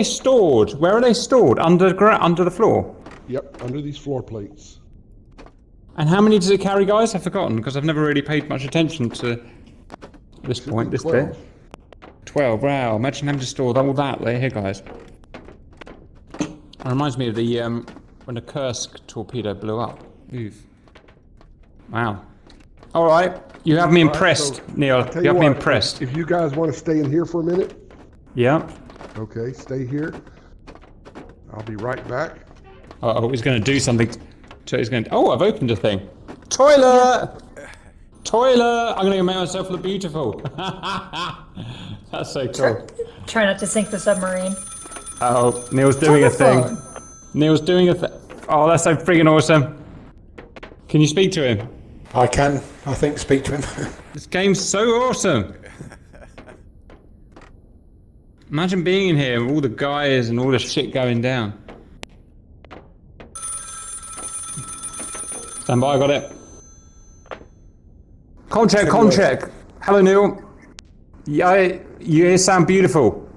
stored? Where are they stored? Under the floor? Yep, under these floor plates. And how many does it carry, guys? I've forgotten, because I've never really paid much attention to this point, this 12. bit. 12, wow. Imagine having to store all that there. Here, guys. It reminds me of the, when the Kursk torpedo blew up. Oof. Wow. Alright, you have me impressed, so Neil. You have me impressed. If you guys want to stay in here for a minute. Yeah. Okay, stay here. I'll be right back. Uh-oh, he's going to do something. Oh, I've opened a thing. Toilet! Toilet! I'm going to make myself look beautiful. That's so cool. Try not to sink the submarine. Oh, Neil's doing a thing. Neil's doing a thing. Oh, that's so friggin' awesome. Can you speak to him? I can, I think, speak to him. This game's so awesome. Imagine being in here with all the guys and all the shit going down. Stand by, I got it. Com check. Hello, Neil. Yeah, you sound beautiful.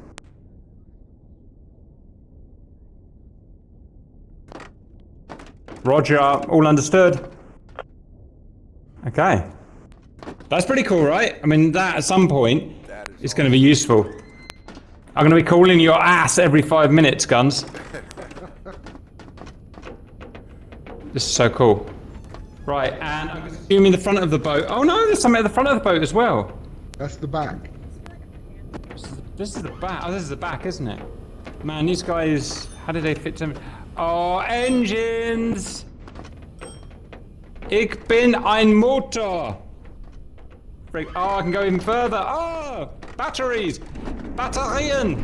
Roger, all understood. Okay. That's pretty cool, right? I mean, that at some point is going to be useful. I'm going to be calling your ass every 5 minutes, Guns. This is so cool. Right, and I'm assuming the front of the boat. Oh no, there's something at the front of the boat as well. That's the back. This is the back. Oh, this is the back, isn't it? Man, these guys, how did they fit them? Oh, engines! Ich bin ein Motor! Freak. Oh, I can go even further. Oh, batteries! Batterien!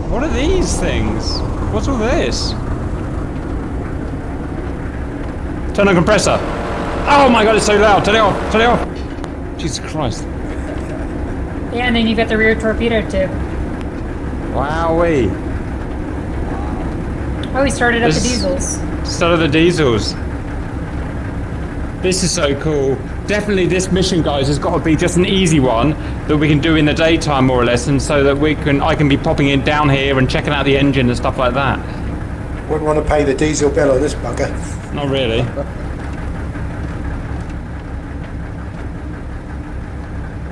What are these things? What's all this? Turn on compressor. Oh my god, it's so loud. Turn it off. Turn it off. Jesus Christ. Yeah, and then you got the rear torpedo tube. Wowee. Oh, we started up the diesels. Started the diesels. This is so cool. Definitely this mission, guys, has got to be just an easy one that we can do in the daytime, more or less, and so that I can be popping in down here and checking out the engine and stuff like that. Wouldn't want to pay the diesel bill on this bugger. Not really.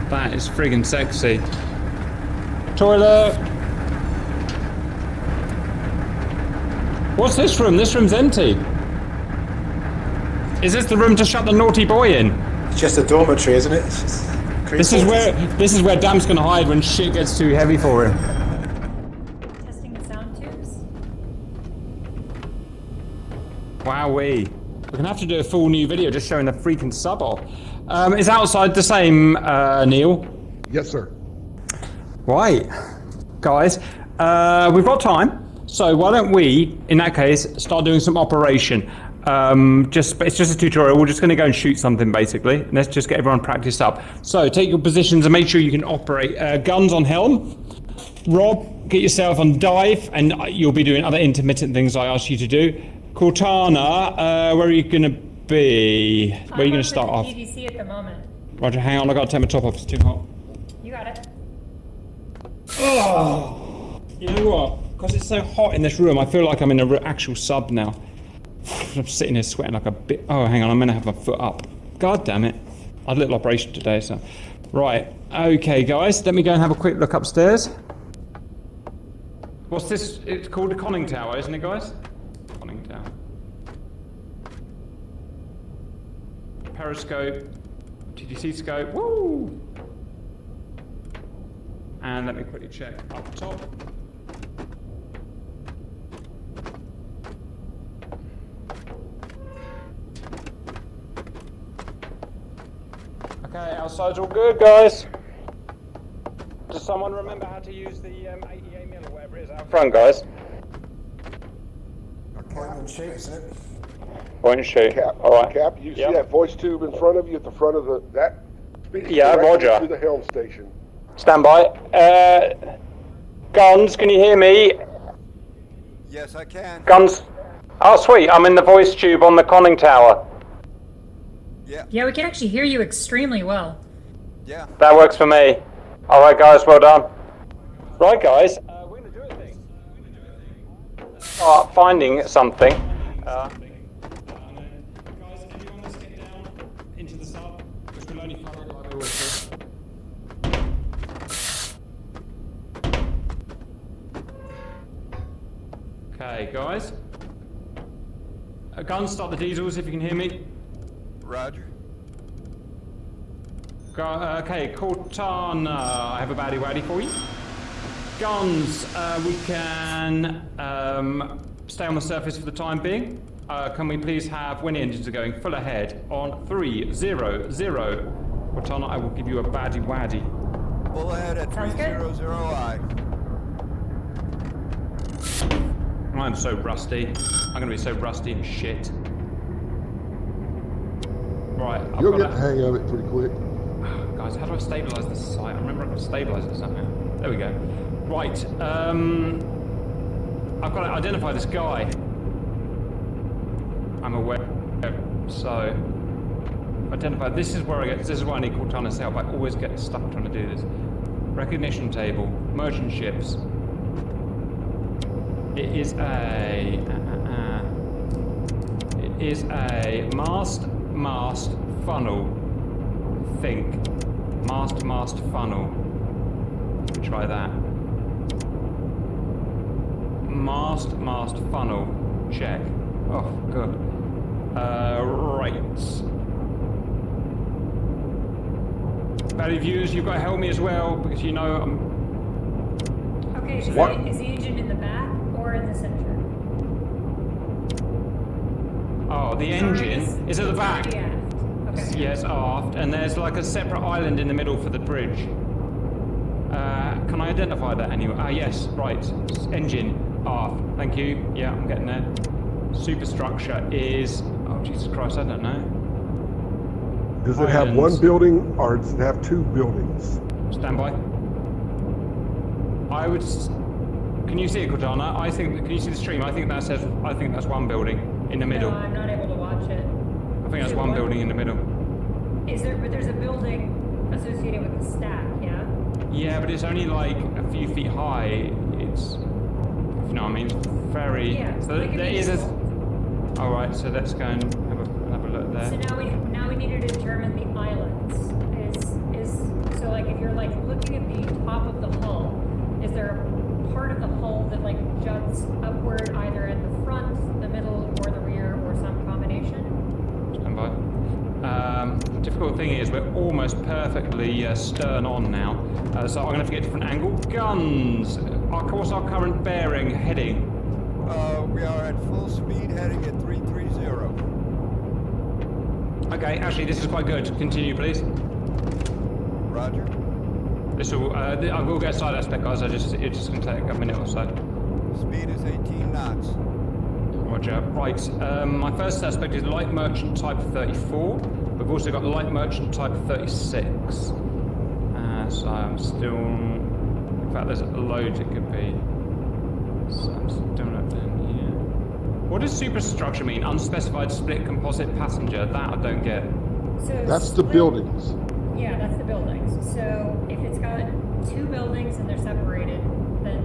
That is friggin' sexy. Toilet! What's this room? This room's empty. Is this the room to shut the naughty boy in? It's just a dormitory, isn't it? It's just This is where Dam's gonna hide when shit gets too heavy for him. Testing the sound tubes. Wowee. We're gonna have to do a full new video just showing the freaking sub off. Is outside the same, Neil? Yes, sir. Right. Guys, we've got time. So why don't we, in that case, start doing some operation. It's just a tutorial. We're just going to go and shoot something, basically. And let's just get everyone practiced up. So take your positions and make sure you can operate. Guns on helm. Rob, get yourself on dive, and you'll be doing other intermittent things I asked you to do. Cortana, where are you going to be? Where are you going to start off? PVC at the moment. Roger, hang on. I got to take my top off. It's too hot. You got it. Oh, you know what? Because it's so hot in this room, I feel like I'm in an actual sub now. I'm sitting here sweating like a bit. Oh, hang on, I'm gonna have my foot up. God damn it. I had a little operation today, so. Right, okay, guys, let me go and have a quick look upstairs. What's this? It's called a conning tower, isn't it, guys? Conning tower. Periscope. TGC scope. Woo! And let me quickly check up top. Okay, outside's all good, guys. Does someone remember how to use the 80 mil or whatever it is out front, guys? Point and shoot, isn't it? Point and shoot. Cap, all right. Cap, you see that voice tube in front of you at the front of that? Yeah, Roger. To the helm station. Stand by. Guns, can you hear me? Yes, I can. Guns. Oh, sweet. I'm in the voice tube on the conning tower. Yeah. Yeah, we can actually hear you extremely well. Yeah. That works for me. All right, guys, well done. Right, guys, we're going to do a thing. Start finding something. Guys, anyone let's get down into the sub, because we'll only cover it like we always do. Okay, guys. Guns, start the diesels if you can hear me. Roger. Okay, Cortana, I have a baddie waddy for you. Guns, we can stay on the surface for the time being. Can we please have, when the engines are going full ahead, on 3, 0, 0. Cortana, I will give you a baddie waddy. Full ahead at Sounds good. 300I. I'm so rusty. I'm going to be so rusty and shit. Right, I've You'll got get the hang of it pretty quick. Guys, how do I stabilize this site? I remember I could stabilize it somehow. There we go. Right, I've got to identify this guy. I'm aware. So, identify. This is where I get. This is why I need Cortana's help. I always get stuck trying to do this. Recognition table. Merchant ships. It is a. It is a mast funnel. Think. Mast funnel. Try that. Mast funnel. Check. Oh, good. Right. Valley viewers, you've got to help me as well because you know I'm. Okay, is What? the engine in the back or in the center? Oh, the engine is at the back. Yeah. Okay. Yes, aft, and there's like a separate island in the middle for the bridge. Can I identify that anyway? Ah, yes, right. Engine, aft. Thank you. Yeah, I'm getting there. Superstructure is... Oh, Jesus Christ, I don't know. Does it have Islands. one building or does it have two buildings? Stand by. I would... Can you see it, Cortana? Can you see the stream? I think that's one building in the middle. No, I'm not able to watch it. I think that's Is it one building in the middle. But there's a building associated with the stack, yeah? Yeah, but it's only like a few feet high. It's... You know what I mean? It's very... Yeah, So like there a is a... vehicle. Alright, so let's go and have a look there. So now we need to determine the islands. So like if you're like looking at the top of the hull, is there a part of the hull that like juts upward either at the front, the middle, or the rear, or some combination? Stand by. Difficult thing is we're almost perfectly stern on now, so I'm going to have to get a different angle. Guns. What's our current bearing heading? We are at full speed heading at 330. Okay, actually this is quite good. Continue, please. Roger. This will. I will get side aspect, guys. It's just going to take a minute or so. Speed is 18 knots. Roger. Right. My first aspect is light merchant type 34. We've also got light merchant type 36. So I'm still. In fact, there's loads it could be. So I'm still not down here. What does superstructure mean? Unspecified split composite passenger. That I don't get. So That's the split- buildings. Yeah, that's the buildings. So if it's got two buildings and they're separated, then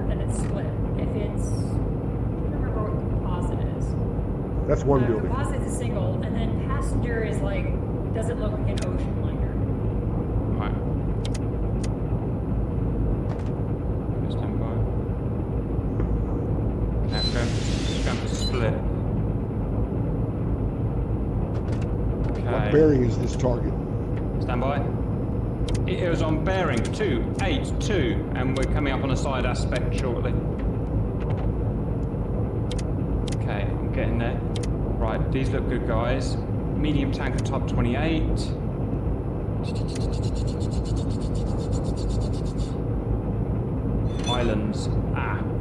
then it's split. If it's, I don't remember what composite is. That's one building. Composite is single, and then passenger is like, does it look like an ocean liner? Right. Stand by. Okay, I'm going to split. What Okay. bearing is this target? Stand by. It was on bearing 282, and we're coming up on a side aspect shortly. Okay, I'm getting there. Right, these look good, guys. Medium tanker top 28. Islands.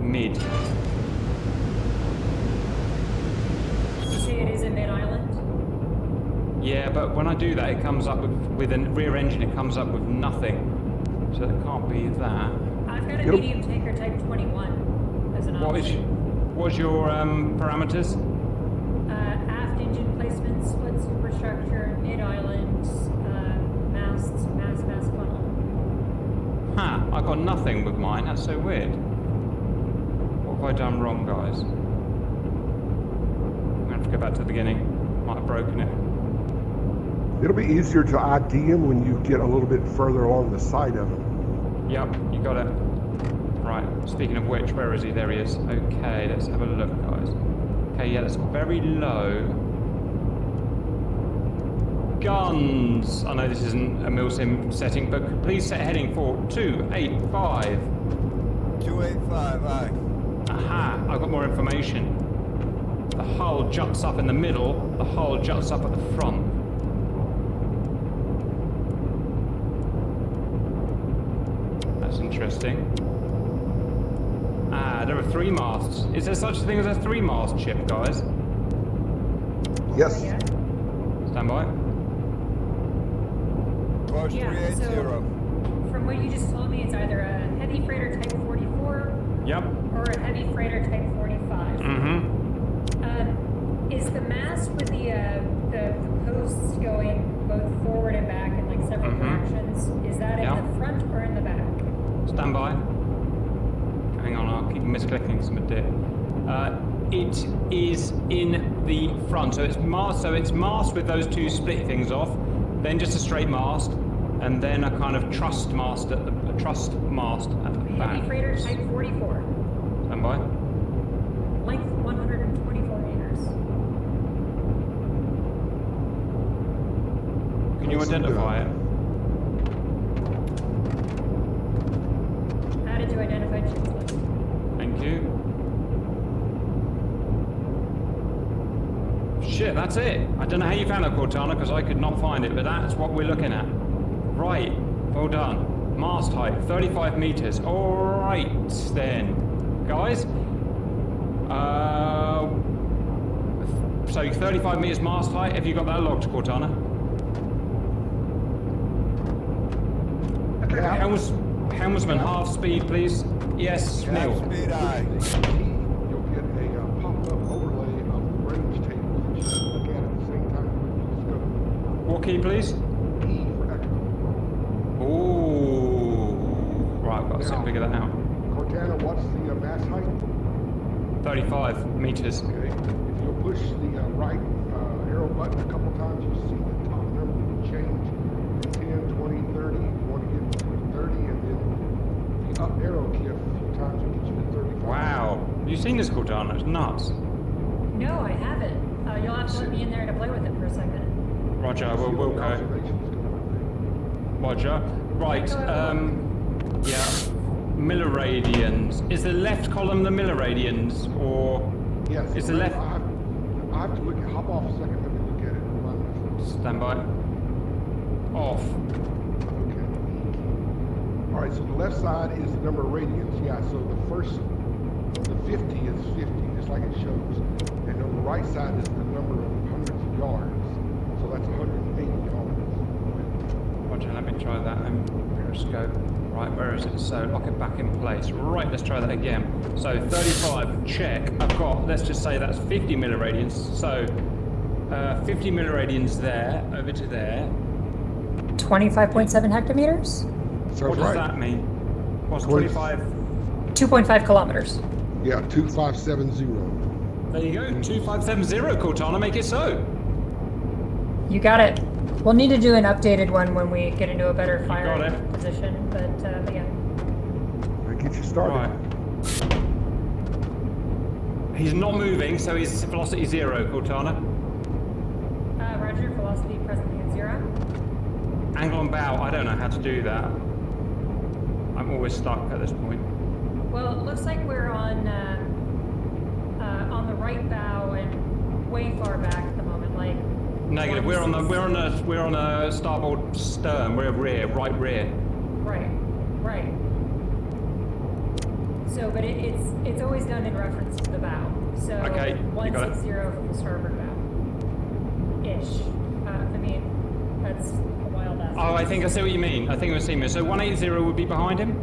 Mid. Did you say it is a mid-island? Yeah, but when I do that, it comes up with a rear engine. It comes up with nothing, so it can't be that. I've got a Yep. medium tanker type 21 as an option. What's your parameters? Aft engine placement, split superstructure, mid-island, mast funnel. Huh, I got nothing with mine. That's so weird. What have I done wrong, guys? I'm gonna have to go back to the beginning. Might have broken it. It'll be easier to ID them when you get a little bit further along the side of them. Yep, you got it. Right, speaking of which, where is he? There he is. Okay, let's have a look, guys. Okay, yeah, that's very low. Guns! I know this isn't a milsim setting, but please set heading for 285. 285, aye. Aha, I've got more information. The hull juts up in the middle, the hull juts up at the front. That's interesting. Ah, there are 3 masts. Is there such a thing as a 3-mast ship, guys? Yes. Yeah. Stand by. Course Yeah, 380. From what you just told me, it's either a heavy freighter type 44 Yep. or a heavy freighter type 45. Mm-hmm. Is the mast with the posts going both forward and back in like several directions? Is that in Yeah. the front or in the back? Stand by. Hang on, I'll keep misclicking some of it. It is in the front, so it's mast. So it's mast with those 2 split things off, then just a straight mast, and then a kind of truss mast at the back. Heavy freighter type 44. Stand by. Length 124 meters. Can you identify it? Added to identified ships list. Thank you. Shit, that's it. I don't know how you found that, Cortana, because I could not find it, but that's what we're looking at. Right, well done. Mast height, 35 meters. Alright then. Guys. So 35 meters mast height. Have you got that logged, Cortana? Yeah. Helmsman, half speed, please. Yes, Half Neil. speed, aye. You'll get a pop-up overlay of the range table that you can look at the same time when you scope. What key, please? E for echo. Ooh. Right, I've got to figure that out. Cortana, what's the mast height? 35 meters. Okay. If you'll push the right arrow button a couple times, you'll see the top number will change. 10, 20, 30. You want to get to 30, and then the up arrow key a few times will get you to 35. Wow. Have you seen this, Cortana? It's nuts. No, I haven't. You'll have to let me in there to play with it for a second. Roger, we'll See all the go. observations going on Roger. Right, yeah. Milliradians. Is the left column the milliradians, or there. Yes. is the left... I have to look. Hop off a second. Let me look at it. Remind myself. Stand by. Off. Okay. All right. So the left side is the number of radians. Yeah. So the 50 is 50, just like it shows, and on the right side is the number of hundreds of yards. So that's 180 yards. Roger, let me try that periscope. Right, where is it? So lock it back in place. Right, let's try that again. So 35, check. I've got, let's just say that's 50 milliradians. So 50 milliradians there, over to there. 25.7 hectometers? Sounds What does right. that mean? What's Twenty- 25? 2.5 kilometers. Yeah. 2570. There you go, 2570, Cortana, make it so. You got it. We'll need to do an updated one when we get into a better got firing it. position, but yeah. That gets you started. Right. He's not moving, so his velocity 0, Cortana. Roger, velocity presently at 0. Angle and bow, I don't know how to do that. I'm always stuck at this point. Well, it looks like we're on the right bow and way far back at the moment. Like Negative. We're on a starboard stern. We're rear, right rear. right. So, but it's always done in reference to the bow. So Okay, you got it. 160 from the starboard bow. Ish. I mean, that's a wild ass. Oh, I think I see what you mean. I think I see me. So 180 would be behind him.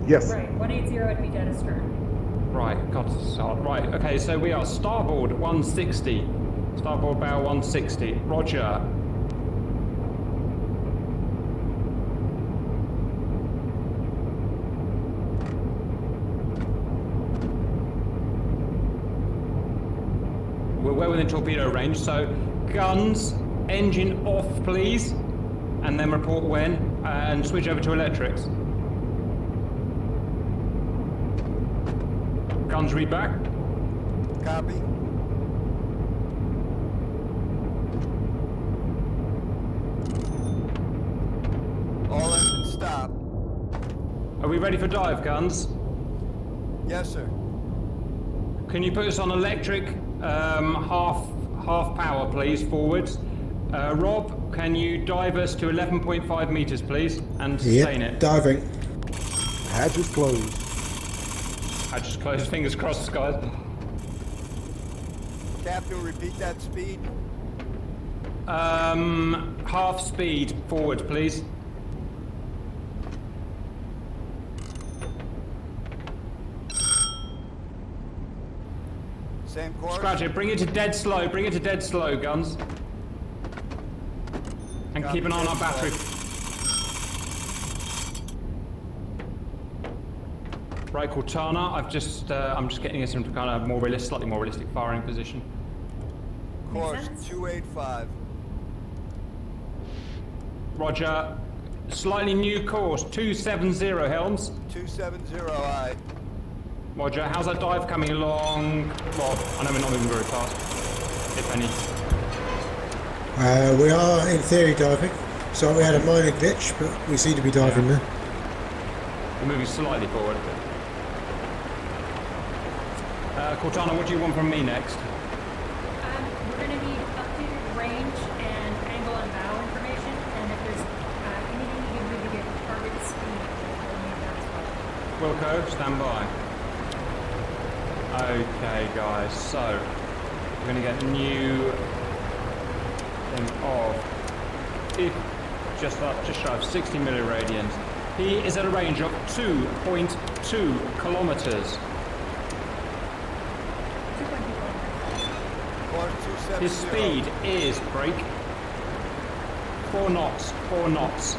Yes. Right, 180 would be dead astern. Right. Got to start. Right. Okay. So we are starboard 160. Starboard bow 160. Roger. well within torpedo range. So, guns, engine off, please, and then report when, and switch over to electrics. Guns read back. Copy. All engines stop. Are we ready for dive, guns? Yes, sir. Can you put us on electric, half power, please, forwards? Rob, can you dive us to 11.5 meters, please, and sustain Yep, it? diving. Hatch is closed. I just closed, fingers crossed, guys. Captain, repeat that speed. Half speed forward, please. Same course. Scratch it, bring it to dead slow, guns. And keep an eye on our battery. Right, Cortana, I'm just getting us into kind of slightly more realistic firing position. Course sense. 285. Roger. Slightly new course, 270 Helms. 270, aye. Roger, how's that dive coming along? Rob, I know we're not moving very fast, if any. We are in theory diving. So we had a minor glitch, but we seem to be diving now. We're moving slightly forward. Cortana, what do you want from me next? We're going to need updated range and angle and bow information, and if there's anything you can do to get target speed, we'll need that as well. Wilco, stand by. Okay, guys, so we're going to get new thing of just shy of 60 milliradians. He is at a range of 2.2 kilometers. Course 270. His speed is break 4 knots. 4 knots.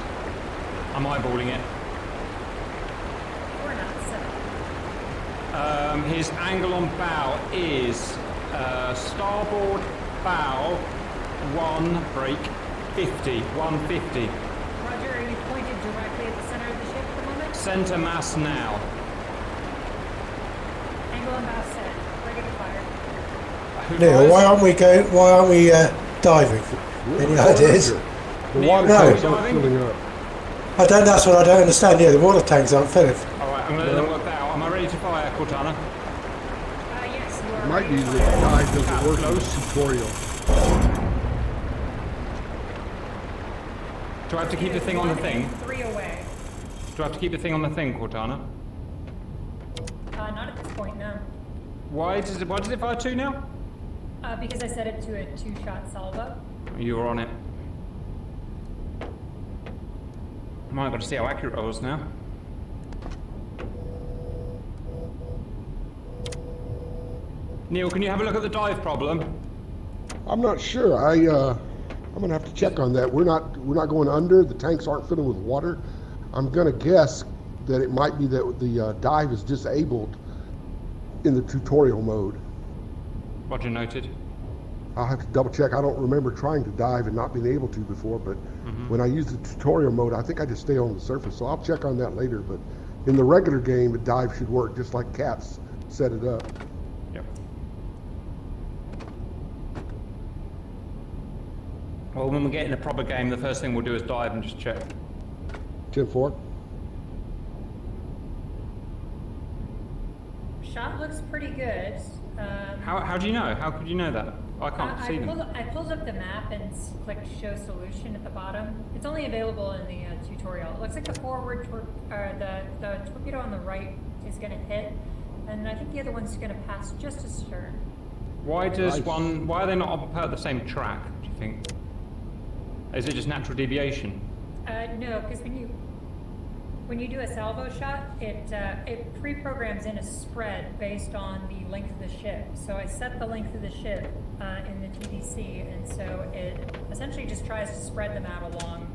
I'm eyeballing it. We're not set. His angle on bow is starboard bow 1 break 50. 150. Roger, are you pointed directly at the center of the ship at the moment? Center mass now. Angle and bow set. Ready to fire. Who Neil, fires? why aren't we diving? Any ideas? The water No. tanks No. aren't filling up. That's what I don't understand. Yeah, the water tanks aren't filling. Alright, I'm going to let them work that out. Am I ready to fire, Cortana? Yes, you are. It might ready be to the fire. dive doesn't work in this tutorial. Do I have to keep the thing on the thing? 3 away. Do I have to keep the thing on the thing, Cortana? Not at this point, no. Why does it fire 2 now? Because I set it to a 2-shot salvo. You were on it. I've got to see how accurate I was now. Neil, can you have a look at the dive problem? I'm not sure. I'm gonna have to check on that. We're not going under. The tanks aren't filling with water. I'm gonna guess that it might be that the dive is disabled in the tutorial mode. Roger, noted. I'll have to double check. I don't remember trying to dive and not being able to before, but when I use the tutorial mode, I think I just stay on the surface. So I'll check on that later. But in the regular game, the dive should work just like Cats set it up. Yep. Well, when we get in a proper game, the first thing we'll do is dive and just check. 10-4. Shot looks pretty good. How do you know? How could you know that? I can't see them. I pulled up the map and clicked Show Solution at the bottom. It's only available in the tutorial. It looks like the the torpedo on the right is going to hit, and I think the other one's going to pass just astern. Why Nice. are they not on the same track, do you think? Is it just natural deviation? No, because when you do a salvo shot, it pre-programs in a spread based on the length of the ship. So I set the length of the ship in the TDC, and so it essentially just tries to spread them out along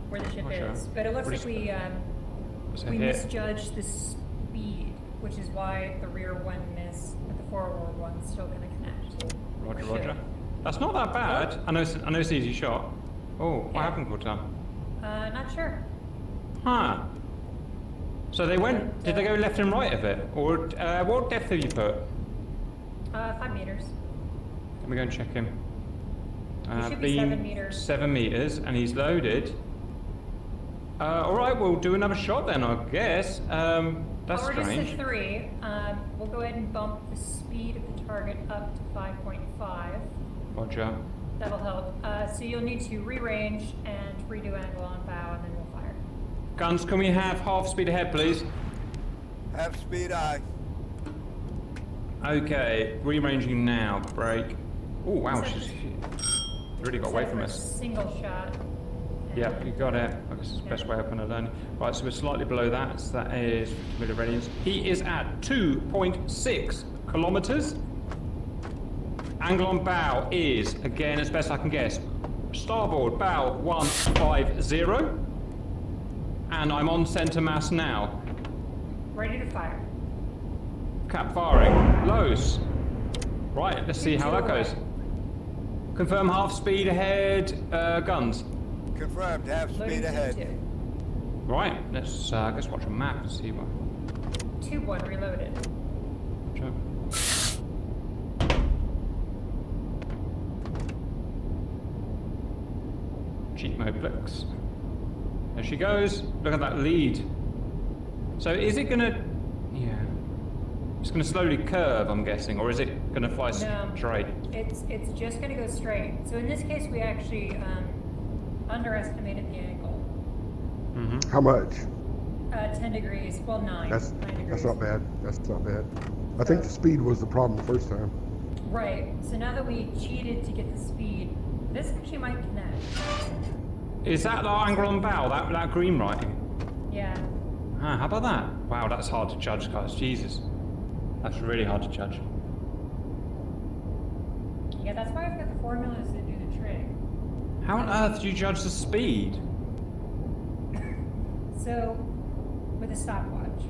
where the ship Oh, sure. is. But it looks What like is- we hit. misjudged the speed, which is why the rear one missed, but the forward one's still going to connect. Roger, Shit. roger. That's not that bad. I know it's an easy shot. Oh, what Yeah. happened, Cortana? Not sure. Huh. So they went, did they go left and right of it? Or what depth have you put? 5 meters. Let me go and check him. He should be 7 meters. 7 meters, and he's loaded. Alright, we'll do another shot then, I guess. That's Already strange. said 3. We'll go ahead and bump the speed of the target up to 5.5. Roger. That'll help. So you'll need to rearrange and redo angle on bow, and then we'll fire. Guns, can we have half speed ahead, please? Half speed aye. Okay, rearranging now. Brake. Oh, wow, Set she's the- really got away set from for us. Single shot. Yeah, you got it. I guess it's the best way of kind of learning. Right, so we're slightly below that. So that is milliradians. He is at 2.6 kilometers. Angle on bow is, again, as best I can guess, starboard bow 150. And I'm on center mass now. Ready to fire. Cap firing. Lows. Right, let's see how that Two away. goes. Confirm half speed ahead, guns. Confirmed. Half Loading speed ahead. 2-2. Right, let's watch a map and see what. 2-1 reloaded. Sure. Cheat mode flicks. There she goes. Look at that lead. So is it gonna? Yeah. It's gonna slowly curve, I'm guessing, or is it gonna fly No. straight? It's just going to go straight. So in this case, we actually underestimated the angle. Mm-hmm. How much? 10 degrees. Well, 9. That's 9 degrees. that's not bad. That's not bad. I think the speed was the problem the first time. Right. So now that we cheated to get the speed, this actually might connect. Is that the angle on bow? That green writing? Yeah. Ah, how about that? Wow, that's hard to judge, guys. Jesus, that's really hard to judge. Yeah, that's why I've got the formulas that do the trick. How on earth do you judge the speed? So, with a stopwatch.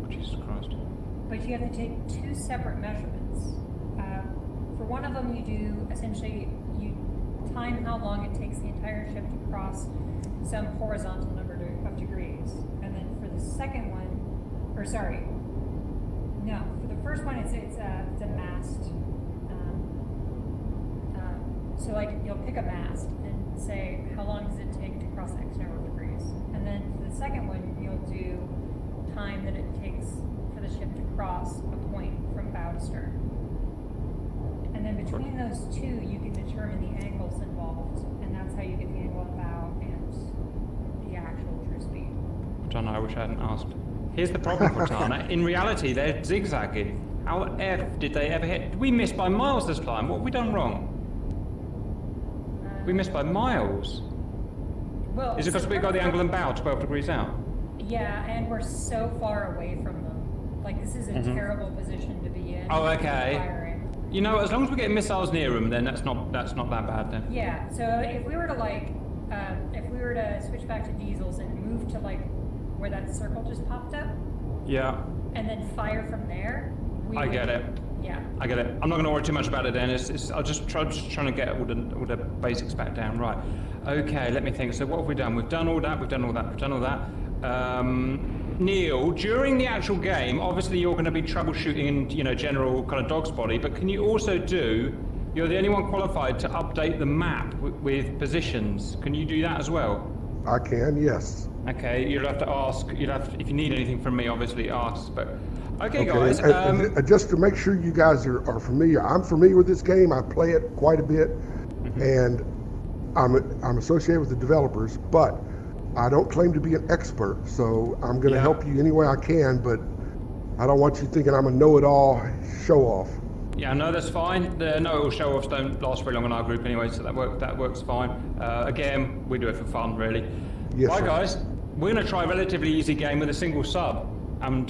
Jesus Christ. But you have to take 2 separate measurements. For one of them, you do essentially, you time how long it takes the entire ship to cross some horizontal number of degrees. And then for the second one, or sorry, no, for the first one, it's a mast. So like, you'll pick a mast and say, how long does it take to cross X number of degrees? And then for the second one, you'll do time that it takes for the ship to cross a point from bow to stern. And then between those 2, you can determine the angles involved, and that's how you get the angle on bow and the actual true speed. John, I wish I hadn't asked. Here's the problem, Cortana. In reality, they're zigzagging. How the F did they ever hit? We missed by miles this time. What have we done wrong? We missed by miles. Well, Is it because so we got the angle and bow 12 degrees out? Yeah, and we're so far away from them. Like, this is a terrible position to be in. Oh, okay. Firing. You know, as long as we're getting missiles near them, then that's not that bad then. Yeah, so if we were to switch back to diesels and move to like where that circle just popped up, Yeah, and then fire from there, I get it. Yeah. I get it. I'm not going to worry too much about it then. I'll just trying to get all the basics back down. Right. Okay, let me think. So what have we done? We've done all that. We've done all that. We've done all that. Neil, during the actual game, obviously you're going to be troubleshooting in general kind of dog's body, but can you also do? You're the only one qualified to update the map with positions. Can you do that as well? I can, yes. Okay, you'll have to ask. If you need anything from me, obviously ask. But okay, guys. And just to make sure you guys are familiar, I'm familiar with this game. I play it quite a bit, and I'm associated with the developers, but I don't claim to be an expert. So I'm going to help you any way I can, but I don't want you thinking I'm a know-it-all show-off. Yeah, no, that's fine. The know-it-all show-offs don't last very long in our group anyway, so that works fine. Again, we do it for fun, really. Yes, Right, sir. guys, we're going to try a relatively easy game with a single sub, and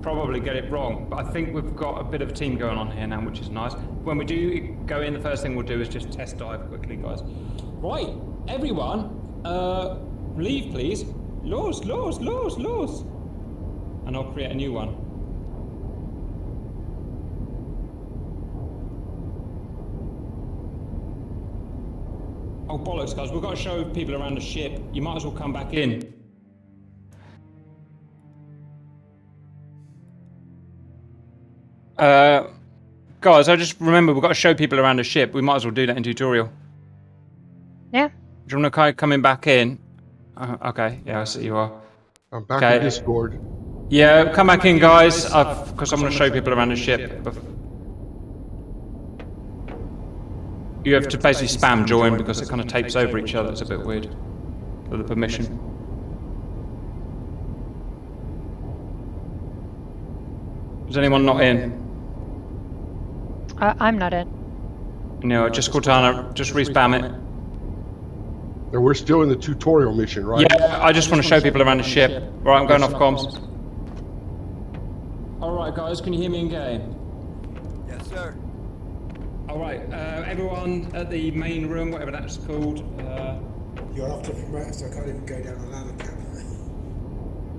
probably get it wrong. But I think we've got a bit of a team going on here now, which is nice. When we do go in, the first thing we'll do is just test dive quickly, guys. Right, everyone, leave, please. Laws. And I'll create a new one. Oh bollocks, guys! We've got to show people around the ship. You might as well come back in. Guys, I just remember we've got to show people around the ship. We might as well do that in tutorial. Yeah. Do you want to coming back in? Okay, yeah, I see you are. I'm back in Discord. Yeah, come back in, guys, because I'm going to show people around the ship. You have to basically spam join because it kind of tapes over each other. It's a bit weird. For the permission. Is anyone not in? I'm not in. No, just Cortana, just respam it. And we're still in the tutorial mission, right? Yeah, I just want to show people around the ship. Right, I'm going off comms. Alright guys, can you hear me in game? Yes, sir. Alright, everyone at the main room, whatever that's called. You're off to promote, so I can't even go down the ladder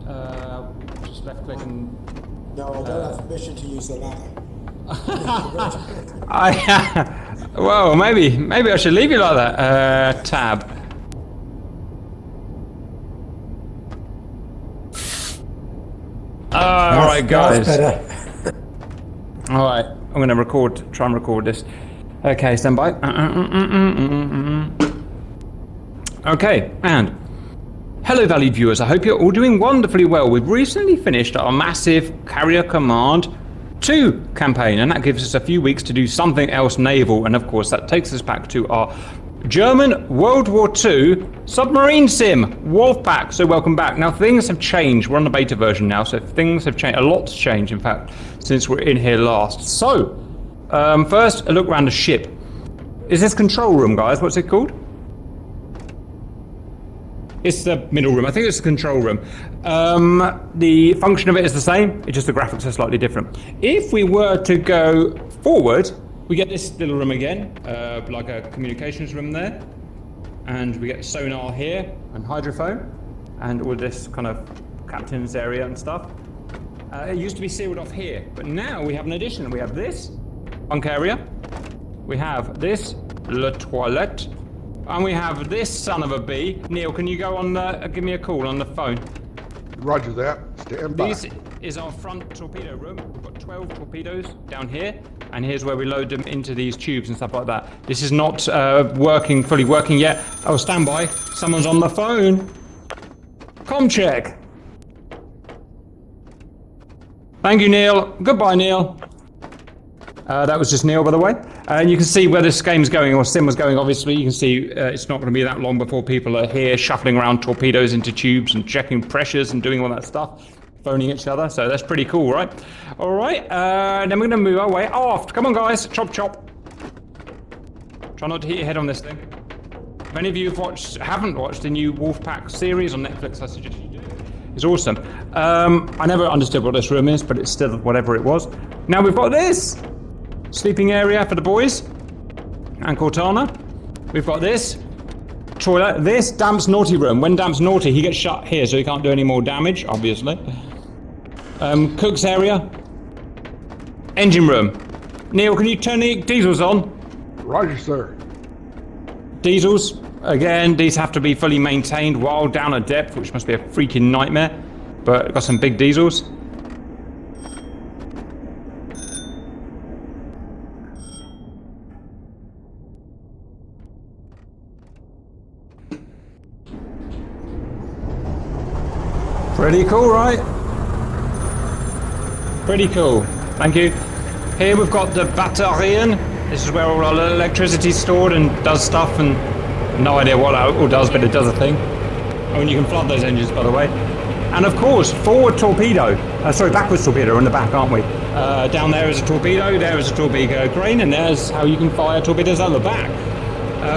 cap. Just left click and... No, I don't have permission to use the ladder. Well, maybe I should leave it like that. Tab. Alright guys. Alright, I'm going to try and record this. Okay, stand by. Okay, and hello valued viewers, I hope you're all doing wonderfully well. We've recently finished our massive Carrier Command 2 campaign, and that gives us a few weeks to do something else naval, and of course that takes us back to our German World War II submarine sim, Wolfpack. So welcome back. Now things have changed. We're on the beta version now, so things have changed. A lot's changed, in fact, since we're in here last. So, first a look around the ship. Is this control room, guys? What's it called? It's the middle room. I think it's the control room. The function of it is the same. It's just the graphics are slightly different. If we were to go forward, we get this little room again, like a communications room there. And we get sonar here and hydrophone and all this kind of captain's area and stuff. It used to be sealed off here, but now we have an addition. We have this bunk area. We have this le toilette. And we have this son of a bee. Neil, can you go on give me a call on the phone? Roger that. Stand by. This is our front torpedo room. We've got 12 torpedoes down here, and here's where we load them into these tubes and stuff like that. This is not fully working yet. Oh, stand by. Someone's on the phone. Com check. Thank you, Neil. Goodbye, Neil. That was just Neil, by the way. And you can see where this game's going, or sim was going, obviously. You can see it's not going to be that long before people are here shuffling around torpedoes into tubes and checking pressures and doing all that stuff, phoning each other. So that's pretty cool, right? All right, then we're going to move our way aft. Come on, guys. Chop, chop. Try not to hit your head on this thing. If any of you haven't watched the new Wolfpack series on Netflix, I suggest you do. It's awesome. I never understood what this room is, but it's still whatever it was. Now we've got this. Sleeping area for the boys and Cortana. We've got this toilet. This Damp's naughty room. When Damp's naughty, he gets shut here, so he can't do any more damage, obviously. Cook's area. Engine room. Neil, can you turn the diesels on? Roger, sir. Diesels. Again, these have to be fully maintained while down at depth, which must be a freaking nightmare. But got some big diesels. Pretty cool, right? Pretty cool. Thank you. Here we've got the Batterien. This is where all our electricity is stored and does stuff, and no idea what it all does, but it does a thing. Oh, and you can flood those engines, by the way. And of course, forward torpedo. Backwards torpedo. We're in the back, aren't we? Down there is a torpedo, there is a torpedo crane, and there's how you can fire torpedoes out the back.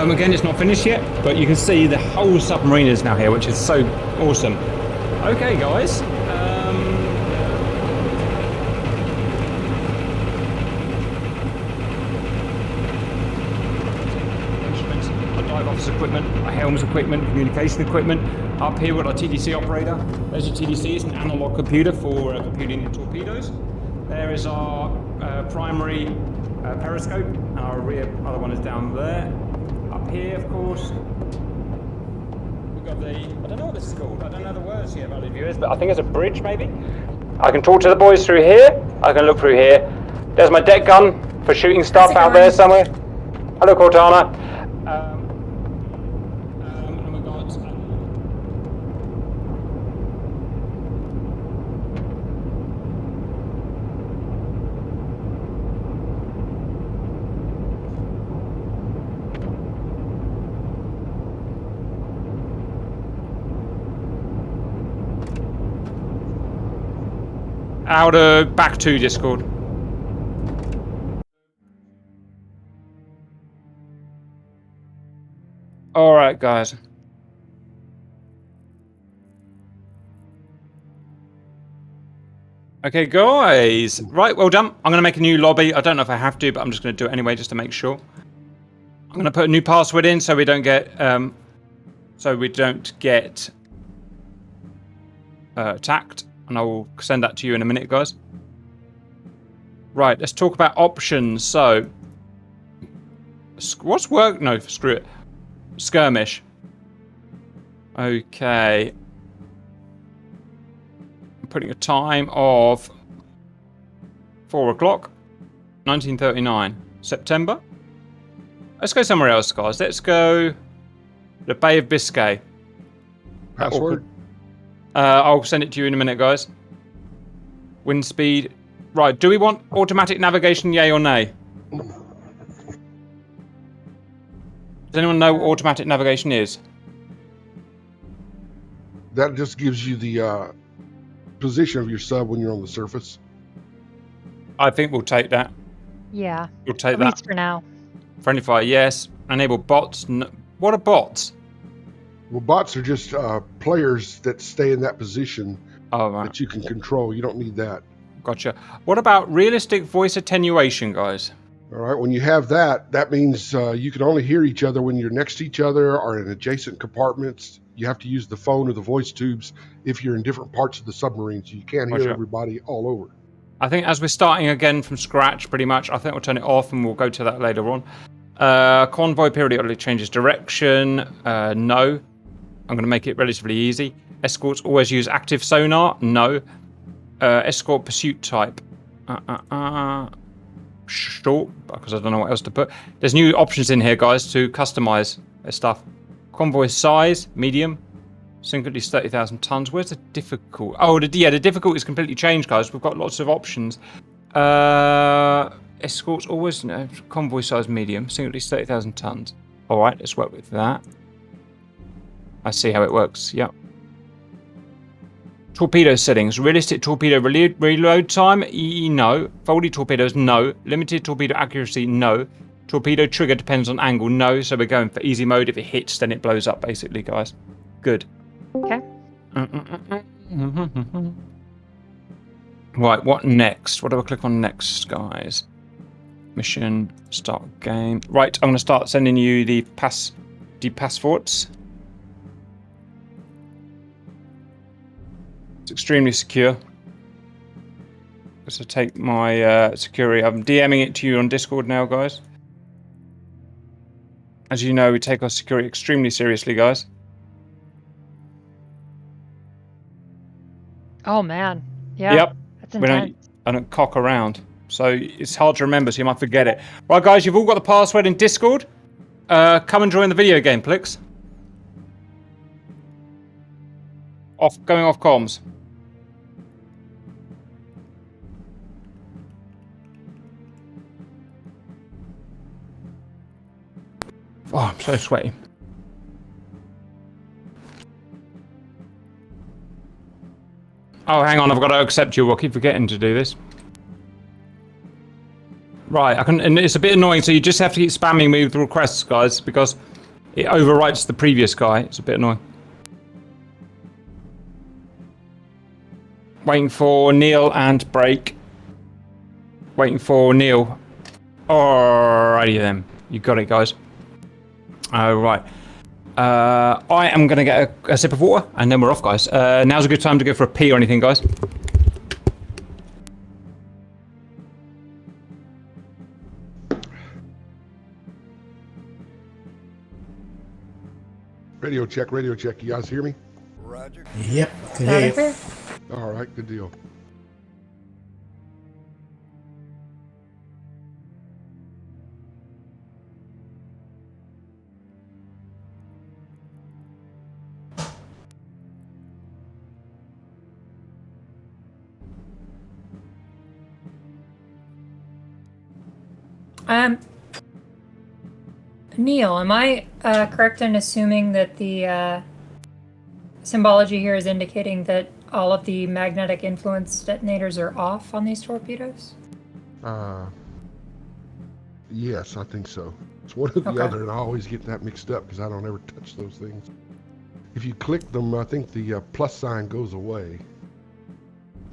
Again, it's not finished yet, but you can see the whole submarine is now here, which is so awesome. Okay, guys. Instruments, our dive office equipment, our helms equipment, communication equipment. Up here with our TDC operator. There's your TDC, it's an analog computer for computing the torpedoes. There is our primary periscope, and our rear other one is down there. Up Up here, of course, we've got the, I don't know what this is called. I don't know the words here, valued viewers, but I think it's a bridge, maybe. I can talk to the boys through here. I can look through here. There's my deck gun for shooting stuff out there somewhere. Hello, Cortana. And we've got... back to Discord. All right, guys. Okay, guys. Right, well done. I'm going to make a new lobby. I don't know if I have to, but I'm just going to do it anyway, just to make sure. I'm going to put a new password in so we don't get attacked, and I will send that to you in a minute, guys. Right, let's talk about options. So, what's work? No, screw it. Skirmish. Okay. I'm putting a time of 4 o'clock, 1939, September. Let's go somewhere else, guys. Let's go the Bay of Biscay. Password? I'll send it to you in a minute, guys. Wind speed. Right, do we want automatic navigation, yay or nay? Does anyone know what automatic navigation is? That just gives you the position of your sub when you're on the surface. I think we'll take that. Yeah. We'll take At that. least for now. Friendly fire, yes. Enable bots. No. What are bots? Well, bots are just players that stay in that position Oh, right. that you can control. You don't need that. Gotcha. What about realistic voice attenuation, guys? All right. When you have that, that means you can only hear each other when you're next to each other or in adjacent compartments. You have to use the phone or the voice tubes if you're in different parts of the submarine, so you can't hear everybody all over. I think as we're starting again from scratch, pretty much, I think we'll turn it off and we'll go to that later on. Convoy periodically changes direction. No. I'm going to make it relatively easy. Escorts always use active sonar. No. Escort pursuit type. Short, because I don't know what else to put. There's new options in here, guys, to customize their stuff. Convoy size, medium. Singularly 30,000 tons. Where's the difficult? Oh, the difficult is completely changed, guys. We've got lots of options. Escorts always, no. Convoy size, medium. Singularly 30,000 tons. All right, let's work with that. I see how it works. Yep. Torpedo settings. Realistic torpedo reload time? No. Folded torpedoes? No. Limited torpedo accuracy? No. Torpedo trigger depends on angle? No. So we're going for easy mode. If it hits, then it blows up, basically, guys. Good. Okay. Right, what next? What do I click on next, guys? Mission, start game. Right, I'm going to start sending you the passports. It's extremely secure. So take my security. I'm DMing it to you on Discord now, guys. As you know, we take our security extremely seriously, guys. Oh man. Yeah. Yep. That's intense. I don't cock around. So it's hard to remember, so you might forget it. Right, guys, you've all got the password in Discord. Come and join the video game, Plix. Going off comms. Oh, I'm so sweaty. Oh, hang on, I've got to accept you. I keep forgetting to do this. Right, and it's a bit annoying, so you just have to keep spamming me with requests, guys, because it overwrites the previous guy. It's a bit annoying. Waiting for Neil and break. Waiting for Neil. Alrighty then. You got it, guys. Right. I am going to get a sip of water, and then we're off, guys. Now's a good time to go for a pee or anything, guys. Radio check, radio check. You guys hear me? Roger. Yep, can Loud hear and you. clear. All right, good deal. Neil, am I correct in assuming that the symbology here is indicating that all of the magnetic influence detonators are off on these torpedoes? Yes, I think so. It's one or the Okay. other, and I always get that mixed up because I don't ever touch those things. If you click them, I think the plus sign goes away.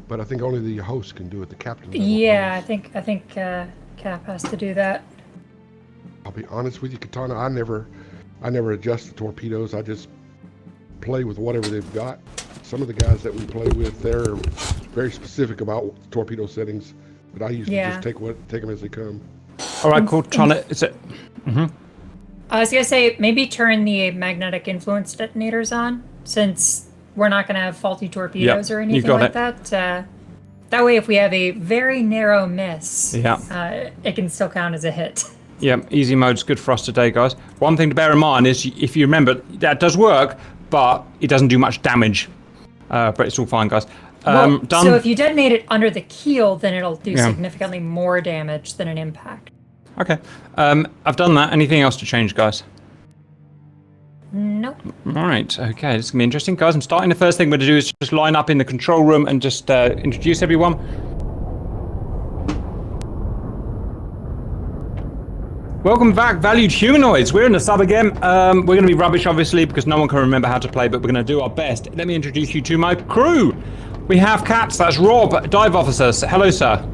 But I think only the host can do it, the captain. level Yeah, host. I think Cap has to do that. I'll be honest with you, Katana, I never adjust the torpedoes. I just play with whatever they've got. Some of the guys that we play with, they're very specific about torpedo settings, but I usually Yeah. just take them as they come. All right, Cortana, is it? I was gonna say maybe turn the magnetic influence detonators on, since we're not gonna have faulty torpedoes Yep, or you anything got like it. that. That way, if we have a very narrow miss, Yeah. it can still count as a hit. Yeah, easy mode's good for us today, guys. One thing to bear in mind is, if you remember, that does work, but it doesn't do much damage. But it's all fine, guys. Well, Done. so if you detonate it under the keel, then it'll do Yeah. significantly more damage than an impact. Okay. I've done that. Anything else to change, guys? Nope. All right. Okay. This is going to be interesting, guys. I'm starting. The first thing we're going to do is just line up in the control room and just introduce everyone. Welcome back, valued humanoids. We're in the sub again. We're going to be rubbish, obviously, because no one can remember how to play, but we're going to do our best. Let me introduce you to my crew. We have Cats. That's Rob, dive officer. Hello, sir.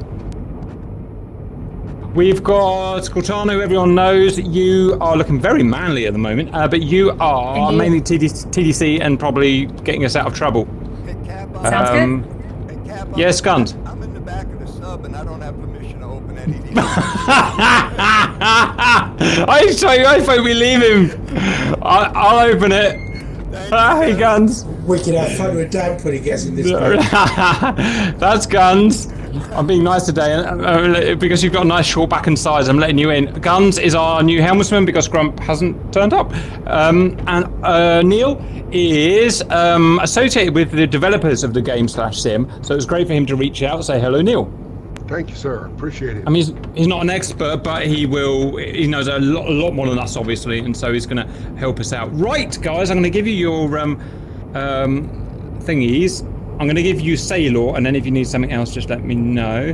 We've got Cortana, who everyone knows. You are looking very manly at the moment, but you are Indeed. mainly TDC and probably getting us out of trouble. Hey, Cap, Sounds good. Hey, Cap, Yes, Guns. I'm in the back of the sub and I don't have permission to open any of these. I thought we leave him. I'll open it. Hey, Guns. We can have fun with Dan when he gets in this boat. That's Guns. I'm being nice today because you've got a nice short back and sides. I'm letting you in. Guns is our new helmsman because Grump hasn't turned up. And Neil is associated with the developers of the game /sim. So it was great for him to reach out and say hello, Neil. Thank you, sir. Appreciate it. I mean, he's not an expert, but he knows a lot more than us, obviously, and so he's going to help us out. Right, guys, I'm going to give you your thingies. I'm going to give you Sailor, and then if you need something else, just let me know.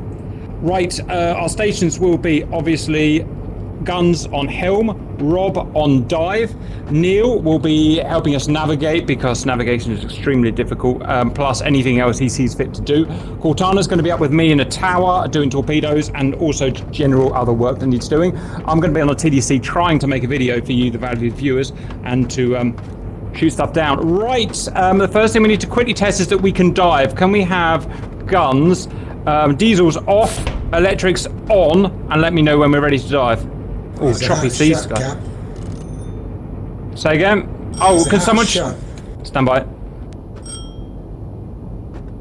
Right, our stations will be, obviously, Guns on helm, Rob on dive. Neil will be helping us navigate because navigation is extremely difficult, plus anything else he sees fit to do. Cortana's going to be up with me in a tower doing torpedoes and also general other work that needs doing. I'm going to be on a TDC trying to make a video for you, the valued viewers, and to shoot stuff down. Right, the first thing we need to quickly test is that we can dive. Can we have Guns, diesels off, electrics on, and let me know when we're ready to dive. Oh, Is the choppy hatch seas, shut, guys. Cap? Say again. Oh, Is the can hatch someone shut? stand by?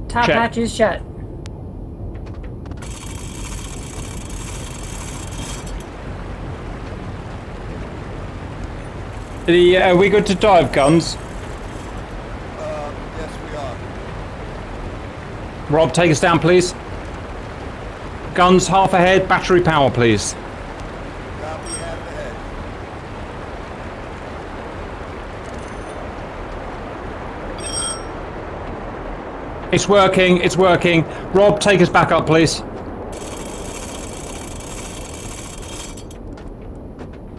Top Check. hatch is shut. Are we good to dive, Guns? Yes, we are. Rob, take us down, please. Guns half ahead, battery power, please. Copy, half ahead. It's working, it's working. Rob, take us back up, please.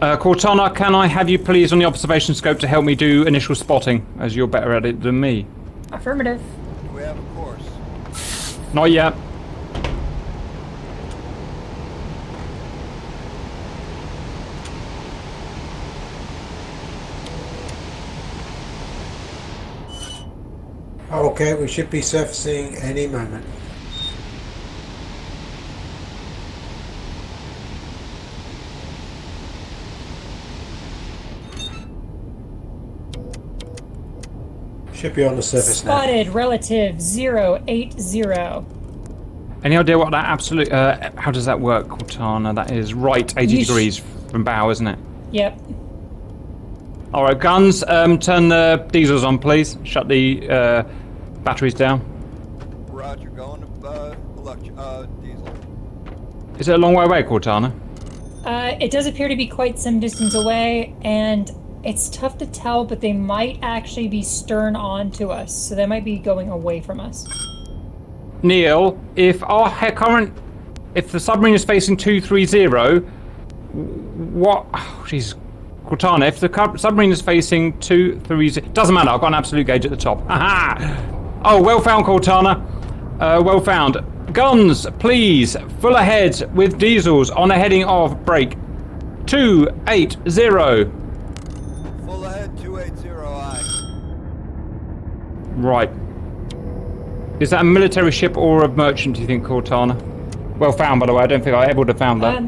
Cortana, can I have you please on the observation scope to help me do initial spotting, as you're better at it than me? Affirmative. Do we have a course? Not yet. Okay, we should be surfacing any moment. Should be on the surface now. Spotted relative 080. Any idea what that absolute... how does that work, Cortana? That is right 80 degrees from bow, isn't it? Yep. Alright, guns, turn the diesels on, please. Shut the batteries down. Roger, going to diesel. Is it a long way away, Cortana? It does appear to be quite some distance away, and it's tough to tell, but they might actually be stern on to us, so they might be going away from us. Neil, if if the submarine is facing 230, what? Oh, jeez, Cortana, if the submarine is facing 230, doesn't matter. I've got an absolute gauge at the top. Aha! Oh, well found, Cortana. Well found. Guns, please, full ahead with diesels on a heading of break 280. Full ahead, 280, aye. Right. Is that a military ship or a merchant, do you think, Cortana? Well found, by the way. I don't think I ever would have found that.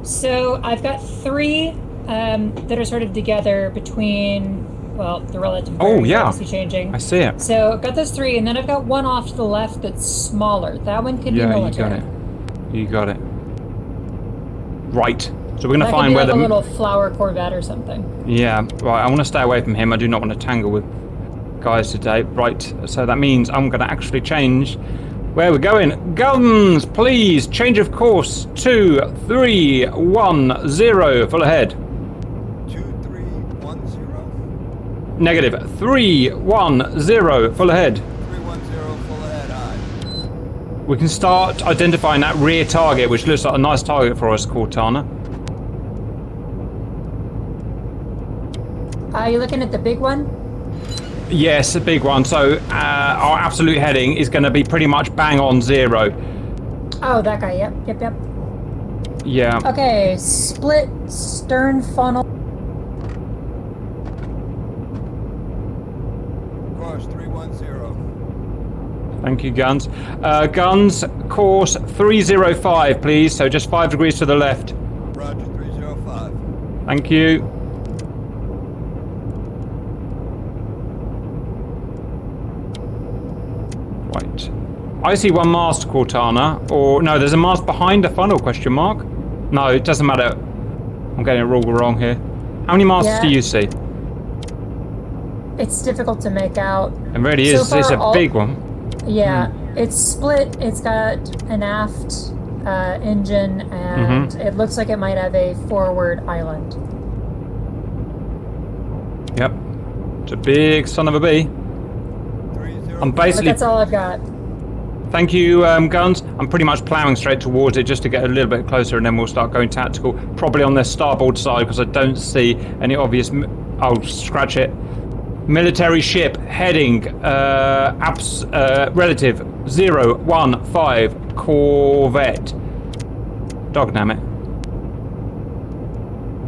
So I've got 3 that are sort of together between, well, the relative obviously changing. I see it. So I've got those 3, and then I've got one off to the left that's smaller. That one could be military. You got it. Right. So we're going to find where where a little flower Corvette or something. Yeah, right. I want to stay away from him. I do not want to tangle with guys today. Right. So that means I'm going to actually change where we're going. Guns, please. Change of course. 2310. Full ahead. 2310. Negative. 310. Full ahead. 310, full ahead, aye. We can start identifying that rear target, which looks like a nice target for us, Cortana. Are you looking at the big one? Yes, a big one. So our absolute heading is going to be pretty much bang on 0. Oh, that guy. Yep. Yeah. Okay, split stern funnel. Course 310. Thank you, Guns. Guns, course 305, please. So just 5 degrees to the left. Roger, 305. Thank you. Right. I see one mast, Cortana. Or, no, there's a mast behind the funnel, question mark. No, it doesn't matter. I'm getting it all wrong here. How many masts do you see? It's difficult to make out. It really is. So It's a far, big one. Yeah, it's split. It's got an aft engine, and it looks like it might have a forward island. Yep. It's a big son of a bee. 30. I'm But basically... that's all I've got. Thank you, Guns. I'm pretty much ploughing straight towards it just to get a little bit closer, and then we'll start going tactical. Probably on their starboard side, because I don't see any obvious... I'll scratch it. Military ship heading relative 015 Corvette. Dognammit.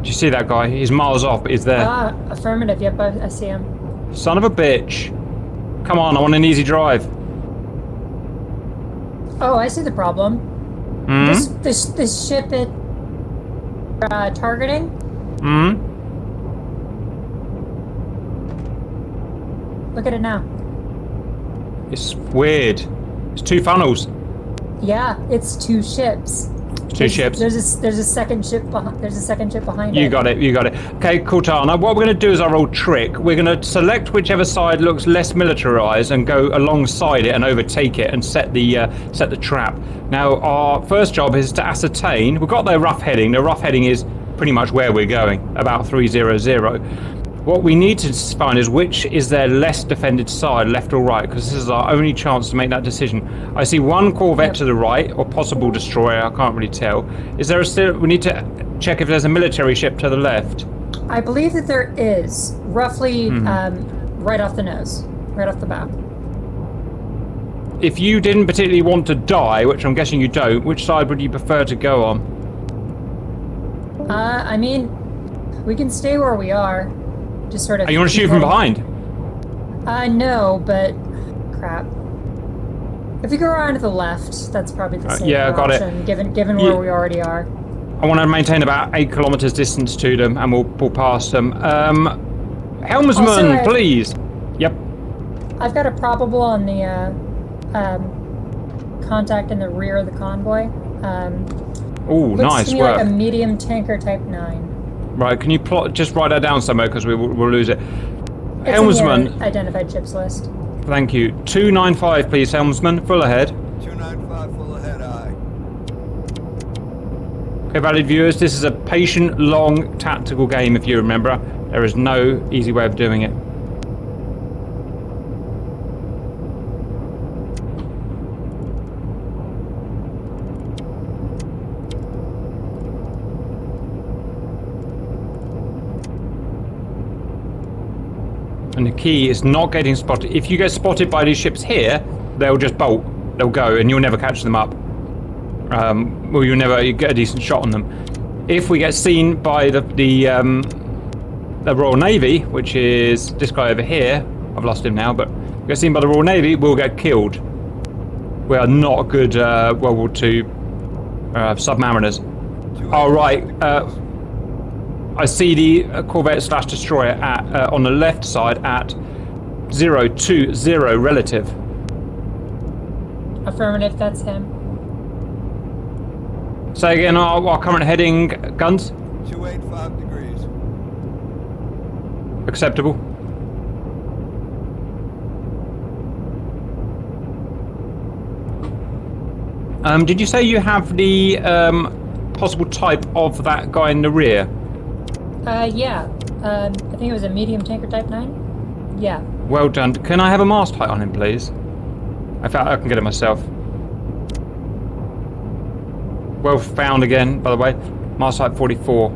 Do you see that guy? He's miles off, but he's there. Ah, affirmative. Yep, I see him. Son of a bitch. Come on, I want an easy drive. Oh, I see the problem. This ship it targeting. Look at it now. It's weird. It's 2 funnels. Yeah, it's 2 ships. Two ships. There's a second ship behind. There's a second ship behind it. You got it. Okay, Cortana, what we're going to do is our old trick. We're going to select whichever side looks less militarized and go alongside it and overtake it and set the trap. Now, our first job is to ascertain. We've got their rough heading. The rough heading is pretty much where we're going, about 300. What we need to find is which is their less defended side, left or right, because this is our only chance to make that decision. I see one Corvette to the right, or possible destroyer, I can't really tell. Is there we need to check if there's a military ship to the left. I believe that there is, roughly right off the nose, right off the bow. If you didn't particularly want to die, which I'm guessing you don't, which side would you prefer to go on? I mean, we can stay where we are. Just sort of. You want to shoot from behind? No, but crap. If we go around to the left, that's probably the safer option, given where we already are. I want to maintain about 8 kilometers distance to them, and we'll pull past them. Helmsman, please. Yep. I've got a probable on the contact in the rear of the convoy. Oh, Looks nice to me work. like a medium tanker type 9. Right, can you just write that down somewhere because we'll lose it. It's Helmsman, in the identified ships list. thank you. 295, please, Helmsman. Full ahead. 295 full ahead, aye. Okay, valued viewers, this is a patient, long, tactical game, if you remember. There is no easy way of doing it. And the key is not getting spotted. If you get spotted by these ships here, they'll just bolt. They'll go, and you'll never catch them up. Well, you'll never get a decent shot on them. If we get seen by the Royal Navy, which is this guy over here, I've lost him now, but if we get seen by the Royal Navy, we'll get killed. We are not good World War II submariners. All right. I see the Corvette / destroyer at on the left side at 020 relative. Affirmative, that's him. Say again, our current heading, guns? 285 degrees. Acceptable. Did you say you have the possible type of that guy in the rear? Yeah. I think it was a medium tanker type 9. Yeah. Well done. Can I have a mast height on him, please? I can get it myself. Well found again, by the way. Mast height 44.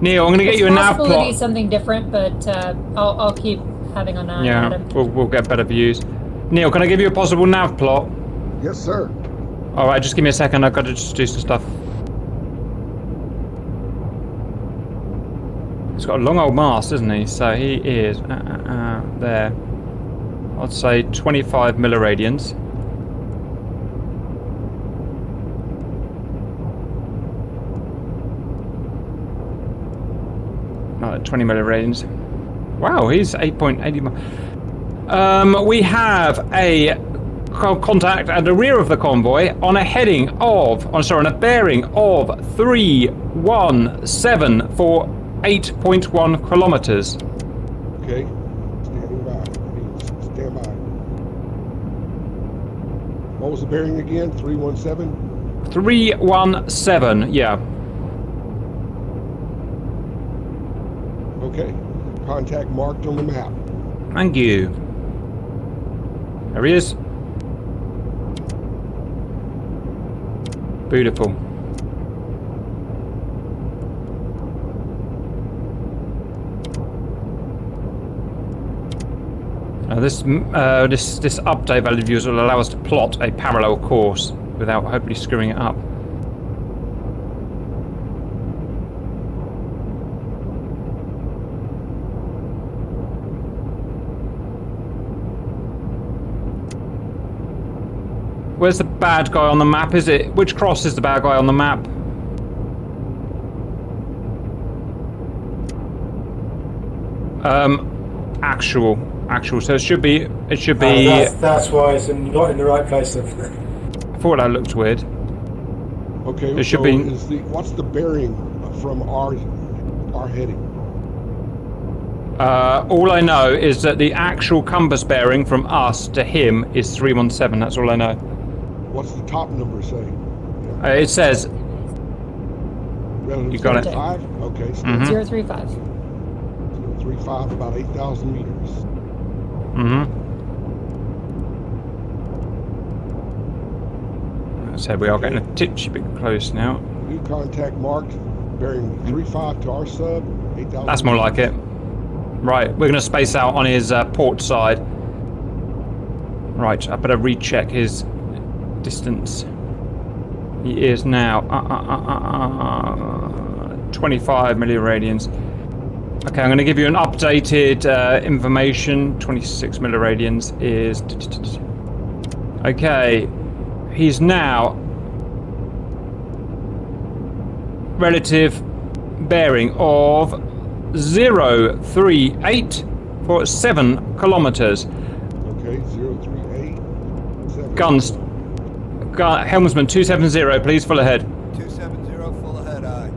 Neil, I'm going to get you a nav It's possible to plot. be something different, but I'll keep having an eye Yeah, at him. we'll get better views. Neil, can I give you a possible nav plot? Yes, sir. All right, just give me a second. I've got to just do some stuff. He's got a long old mast, isn't he? So he is there. I'd say 25 milliradians. No, 20 milliradians. Wow, he's 8.80. We have a contact at the rear of the convoy on a heading of, on a bearing of 317 for 8.1 kilometers. Okay. Standing by. Stand by. What was the bearing again? 317? 317, yeah. Okay. Contact marked on the map. Thank you. There he is. Beautiful. Now this update value views will allow us to plot a parallel course without hopefully screwing it up. Where's the bad guy on the map? Is it? Which cross is the bad guy on the map? Actual. So it should be. That's why it's not in the right place. I thought that looked weird. Okay. It should so be. What's the bearing from our heading? All I know is that the actual compass bearing from us to him is 317. That's all I know. What's the top number say? It says. Relative You got it. 5? Okay. So 035. 35, about 8,000 meters. I said we are getting a titchy bit close now. New contact marked, bearing 35 to our sub, 8,000. That's more like it. Right, we're going to space out on his port side. Right, I better recheck his distance. He is now 25 milliradians. Okay, I'm going to give you an updated information. 26 milliradians is... Okay, he's now relative bearing of 038 for 7 kilometers. Okay. Okay, 038. Guns. Helmsman 270, please, full ahead. 270, full ahead, aye.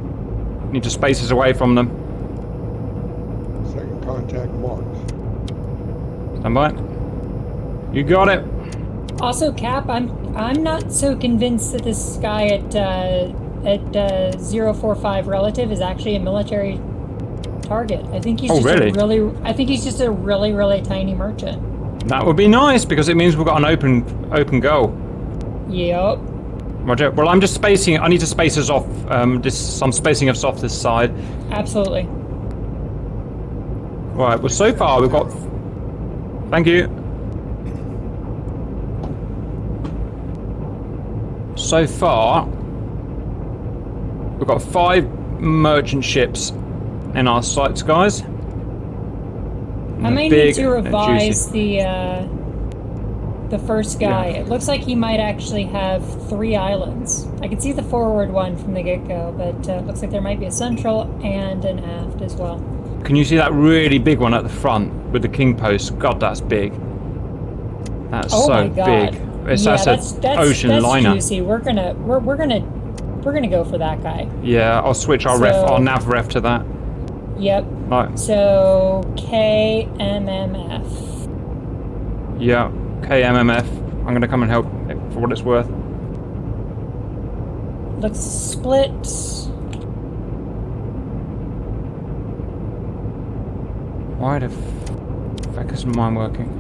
Need to space us away from them. Second contact marked. Stand by. You got it. Also, Cap, I'm not so convinced that this guy at 045 relative is actually a military target. I think he's I think he's just a really tiny merchant. That would be nice because it means we've got an open goal. Yep. Roger. Well, I'm just spacing. I need to space us off. I'm spacing us off this side. Absolutely. Right. Well, so far we've got. Thank you. So far, we've got 5 merchant ships in our sights, guys. I may need to revise the first guy. Yeah. It looks like he might actually have 3 islands. I can see the forward one from the get-go, but it looks like there might be a central and an aft as well. Can you see that really big one at the front with the king post? God, that's big. That's Oh so my God. big. It's that's ocean liner. Juicy. We're gonna go for that guy. Yeah, I'll switch our nav ref to that. Yep. Right. So KMMF. Yeah, KMMF. I'm gonna come and help for what it's worth. Let's split. Why the fuck isn't mine working?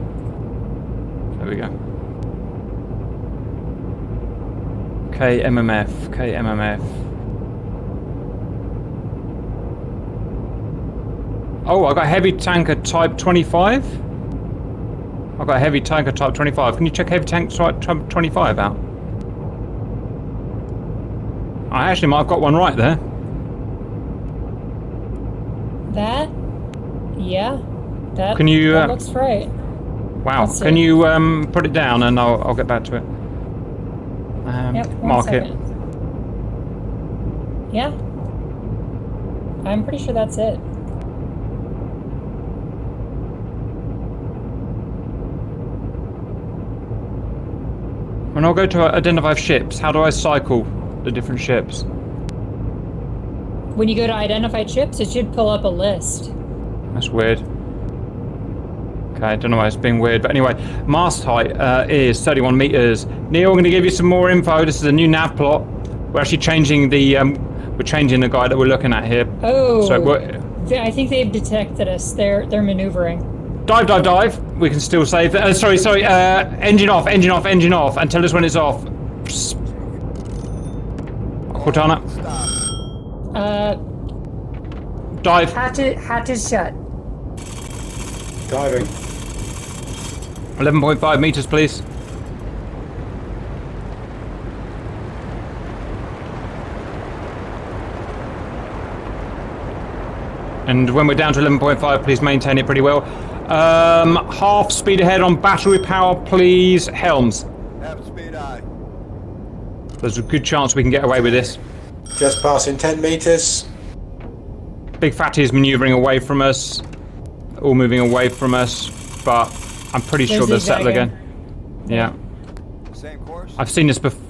There we go. KMMF. Oh, I got heavy tanker type 25. I got heavy tanker type 25. Can you check heavy tank type 25 out? I actually might have got one right there. That? Yeah. That. Can you? That looks right. Wow. Let's Can see. you put it down and I'll get back to it. Yep. Mark it. Yeah. I'm pretty sure that's it. When I'll go to identify ships, how do I cycle the different ships? When you go to identified ships, it should pull up a list. That's weird. Okay, I don't know why it's being weird, but anyway, mast height is 31 meters. Neil, I'm going to give you some more info. This is a new nav plot. We're actually changing the guy that we're looking at here. Oh, so I think they've detected us. They're maneuvering. Dive. We can still save. Sorry. Engine off, and tell us when it's off. Cortana. Dive. Hatch is shut. Diving. 11.5 meters, please. And when we're down to 11.5, please maintain it pretty well. Half speed ahead on battery power, please. Helms. Half speed, aye. There's a good chance we can get away with this. Just passing 10 meters. Big Fatty is maneuvering away from us. All moving away from us, but I'm pretty sure they'll settle again. Yeah. Same course? I've seen this before.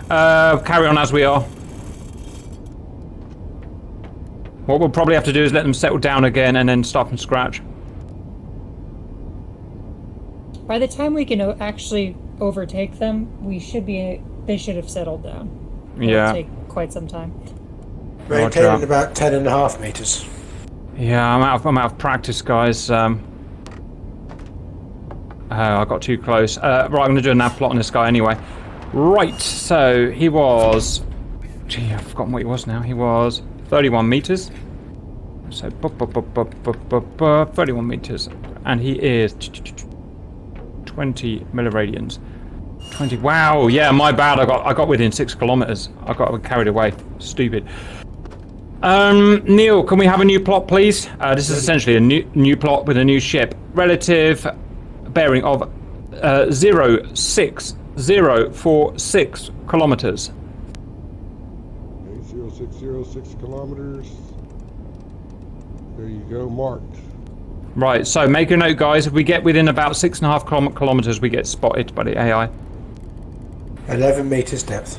Carry on as we are. What we'll probably have to do is let them settle down again and then start from scratch. By the time we can actually overtake them, they should have settled down. Yeah. It'll take quite some time. Maintaining about 10.5 meters. Yeah, I'm out of practice, guys. I got too close. Right, I'm going to do a nav plot on this guy anyway. Right, so he was... Gee, I've forgotten what he was now. He was 31 meters. So, 31 meters. And he is 20 milliradians. 20. Wow, yeah, my bad. I got within 6 kilometers. I got carried away. Stupid. Neil, can we have a new plot, please? This is essentially a new plot with a new ship. Relative bearing of 06046 kilometers. Okay, 0606 kilometers. There you go, marked. Right, so make a note, guys. If we get within about 6.5 kilometers, we get spotted by the AI. 11 meters depth.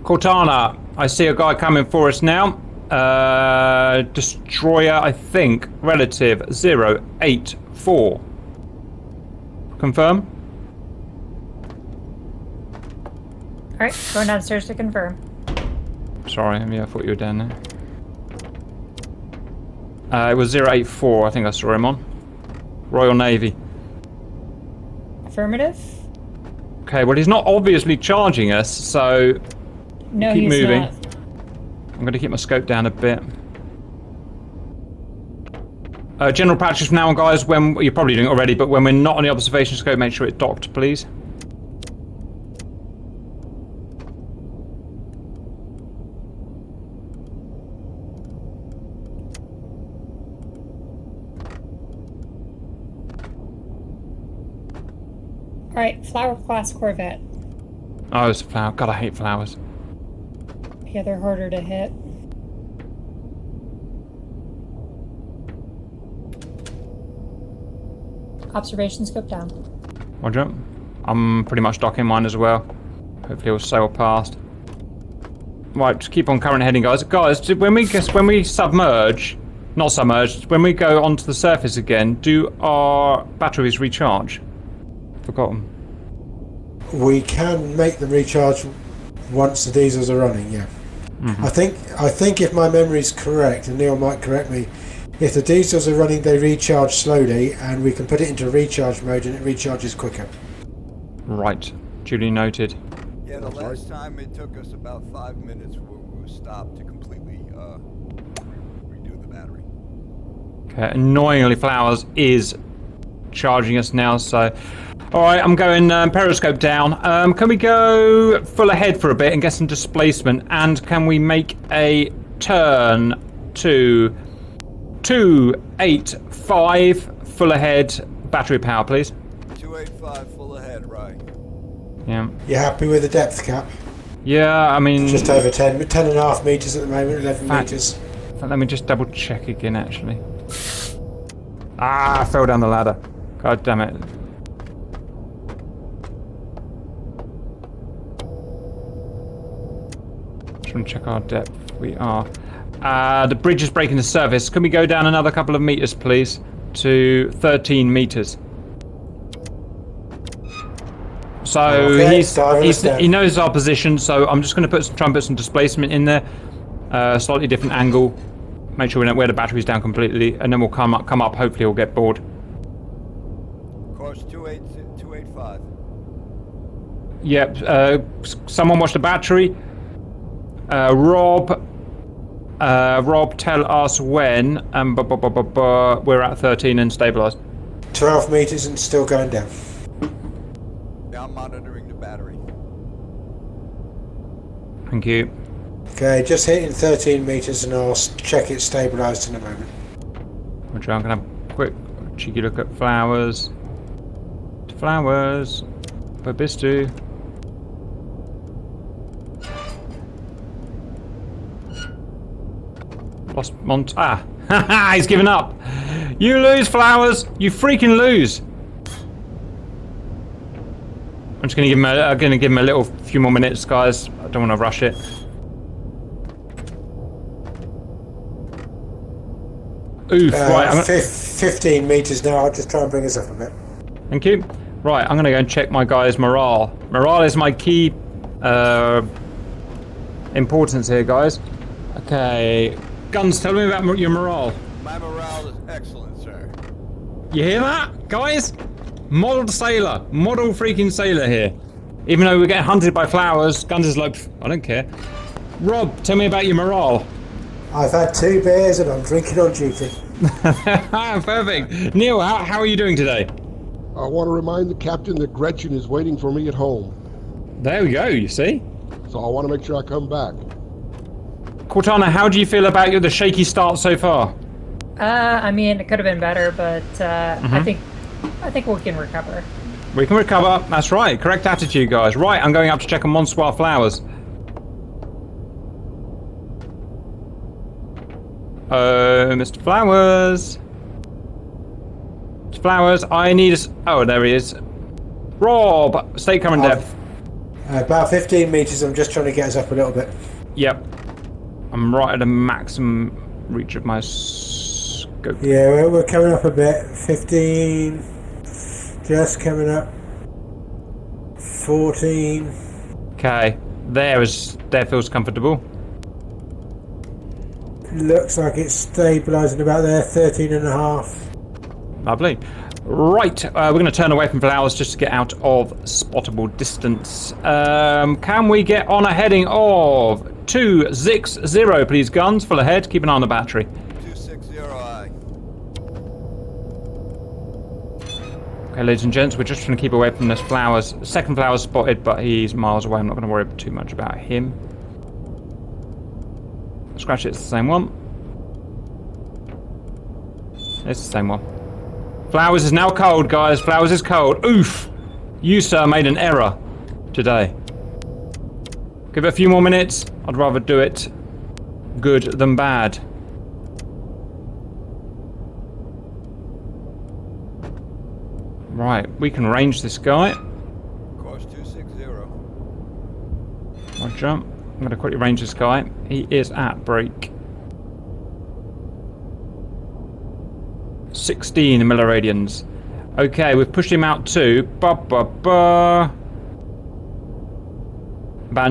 Cortana, I see a guy coming for us now. Destroyer, I think, relative 084. Confirm? Alright, going downstairs to confirm. Sorry, I thought you were down there. It was 084, I think I saw him on. Royal Navy. Affirmative? Okay, well he's not obviously charging us, so No, keep he's moving. not. I'm going to keep my scope down a bit. General practice from now on, guys, when you're probably doing it already, but when we're not on the observation scope, make sure it's docked, please. Alright, Flower Class Corvette. Oh, it's a flower. God, I hate flowers. Yeah, they're harder to hit. Observation scope down. Roger. I'm pretty much docking mine as well. Hopefully it'll sail past. Right, just keep on current heading, guys. Guys, when we submerge, not submerge, when we go onto the surface again, do our batteries recharge? Forgotten. We can make them recharge once the diesels are running, yeah. Mm-hmm. I think if my memory's correct, and Neil might correct me, if the diesels are running, they recharge slowly, and we can put it into recharge mode, and it recharges quicker. Right, duly noted. Yeah, the last time it took us about 5 minutes before we were stopped to completely redo the battery. Okay, annoyingly, Flowers is charging us now, so... Alright, I'm going periscope down. Can we go full ahead for a bit and get some displacement? And can we make a turn to 285 full ahead battery power, please? 285 full ahead, right. Yeah. You happy with the depth cap? Yeah, I mean... Just over 10.5 meters at the moment, 11 meters. Let me just double check again, actually. Ah, I fell down the ladder. God damn it. Just want to check our depth. We are. The bridge is breaking the surface. Can we go down another couple of meters, please? To 13 meters. So Okay, he knows our position, so I'm just going to try and put some displacement in there. Slightly different angle. Make sure we don't wear the batteries down completely, and then we'll come up. Hopefully we'll get bored. Course 285. Yep. Someone watch the battery. Rob, tell us when. We're at 13 and stabilised. 12 meters and still going down. Yeah, I'm monitoring the battery. Thank you. Okay, just hitting 13 meters and I'll check it stabilised in a moment. I'm going to have a quick cheeky look at Flowers. Flowers. Babistu. Lost he's given up. You lose, Flowers. You freaking lose. I'm just going to give him a few more minutes, guys. I don't want to rush it. Oof, right. 15 meters now. I'll just try and bring us up a bit. Thank you. Right, I'm going to go and check my guy's morale. Morale is my key importance here, guys. Okay. Guns, tell me about your morale. My morale is excellent, sir. You hear that, guys? Model freaking sailor here. Even though we're getting hunted by Flowers, Guns is like, I don't care. Rob, tell me about your morale. I've had 2 beers and I'm drinking on duty. Perfect. Neil, how are you doing today? I want to remind the captain that Gretchen is waiting for me at home. There we go, you see? So I want to make sure I come back. Cortana, how do you feel about the shaky start so far? I mean, it could have been better, but I think we can recover. We can recover. That's right. Correct attitude, guys. Right, I'm going up to check on Monsoir Flowers. Mr. Flowers. Flowers, I need a... Oh, there he is. Rob, stay current depth. About 15 metres, I'm just trying to get us up a little bit. Yep. I'm right at a maximum reach of my scope. Yeah, we're coming up a bit. 15, just coming up. 14. Okay, there feels comfortable. Looks like it's stabilising about there, 13 and a half. Lovely. Right, we're going to turn away from Flowers just to get out of spottable distance. Can we get on a heading of 260, please, guns? Full ahead, keep an eye on the battery. 260, aye. Okay, ladies and gents, we're just trying to keep away from this Flowers. Second Flowers spotted, but he's miles away. I'm not going to worry too much about him. Scratch it, it's the same one. It's the same one. Flowers is now cold, guys. Flowers is cold. Oof! You, sir, made an error today. Give it a few more minutes. I'd rather do it good than bad. Right, we can range this guy. Course 260. I'll jump. I'm going to quickly range this guy. He is at break. 16 milliradians. Okay, we've pushed him out to about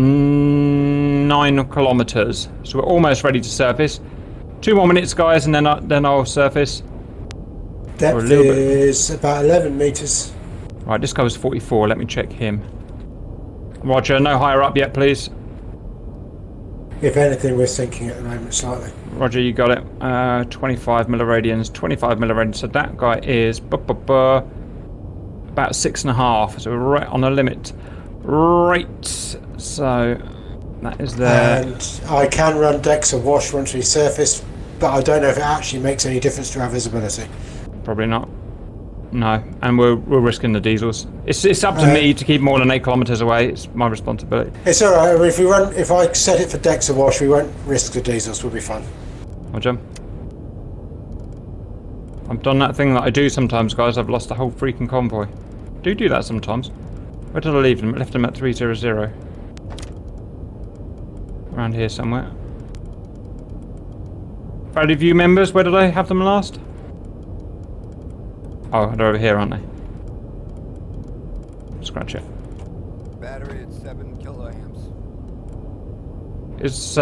9 kilometers. So we're almost ready to surface. 2 more minutes, guys, and then I'll surface. Depth is about 11 metres. Right, this guy was 44. Let me check him. Roger, no higher up yet, please. If anything, we're sinking at the moment slightly. Roger, you got it. 25 milliradians. 25 milliradians. So that guy is about 6.5. So we're right on the limit. Right. So that is there. And I can run Dexa wash once we surface, but I don't know if it actually makes any difference to our visibility. Probably not. No, and we're risking the diesels. It's up to me to keep more than 8 kilometers away. It's my responsibility. It's all right. If I set it for Dexa wash, we won't risk the diesels. We'll be fine. Roger. I've done that thing that I do sometimes, guys. I've lost the whole freaking convoy. Do that sometimes. Where did I leave them? I left them at 300. Around here somewhere. Valley View members, where did I have them last? Oh, they're over here, aren't they? Scratch it. Battery at 7 kiloamps. It's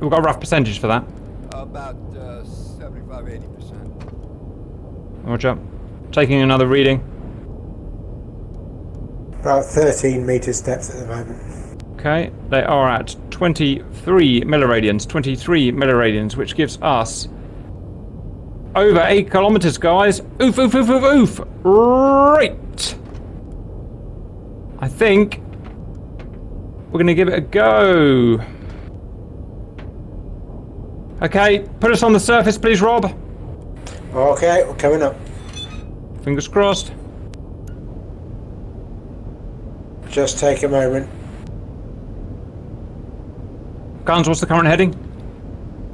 we've got a rough percentage for that. About 75-80%. Roger. Taking another reading. About 13 metres depth at the moment. Okay, they are at 23 milliradians. 23 milliradians, which gives us over 8 kilometers, guys. Oof, oof, oof, oof, oof. Right. I think we're going to give it a go. Okay, put us on the surface, please, Rob. Okay, we're coming up. Fingers crossed. Just take a moment. Guns, what's the current heading?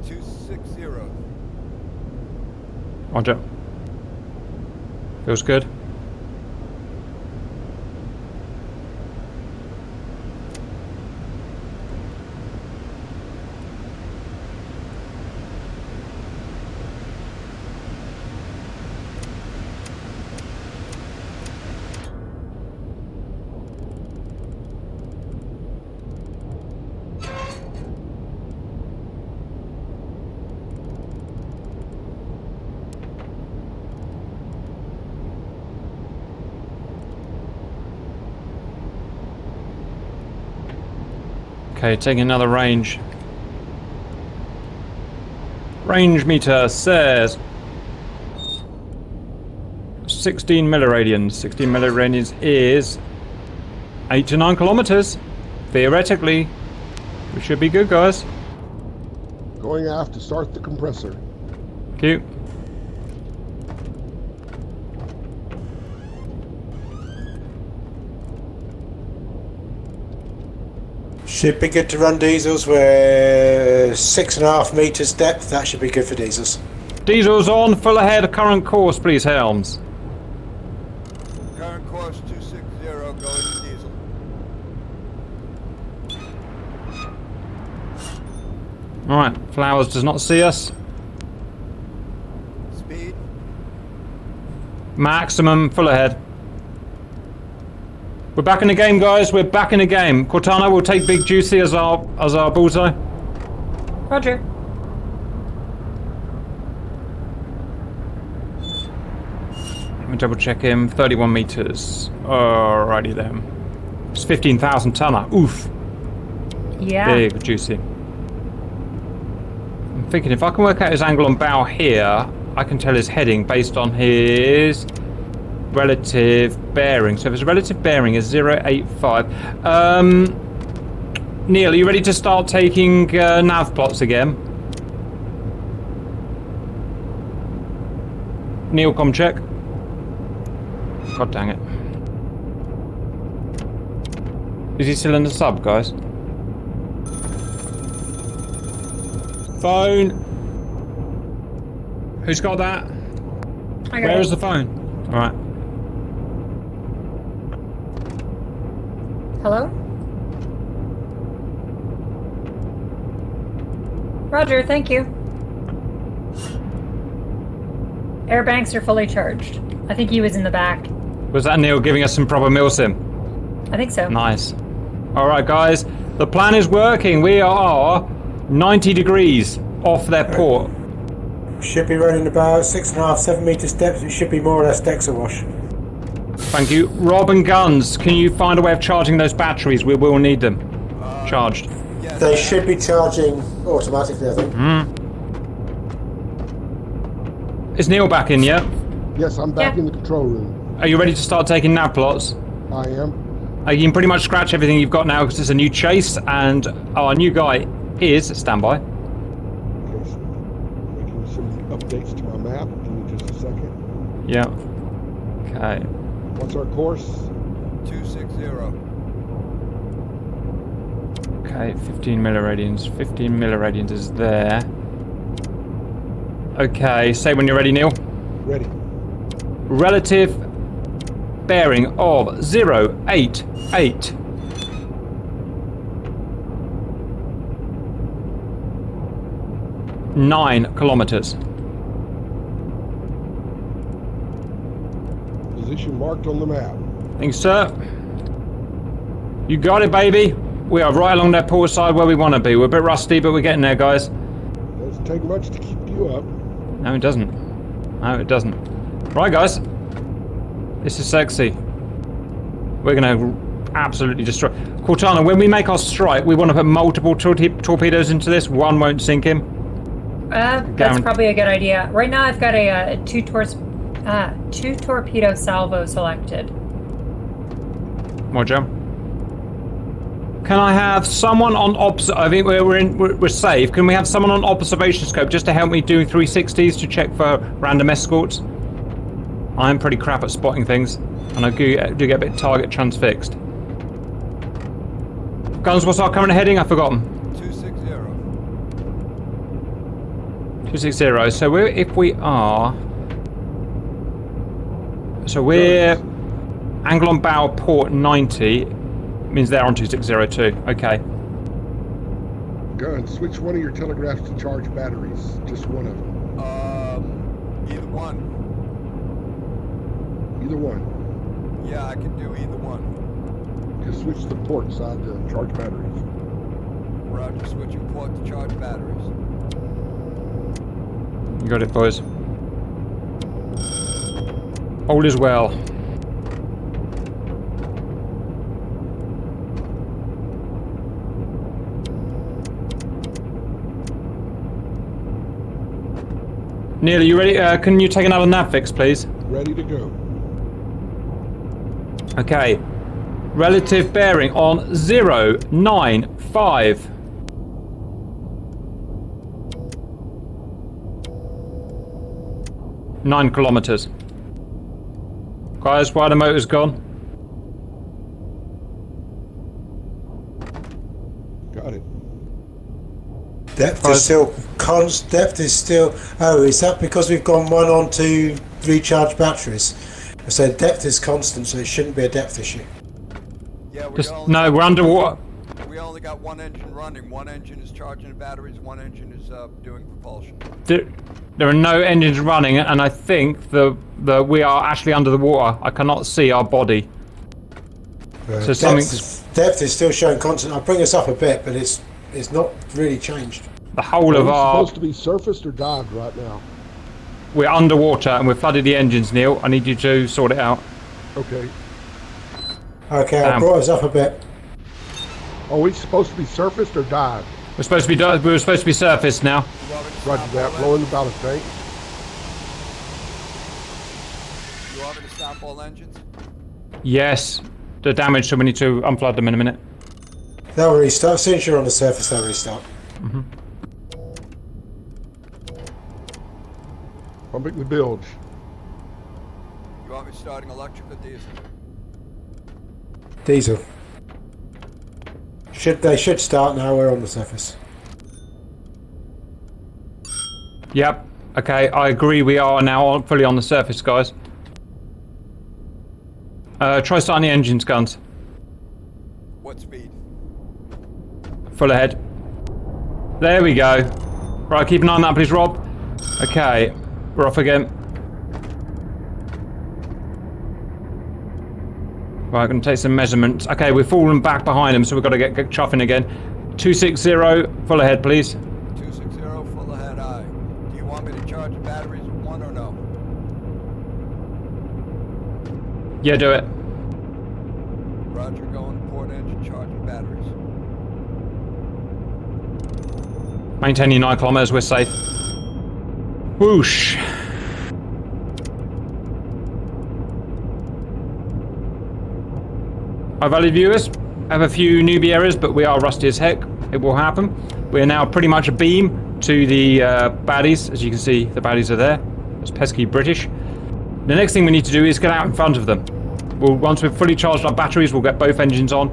260. Roger. Feels good. Okay, taking another range. Range meter says 16 milliradians. 16 milliradians is 8 to 9 kilometers. Theoretically, we should be good, guys. Going aft to start the compressor. Cute. Should be good to run diesels. We're 6.5 metres depth. That should be good for diesels. Diesel's on, full ahead, current course, please, Helms. Alright, Flowers does not see us. Speed. Maximum, full ahead. We're back in the game, guys. We're back in the game. Cortana will take Big Juicy as our bullseye. Roger. Let me double check him. 31 meters. Alrighty then. It's 15,000 tonner. Oof. Yeah. Big Juicy. I'm thinking if I can work out his angle on bow here, I can tell his heading based on his relative bearing. So if his relative bearing is 085. Neil, are you ready to start taking nav plots again? Neil, com check. God dang it. Is he still in the sub, guys? Phone. Who's got that? I got Where it. is the phone? Alright. Hello? Roger, thank you. Air banks are fully charged. I think he was in the back. Was that Neil giving us some proper milsim? I think so. Nice. Alright guys, the plan is working. We are 90 degrees off their port. Should be running about 6.5, 7 meter steps. It should be more or less decks awash. Thank you. Rob and Guns, can you find a way of charging those batteries? We will need them. Charged. Yes. They should be charging automatically, I think. Is Neil back in yet? Yes, I'm back Yeah. in the control room. Are you ready to start taking nav plots? I am. You can pretty much scratch everything you've got now because it's a new chase and our new guy is standby. Okay, so making some updates to my map. Give me just a second. Yeah. Okay. What's our course? 260. Okay, 15 milliradians. 15 milliradians is there. Okay, say when you're ready, Neil. Ready. Relative bearing of 088. Nine kilometers. Position marked on the map. Thanks, sir. You got it, baby. We are right along that port side where we want to be. We're a bit rusty, but we're getting there, guys. Doesn't take much to keep you up. No, it doesn't. No, it doesn't. Right, guys. This is sexy. We're going to absolutely destroy... Cortana, when we make our strike, we want to put multiple torpedoes into this. One won't sink him. That's Guaran- probably a good idea. Right now I've got a two torpedo salvo selected. Roger. Can I have someone on I think we're safe. Can we have someone on observation scope just to help me doing 360s to check for random escorts? I'm pretty crap at spotting things, and I do get a bit target transfixed. Guns, what's our current heading? I've forgotten. 260. 260. So if we are, so we're angle on bow port 90. Means they're on 2602. Okay. Gun, switch one of your telegraphs to charge batteries. Just one of them. Either one. Either one. Yeah, I can do either one. Just switch the port side to charge batteries. Roger, switching port to charge batteries. You got it, boys. All is well. Neil, are you ready? Can you take another nav fix, please? Ready to go. Okay. Relative bearing on 095. Nine kilometers. Guys, why the motor's gone? Got it. Depth is still depth is still. Oh, is that because we've gone one on to recharge batteries? So depth is constant, so it shouldn't be a depth issue. Yeah, we Just only no, we're underwater. We only got one engine running. One engine is charging the batteries. One engine is doing propulsion. There are no engines running, and I think the we are actually under the water. I cannot see our body. So something's... Depth is still showing constant. I'll bring us up a bit, but it's not really changed. The whole of our... supposed to be surfaced or dived right now? We're underwater and we've flooded the engines, Neil. I need you to sort it out. Okay. Okay, I brought us up a bit. Are we supposed to be surfaced or dived? We're supposed to be surfaced now. Roger that. Blowing the ballast tank. You want me to stop all engines? Yes. The damage, so we need to unflood them in a minute. They'll restart. As soon as you're on the surface, they'll restart. Mm-hmm. Pumping the bilge. You want me starting electric or diesel? Diesel. They should start now. We're on the surface. Yep. Okay, I agree. We are now fully on the surface, guys. Try starting the engines, guns. What speed? Full ahead. There we go. Right, keep an eye on that, please, Rob. Okay, we're off again. Right, I'm going to take some measurements. Okay, we've fallen back behind them, so we've got to get chuffing again. 260, full ahead, please. 260, full ahead, aye. Do you want me to charge the batteries with one or no? Yeah, do it. Roger, going to port engine, charging batteries. Maintain your 9 kilometers, we're safe. Whoosh. Our valued viewers have a few newbie errors, but we are rusty as heck. It will happen. We are now pretty much a beam to the baddies. As you can see, the baddies are there. Those pesky British. The next thing we need to do is get out in front of them. Once we've fully charged our batteries, we'll get both engines on,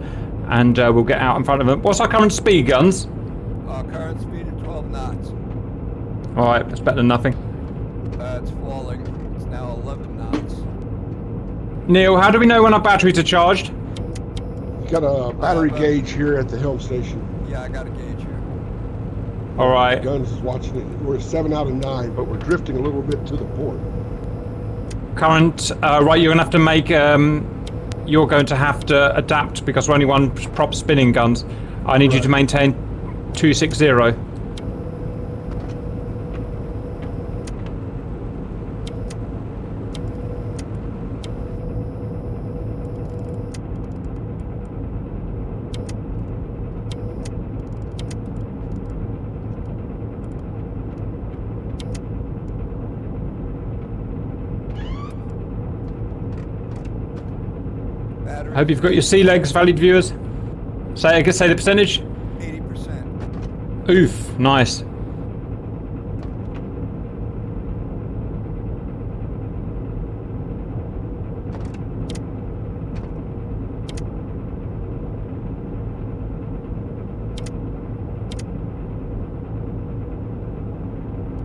and we'll get out in front of them. What's our current speed, guns? Our current speed is 12 knots. Alright, that's better than nothing. It's falling. It's now 11 knots. Neil, how do we know when our batteries are charged? You got a battery gauge here at the helm station. Yeah, I got a gauge here. Alright. Guns is watching it. We're 7 out of 9, but we're drifting a little bit to the port. Current, right, you're going to have to make, you're going to have to adapt because we're only one prop spinning, guns. I need you to maintain 260. I hope you've got your sea legs, valued viewers. Say the percentage. 80%. Oof, nice.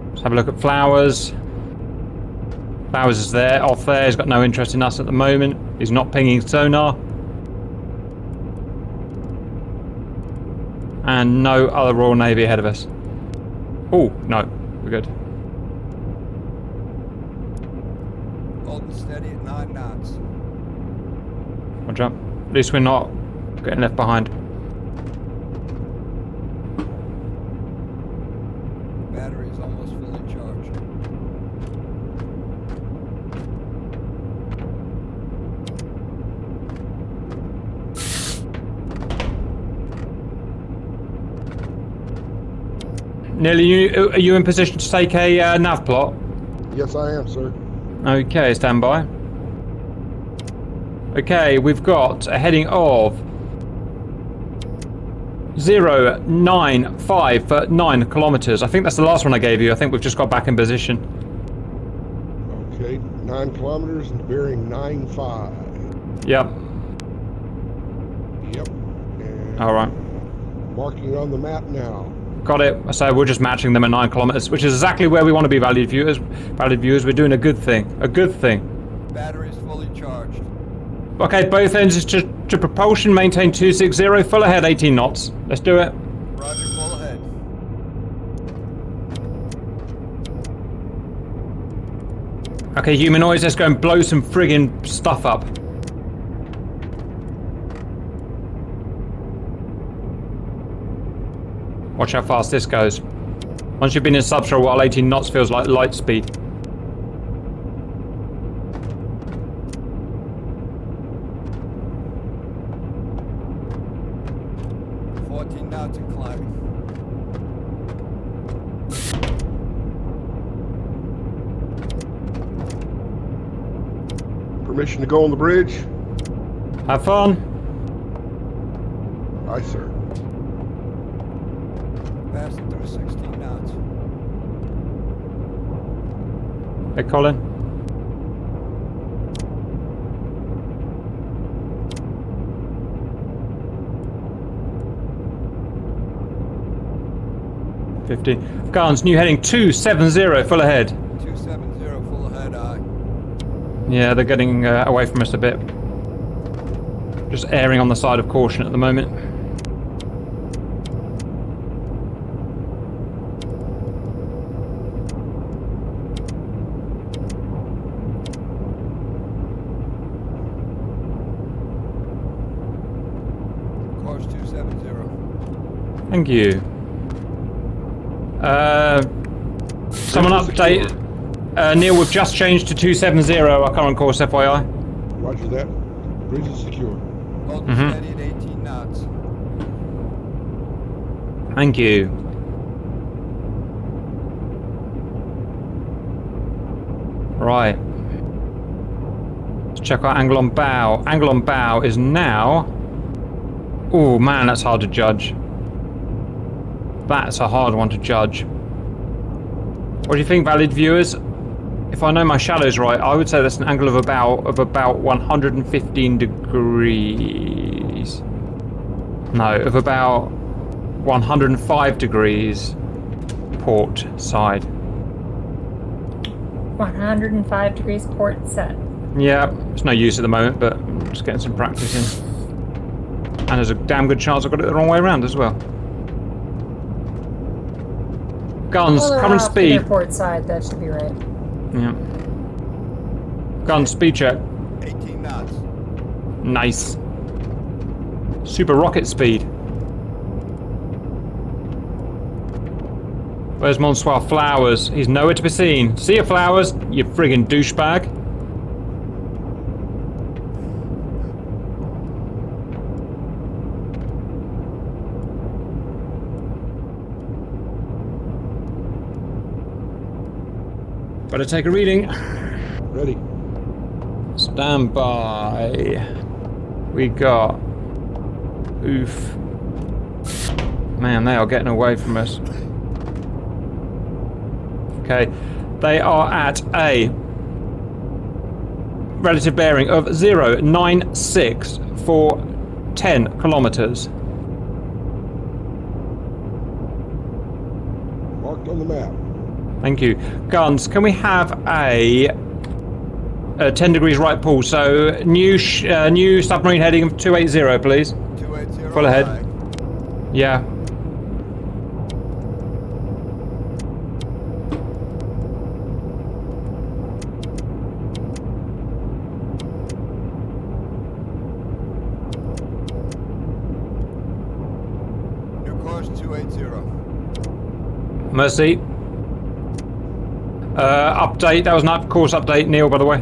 Let's have a look at Flowers. Flowers is there, off there. He's got no interest in us at the moment. He's not pinging sonar. And no other Royal Navy ahead of us. Oh, no, we're good. Holding steady at 9 knots. I'll jump. At least we're not getting left behind. Battery is almost fully charged. Nearly, are you in position to take a nav plot? Yes, I am, sir. Okay, stand by. Okay, we've got a heading of 095 for 9 kilometers. I think that's the last one I gave you. I think we've just got back in position. Okay, 9 kilometers and bearing 95. Yep. Yep. And All right. marking on the map now. Got it. So we're just matching them at 9 kilometers, which is exactly where we want to be, valued viewers. Valued viewers, we're doing a good thing. A good thing. Battery is fully charged. Okay, both engines to propulsion, maintain 260, full ahead, 18 knots. Let's do it. Roger, full ahead. Okay, humanoids, let's go and blow some friggin' stuff up. Watch how fast this goes. Once you've been in subs for a while, 18 knots feels like light speed. Knots and climbing. Permission to go on the bridge? Have fun. Aye, sir. Passing through 16 knots. Hey, Colin. Guns, new heading 270, full ahead. 270, full ahead, aye. Yeah, they're getting away from us a bit. Just erring on the side of caution at the moment. Course 270. Thank you. Someone update. Neil, we've just changed to 270, our current course, FYI. Roger that. Bridge is secure. Hold steady at 18 knots. Thank you. Right. Let's check our angle on bow. Angle on bow is now... Oh man, that's hard to judge. That's a hard one to judge. What do you think, valid viewers? If I know my shadows right, I would say that's an angle of about 115 degrees. No, of about 105 degrees port side. 105 degrees port set. Yeah, it's no use at the moment, but I'm just getting some practice in. And there's a damn good chance I got it the wrong way around as well. Guns, Well, current off to speed. their port side, that should be right. Yeah. Gun speed check. 18 knots. Nice. Super rocket speed. Where's Monsieur Flowers? He's nowhere to be seen. See you, Flowers, you friggin' douchebag. Better take a reading. Ready. Stand by. We got... Oof. Man, they are getting away from us. Okay. They are at a relative bearing of 0.96 for 10 kilometers. Marked on the map. Thank you. Guns, can we have a 10 degrees right pull? So new submarine heading of 280, please. 280. Full ahead. Aye. Yeah. New course 280. Mercy. Update. That was not course update, Neil, by the way.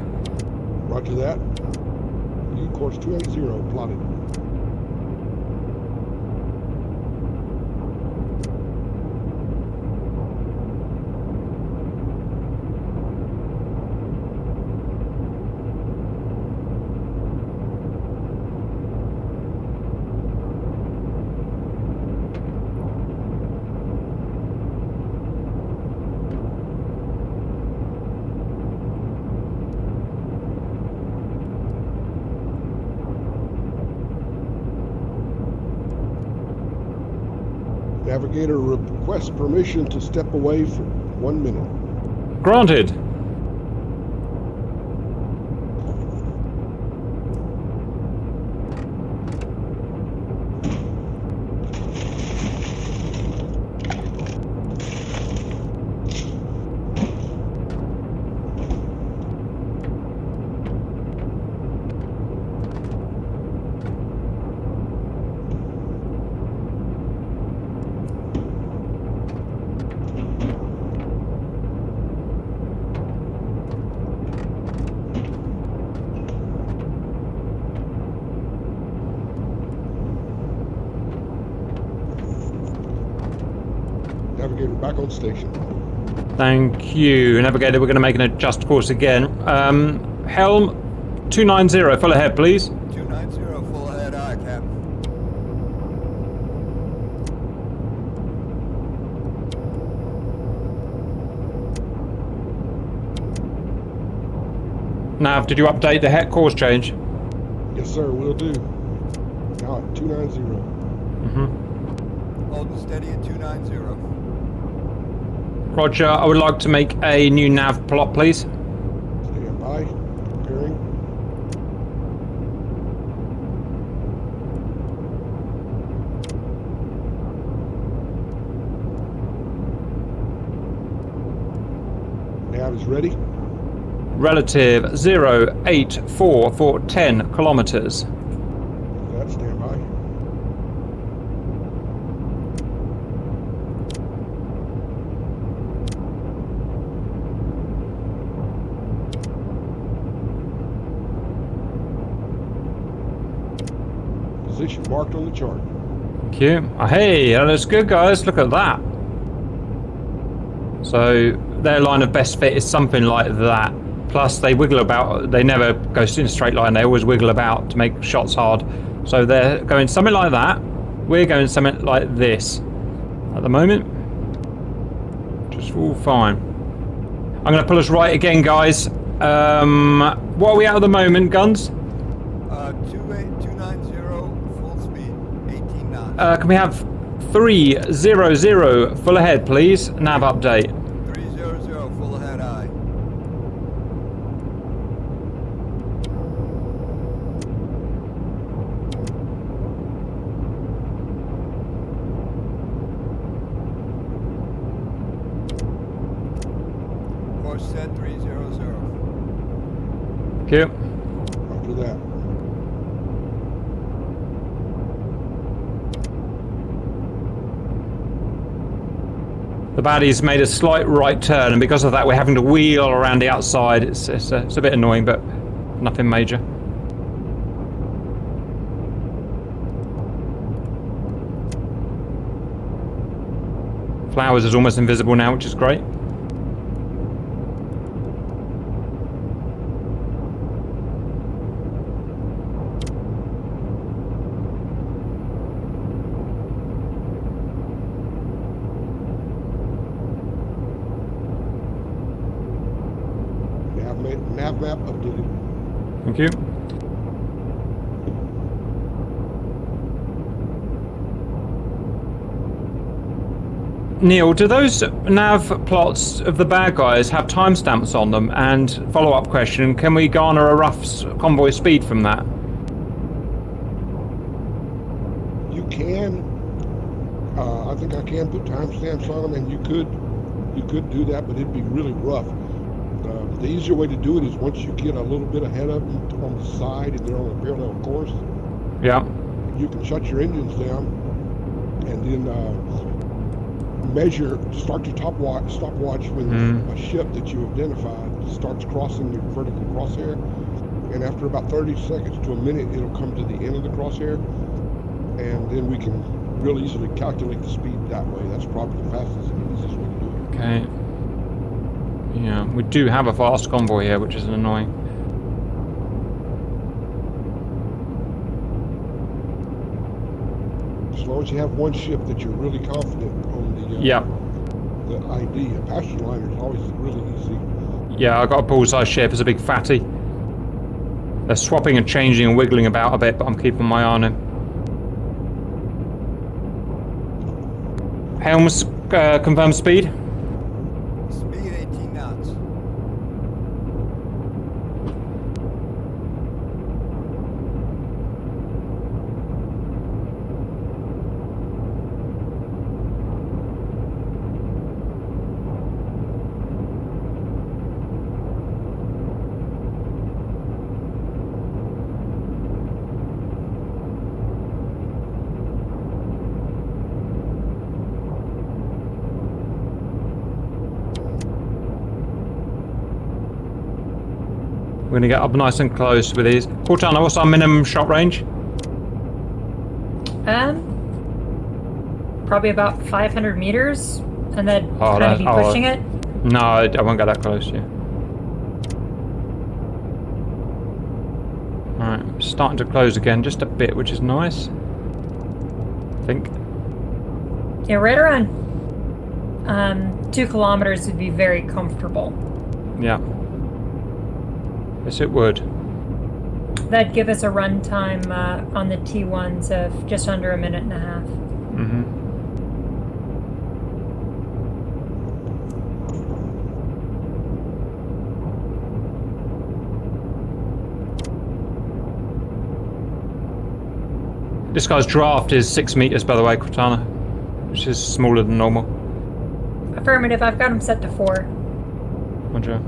Roger that. New course 280 plotted. Navigator requests permission to step away for 1 minute. Granted. Navigator, back on station. Thank you, Navigator. We're going to make an adjust course again. Helm 290, full ahead, please. 290, full ahead, aye, Captain. Nav, did you update the head course change? Yes, sir, will do. Now at 290. Holding steady at 290. Roger, I would like to make a new nav plot, please. Stand by. Preparing. Nav is ready. Relative 084 for 10 kilometers. That stand by. Position marked on the chart. Thank you. Hey, that looks good, guys. Look at that. So their line of best fit is something like that. Plus, they wiggle about. They never go in a straight line. They always wiggle about to make shots hard. So they're going something like that. We're going something like this at the moment. Just all fine. I'm going to pull us right again, guys. What are we at the moment, guns? 290, full speed, 18 knots. Can we have 300 full ahead, please? Nav update. 300, full ahead, aye. Course set 300. Thank you. After that. The baddie's made a slight right turn, and because of that, we're having to wheel around the outside. It's a bit annoying, but nothing major. Flowers is almost invisible now, which is great. Nav map updated. Thank you. Neil, do those nav plots of the bad guys have timestamps on them? And follow-up question, can we garner a rough convoy speed from that? You can. I think I can put timestamps on them, and you could do that, but it'd be really rough. The easier way to do it is once you get a little bit ahead of them on the side and they're on a parallel course, Yeah. you can shut your engines down and then start your stopwatch when a ship that you identified starts crossing your vertical crosshair, and after about 30 seconds to a minute it'll come to the end of the crosshair, and then we can real easily calculate the speed that way. That's probably the fastest and easiest way to do it. Okay. Yeah, we do have a fast convoy here, which is annoying. As long as you have one ship that you're really confident on the ID, a passenger liner is always really easy. Yeah, I got a bullseye ship. It's a big fatty. They're swapping and changing and wiggling about a bit, but I'm keeping my eye on him. Helms, confirm speed. Speed 18 knots. We're going to get up nice and close with these. Cortana, what's our minimum shot range? Probably about 500 meters. And then Oh, kind of be pushing it? No, I won't go that close, yeah. Alright, starting to close again, just a bit, which is nice. I think. Yeah, right around 2 kilometers would be very comfortable. Yeah. Yes, it would. That'd give us a run time on the T1s of just under 1.5 minutes. Mm-hmm. This guy's draft is 6 meters, by the way, Cortana, which is smaller than normal. Affirmative, I've got him set to 4. Roger.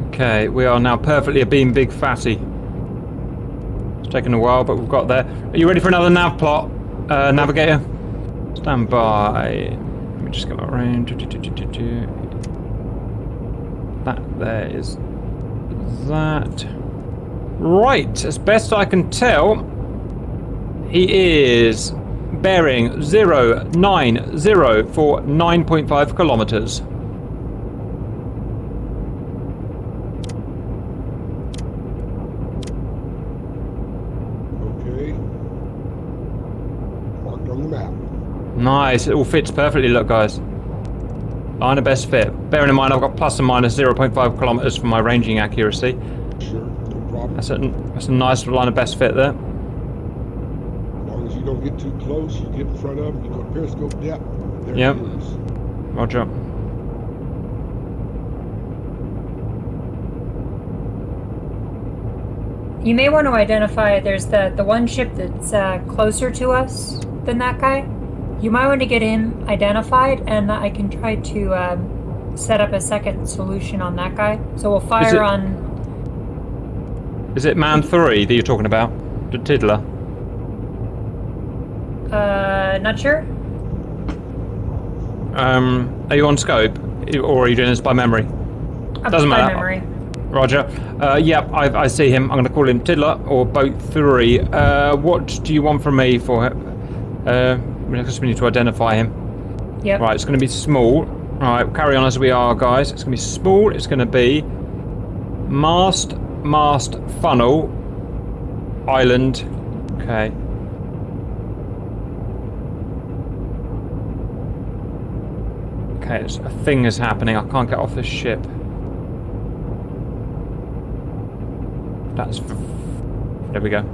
Okay, we are now perfectly a beam big fatty. It's taken a while, but we've got there. Are you ready for another nav plot, navigator? Stand by. Let me just get my range. That there is that. Right, as best I can tell, he is bearing 090 for 9.5 kilometers. Nice, it all fits perfectly, look guys. Line of best fit. Bearing in mind I've got plus and minus 0.5 kilometers for my ranging accuracy. Sure, no problem. That's a nice line of best fit there. As long as you don't get too close, you get in front of them, you go to periscope depth, there Yep. it is. Roger. You may want to identify, there's the one ship that's closer to us than that guy. You might want to get him identified, and I can try to set up a second solution on that guy. So we'll fire on... Is it Man 3 that you're talking about? The Tiddler? Not sure? Are you on scope? Or are you doing this by memory? Doesn't by matter. memory. Roger. Yep, I see him. I'm going to call him Tiddler or Boat 3. What do you want from me for him? We need to identify him. Yep. Right, it's going to be small. Alright, carry on as we are, guys. It's going to be small. It's going to be mast, funnel, island. Okay. Okay, a thing is happening. I can't get off this ship. There we go.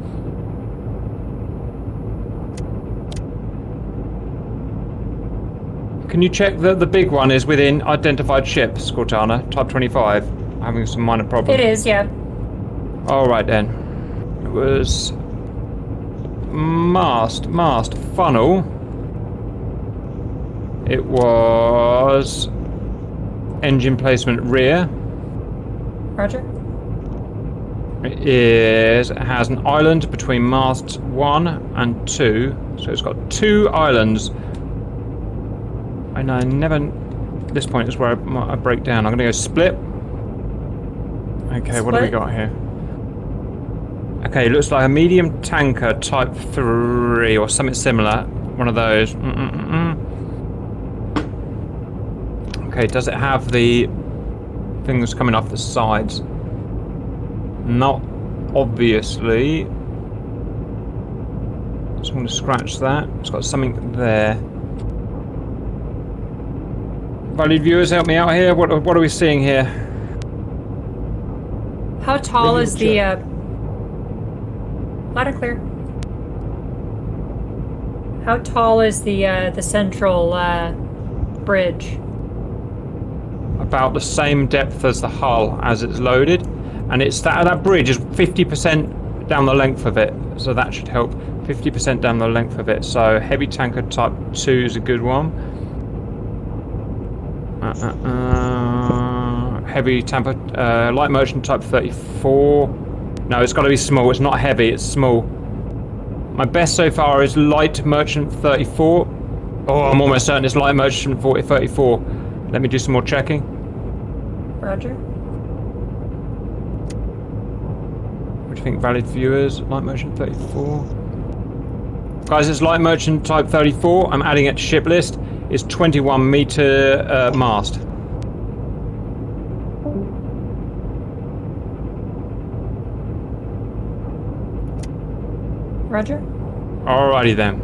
Can you check that the big one is within identified ships, Cortana? Type 25. I'm having some minor problems. It is, yeah. Alright then. It was... Mast, funnel. It was... Engine placement rear. Roger. It has an island between masts 1 and 2. So it's got 2 islands. And I never... This point is where I break down. I'm going to go split. Okay, what do we got here? Okay, it looks like a medium tanker type 3 or something similar. One of those. Okay, does it have the things coming off the sides? Not obviously. Just want to scratch that. It's got something there. Valued viewers, help me out here. What are we seeing here? How tall Radio is the check. loud and clear? How tall is the central bridge? About the same depth as the hull as it's loaded, and it's that bridge is 50% down the length of it, so that should help. 50% down the length of it. So heavy tanker type 2 is a good one. Heavy tanker, light merchant type 34. No, it's got to be small. It's not heavy. It's small. My best so far is light merchant 34. Oh, I'm almost certain it's light merchant 34. Let me do some more checking. Roger. What do you think, valid viewers? Light merchant 34. Guys, it's light merchant type 34. I'm adding it to ship list. It's 21 meter mast. Roger. Alrighty then.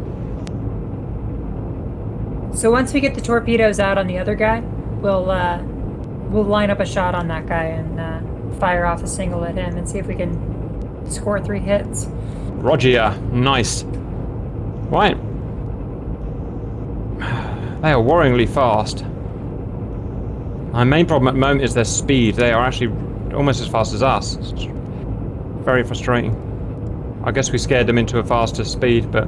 So once we get the torpedoes out on the other guy, we'll line up a shot on that guy and fire off a single at him and see if we can score 3 hits. Roger, yeah. Nice. Right. They are worryingly fast. My main problem at the moment is their speed. They are actually almost as fast as us. It's very frustrating. I guess we scared them into a faster speed, but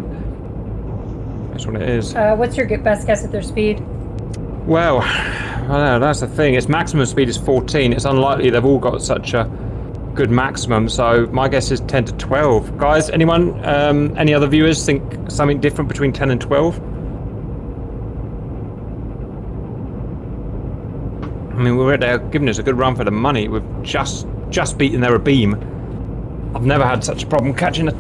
that's what it is. What's your best guess at their speed? Well, that's the thing. Its maximum speed is 14. It's unlikely they've all got such a good maximum, so my guess is 10 to 12. Guys, anyone, any other viewers think something different between 10 and 12? I mean, they're giving us a good run for the money. We've just beaten their beam. I've never had such a problem catching a...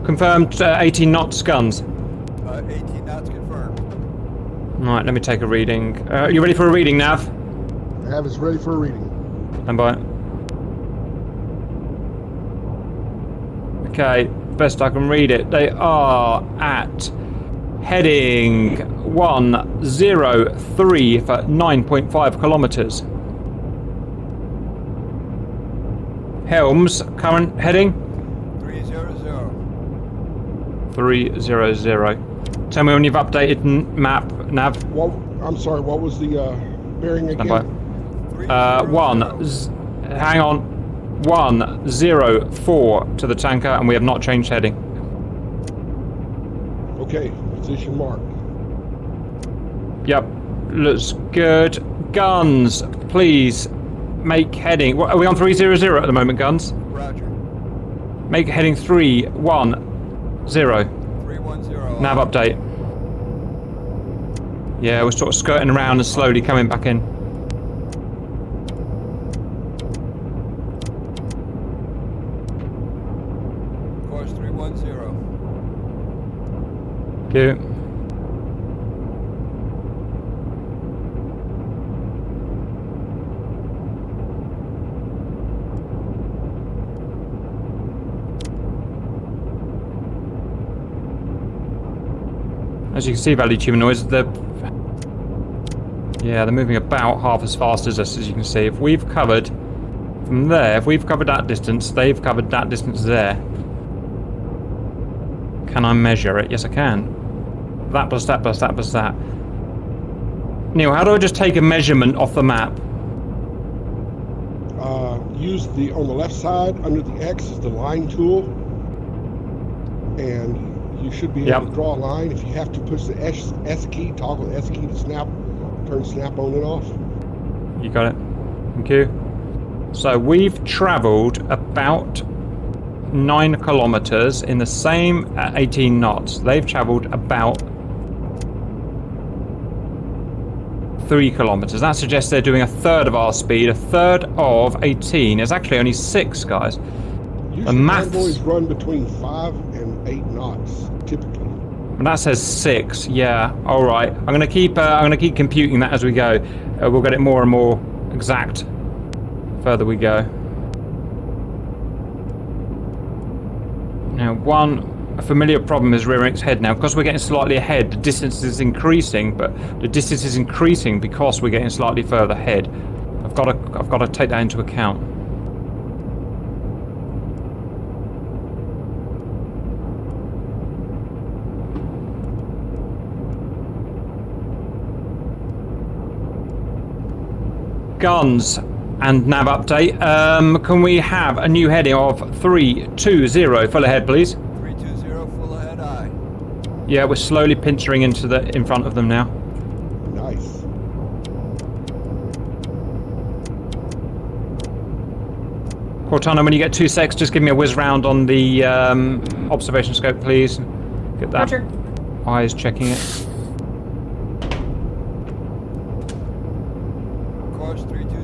Confirmed 18 knots guns. 18 knots confirmed. Right, let me take a reading. You ready for a reading, Nav? Nav is ready for a reading. Stand by. Okay, best I can read it. They are at heading 103 for 9.5 kilometers. Helms, current heading? 300. 300. Tell me when you've updated map, Nav. What? I'm sorry. What was the bearing again? Stand by. 104 to the tanker, and we have not changed heading. Okay. Position mark. Yep, looks good. Guns, please make heading. What, are we on 300 at the moment, guns? Roger. Make heading 310. 310. Nav update. Yeah, we're sort of skirting around and slowly coming back in. Course 310. Thank you. As you can see, valued humanoids, they're moving about half as fast as us, as you can see. If we've covered from there, if we've covered that distance, they've covered that distance there. Can I measure it? Yes, I can. That plus that plus that plus that. Neil, how do I just take a measurement off the map? Use the on the left side under the X is the line tool, and you should be able to draw a line. If you have to push the S key, toggle the S key to snap, turn snap on and off. You got it. Thank you. So we've travelled about 9 kilometers in the same 18 knots. They've travelled about 3 kilometers. That suggests they're doing a third of our speed. A third of 18 is actually only 6, guys. Usually convoys run between 5 and 8 knots, typically. And that says 6. Yeah. All right. I'm gonna keep computing that as we go. We'll get it more and more exact further we go. Now, a familiar problem is rearing its head now. Because we're getting slightly ahead, the distance is increasing, but the distance is increasing because we're getting slightly further ahead. I've got to take that into account. Guns and nav update. Can we have a new heading of 320 full ahead, please? 320 full ahead, aye. Yeah, we're slowly pinching in front of them now. Nice. Cortana, when you get 2 secs, just give me a whiz round on the observation scope, please. Get that. Roger. Eyes checking it. Course 320.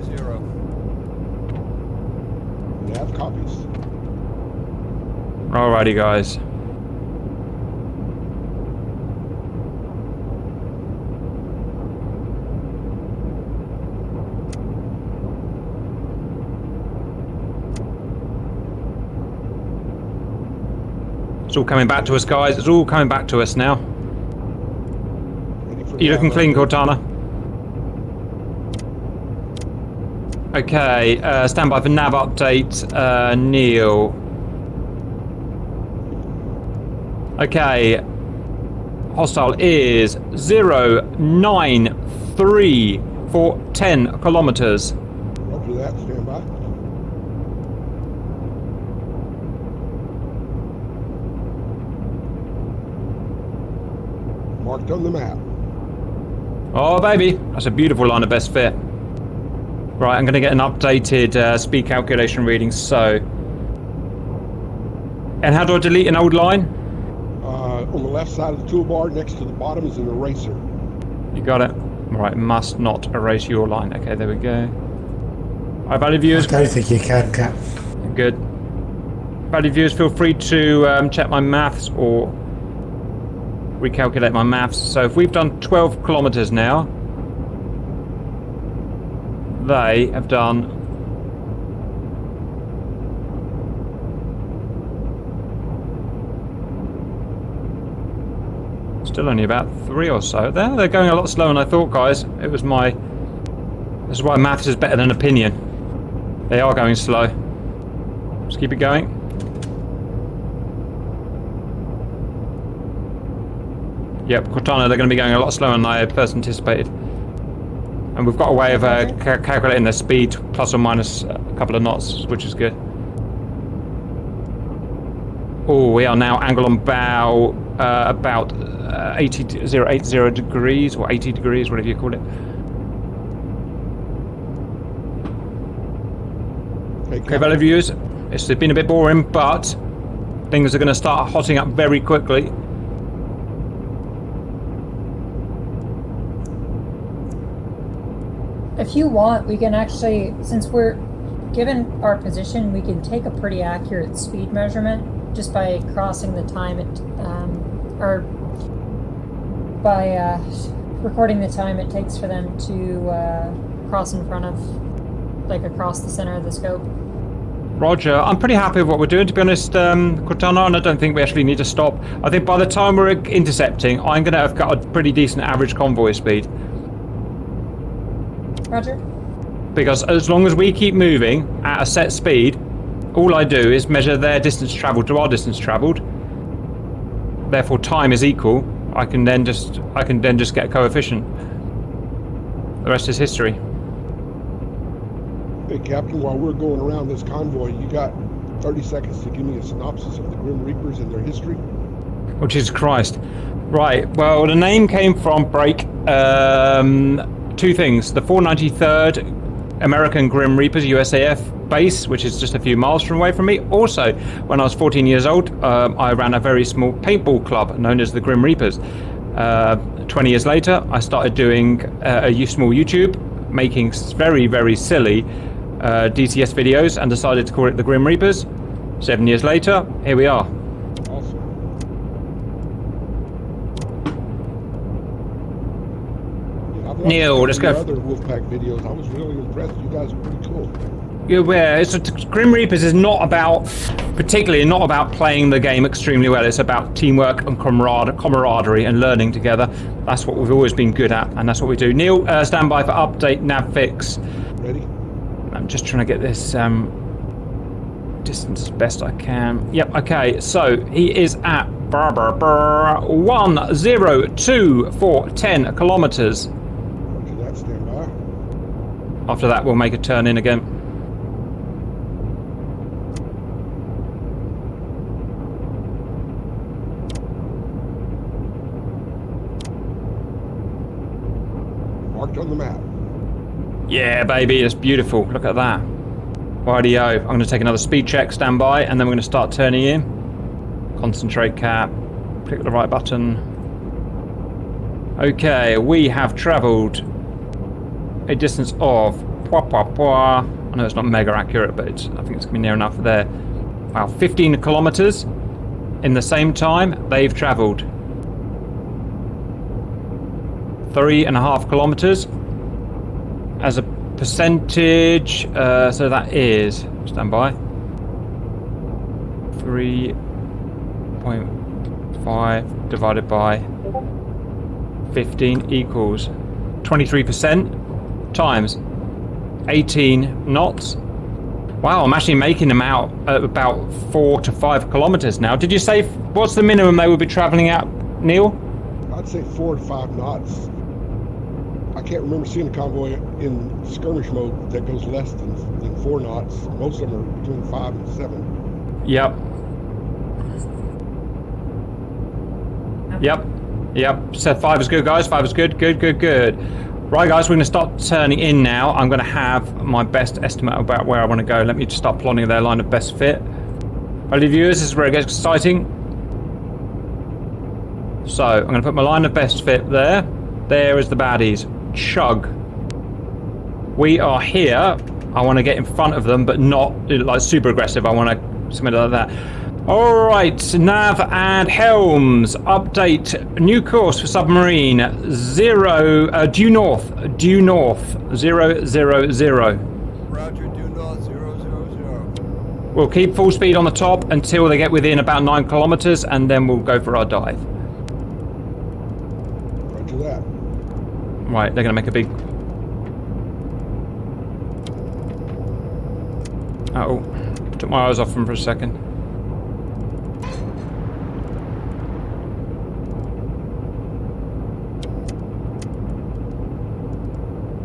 Nav copies. Alrighty, guys. It's all coming back to us, guys. It's all coming back to us now. You looking clean, Cortana? Okay, stand by for nav update, Neil. Okay, hostile is 093 for 10 kilometers. Roger that, stand by. Marked on the map. Oh, baby, that's a beautiful line of best fit. Right, I'm going to get an updated speed calculation reading, so... And how do I delete an old line? On the left side of the toolbar, next to the bottom is an eraser. You got it. Right, must not erase your line. Okay, there we go. Alright, valid viewers. I don't think you can, Cap. Good. Valid viewers, feel free to check my maths or recalculate my maths. So if we've done 12 kilometers now, they have done still only about 3 or so. They're going a lot slower than I thought, guys. This is why maths is better than opinion. They are going slow. Just keep it going. Yep, Cortana, they're going to be going a lot slower than I had first anticipated. And we've got a way of calculating their speed, plus or minus a couple of knots, which is good. Oh, we are now angle on bow about 80 degrees, or 80 degrees, whatever you call it. Okay, valid viewers, it's been a bit boring, but things are going to start hotting up very quickly. If you want, we can actually, since we're given our position, we can take a pretty accurate speed measurement just by crossing the time or by recording the time it takes for them to cross in front of, like across the center of the scope. Roger, I'm pretty happy with what we're doing, to be honest, Cortana, and I don't think we actually need to stop. I think by the time we're intercepting, I'm going to have got a pretty decent average convoy speed. Roger. Because as long as we keep moving at a set speed, all I do is measure their distance travelled to our distance travelled. Therefore, time is equal. I can then just get a coefficient. The rest is history. Hey, Captain, while we're going around this convoy, you got 30 seconds to give me a synopsis of the Grim Reapers and their history? Oh, Jesus Christ. Right, well, the name came from Break. 2 things. The 493rd American Grim Reapers USAF base, which is just a few miles away from me. Also, when I was 14 years old, I ran a very small paintball club known as the Grim Reapers. 20 years later, I started doing a small YouTube, making very, very silly DCS videos, and decided to call it the Grim Reapers. 7 years later, here we are. Awesome. I've watched Neil, let's your go. other Wolfpack videos. I was really impressed. You guys are pretty cool. You're aware, Grim Reapers is not about, particularly not about playing the game extremely well. It's about teamwork and camaraderie and learning together. That's what we've always been good at, and that's what we do. Neil, stand by for update nav fix. Ready? I'm just trying to get this distance as best I can. Yep, okay, so he is at 102 kilometers. Roger that, stand by. After that, we'll make a turn in again. Marked on the map. Yeah, baby, it's beautiful. Look at that. Rightio. I'm going to take another speed check, stand by, and then we're going to start turning in. Concentrate cap. Click the right button. Okay, we have travelled a distance of... I know it's not mega accurate, but I think it's going to be near enough there. Wow, 15 kilometres. In the same time, they've travelled 3.5 kilometres. As a percentage, so that is, stand by, 3.5 divided by 15 equals 23% times 18 knots. Wow, I'm actually making them out at about 4 to 5 kilometers now. Did you say, what's the minimum they would be traveling at, Neil? I'd say 4 to 5 knots. I can't remember seeing a convoy in skirmish mode that goes less than 4 knots. Most of them are between 5 and 7. Yep. Yep. So 5 is good, guys. 5 is good. Good. Right, guys, we're going to start turning in now. I'm going to have my best estimate about where I want to go. Let me just start plotting their line of best fit. Only viewers, this is where it gets exciting. So, I'm going to put my line of best fit there. There is the baddies. Chug. We are here. I want to get in front of them, but not like super aggressive. I want to something like that. All right, nav and helms. Update. New course for submarine. Due north. 000. Roger, due north 000. We'll keep full speed on the top until they get within about 9 kilometers, and then we'll go for our dive. Roger that. Right, they're going to make a big... Uh-oh. Took my eyes off them for a second.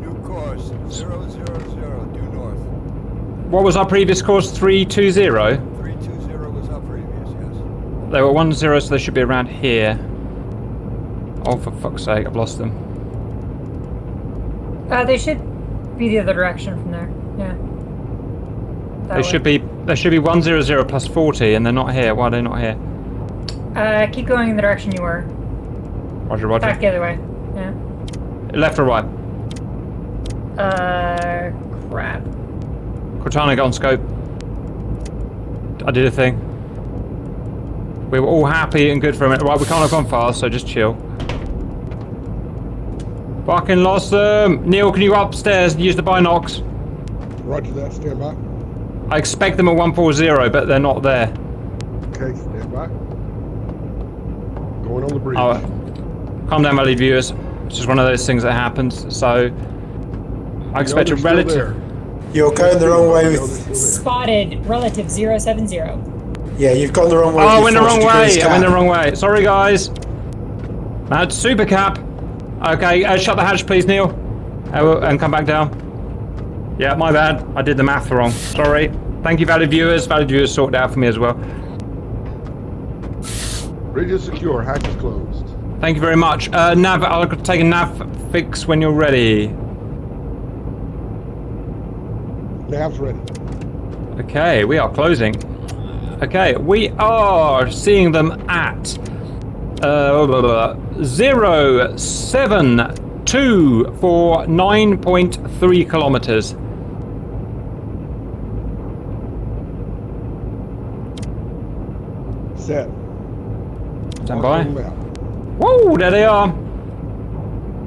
New course 000, due north. What was our previous course? 320? 320 was our previous, yes. They were 10, so they should be around here. Oh, for fuck's sake, I've lost them. They should be the other direction from there. Yeah. They should be 100 plus 40, and they're not here. Why are they not here? Keep going in the direction you were. Roger. Back the other way. Yeah. Left or right? Crap. Cortana, go on scope. I did a thing. We were all happy and good for a minute. Right, we can't have gone fast, so just chill. Fucking lost them! Neil, can you go upstairs and use the binocs? Roger that, stand by. I expect them at 140, but they're not there. Okay, stand by. Going on the bridge. Oh, calm down, valued viewers. It's just one of those things that happens. So, I expect a relative... You're going the wrong way with... Spotted relative 070. Yeah, you've gone the wrong way. Oh, I with went the 40 wrong degrees way! I cap. went the wrong way. Sorry, guys. That's super cap. Okay, shut the hatch, please, Neil. And come back down. Yeah, my bad. I did the math wrong. Sorry. Thank you, valued viewers. Valued viewers sorted out for me as well. Bridge is secure, hatch is closed. Thank you very much. Nav, I'll take a nav fix when you're ready. Nav's ready. Okay, we are closing. Okay, we are seeing them at 072 for 9.3 kilometers. Set. Stand by. On the map. Whoa, there they are.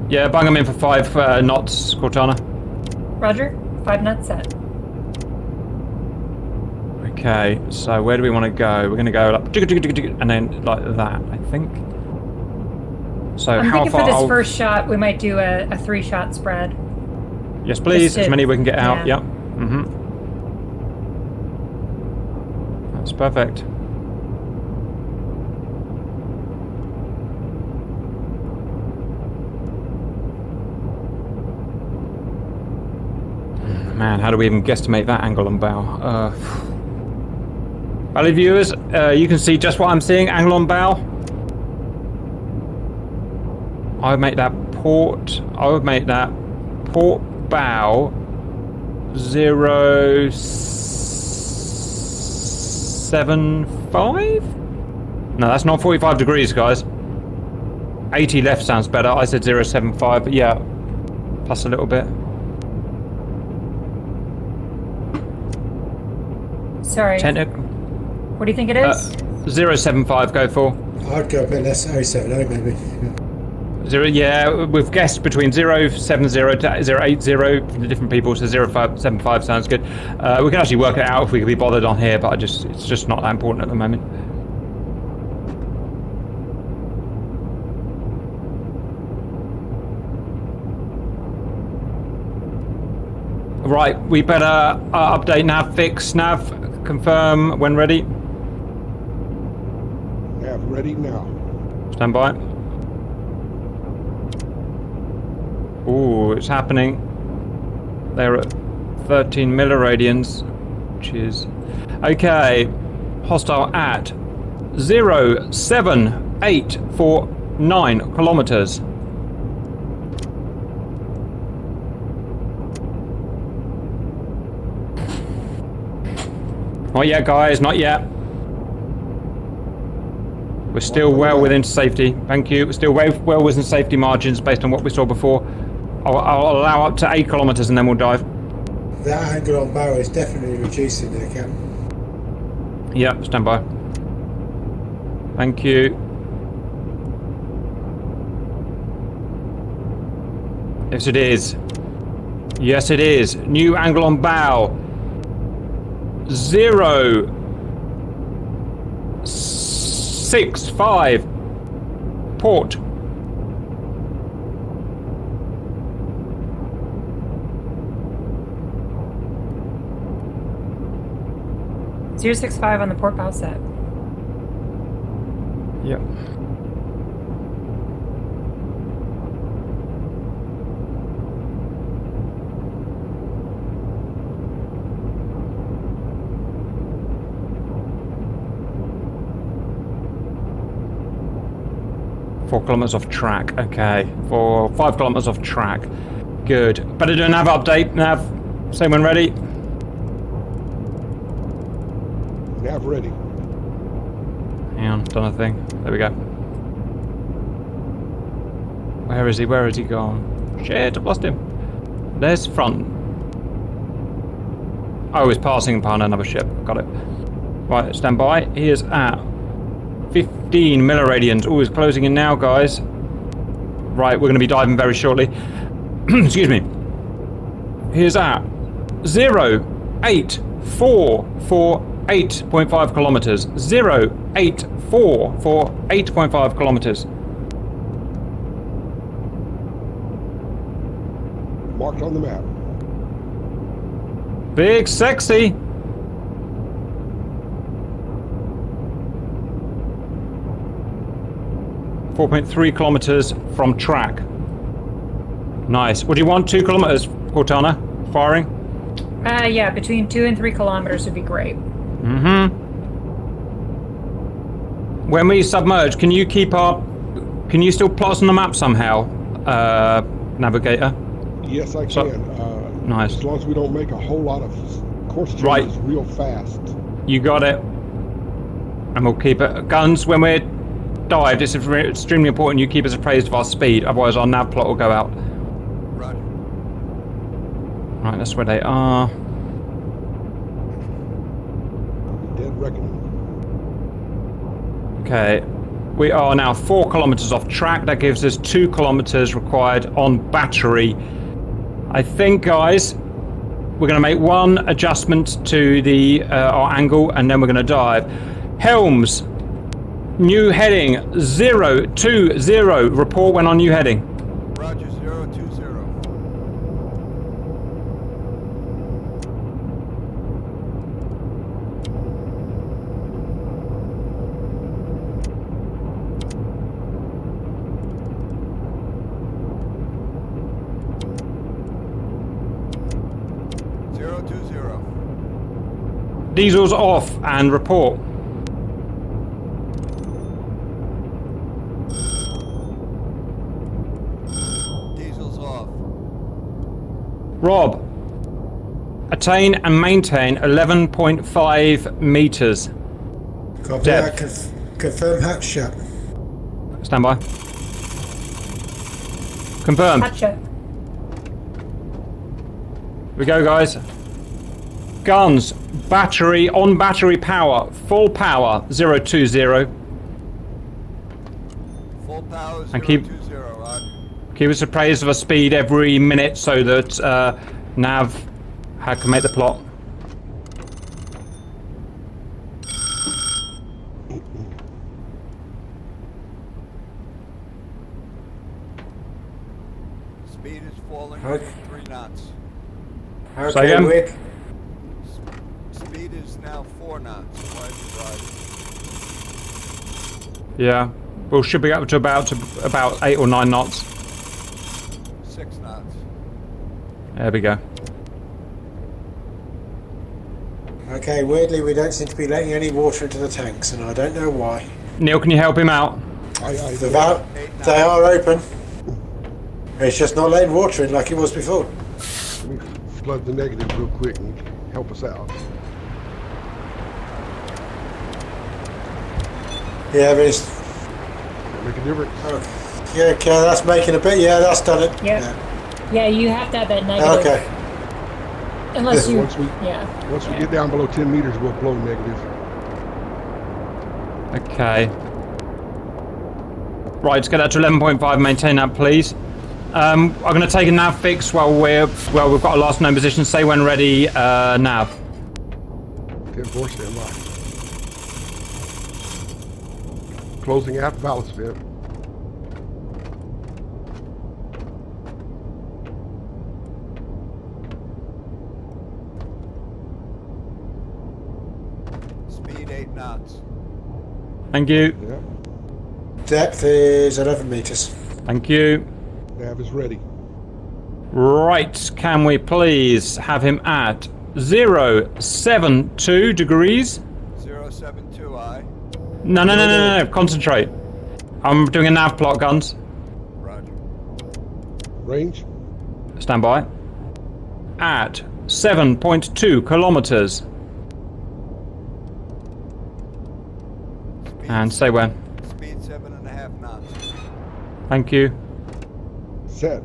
Yeah, bung them in for 5 knots, Cortana. Roger. 5 knots set. Okay, so where do we want to go? We're going to go like and then like that, I think. So I'm how thinking far? for this first shot, we might do a 3-shot spread. Yes, please. Just As to- many we can get out. yeah. Yep. Mhm. That's perfect. Man, how do we even guesstimate that angle on bow? Valley viewers, you can see just what I'm seeing. Angle on bow. I would make that port. I would make that port bow 0.75. No, that's not 45 degrees, guys. 80 left sounds better. I said 0.75, but yeah, plus a little bit. Sorry. What do you think it is? 0.75, go for. I'd go a bit less, 070 maybe. Zero, yeah, we've guessed between 0.70 to 0.80 from the different people, so 0.75 sounds good. We can actually work it out if we could be bothered on here, but it's just not that important at the moment. Right, we better update nav, fix nav, confirm when ready. Nav ready now. Stand by. Ooh, it's happening. They're at 13 milliradians, which is... Okay, hostile at 0.7849 kilometers. Not yet, guys, not yet. We're still well within safety. Thank you. We're still well within safety margins based on what we saw before. I'll allow up to 8 kilometers and then we'll dive. That angle on bow is definitely reducing there, Cam. Yep, stand by. Thank you. Yes, it is. Yes, it is. New angle on bow. 0.65. Port. 065 on the port bow set. Yep. Four kilometers off track. Okay. 5 kilometers off track. Good. Better do a nav update. Nav, say when ready. Nav ready. Hang on, done a thing. There we go. Where is he? Where has he gone? Shit, I've lost him. There's front. Oh, he's passing upon another ship. Got it. Right, stand by. He is at 15 milliradians. Oh, he's closing in now, guys. Right, we're going to be diving very shortly. Excuse me. He is at 0.8448.5 kilometers. 0.8448.5 kilometers. Marked on the map. Big sexy. .3 kilometers from track. Nice. What do you want? 2 kilometers, Cortana? Firing? Yeah, between 2 and 3 kilometers would be great. Mm-hmm. When we submerge, can you keep up? Can you still plot us on the map somehow, Navigator? Yes, I So- can. Nice. As long as we don't make a whole lot of course changes Right. real fast. You got it. And we'll keep it. Guns, when we're dived, it's extremely important you keep us appraised of our speed, otherwise our nav plot will go out. Roger. Right, that's where they are. Dead reckoning. Okay. We are now 4 kilometers off track. That gives us 2 kilometers required on battery. I think, guys, we're going to make one adjustment to the our angle, and then we're going to dive. Helms, new heading 020. Report when on new heading. Roger, 020. 020. Diesel's off and report. Diesel's off. Rob, attain and maintain 11.5 meters. Copy Depth. that. Confirm hatch shut. Stand by. Confirmed. Gotcha. Here we go, guys. Guns, battery, on battery power, full power, 020. Full power, And keep- 020. Roger. Keep us appraised of a speed every minute so that Nav can make the plot. Speed is falling Okay. 3 knots. Say Okay, again? Wick. Speed is now 4 knots. Why is it rising? Yeah. We should be up to about 8 or 9 knots. 6 knots. There we go. Okay, weirdly we don't seem to be letting any water into the tanks, and I don't know why. Neil, can you help him out? The valve, they are open. It's just not letting water in like it was before. Let me flood the negative real quick and help us out. Yeah, but it's... Make a difference. Oh, yeah, okay, that's making a bit. Yeah, that's done it. Yep. Yeah, you have to have that negative. Okay. Unless you. Once we Yeah. get down below 10 meters, we'll blow negative. Okay. Right, let's get that to 11.5. Maintain that, please. I'm going to take a nav fix while we've got a last known position. Say when ready, nav. 10-4, stand by. Closing aft ballast vent. Speed 8 knots. Thank you. Yeah. Depth is 11 meters. Thank you. Nav is ready. Right, can we please have him at 072 degrees? 072, aye. No. Concentrate. I'm doing a nav plot, guns. Roger. Range. Stand by. At 7.2 kilometers. Speed, And say when. Speed 7.5 knots. Thank you. Set.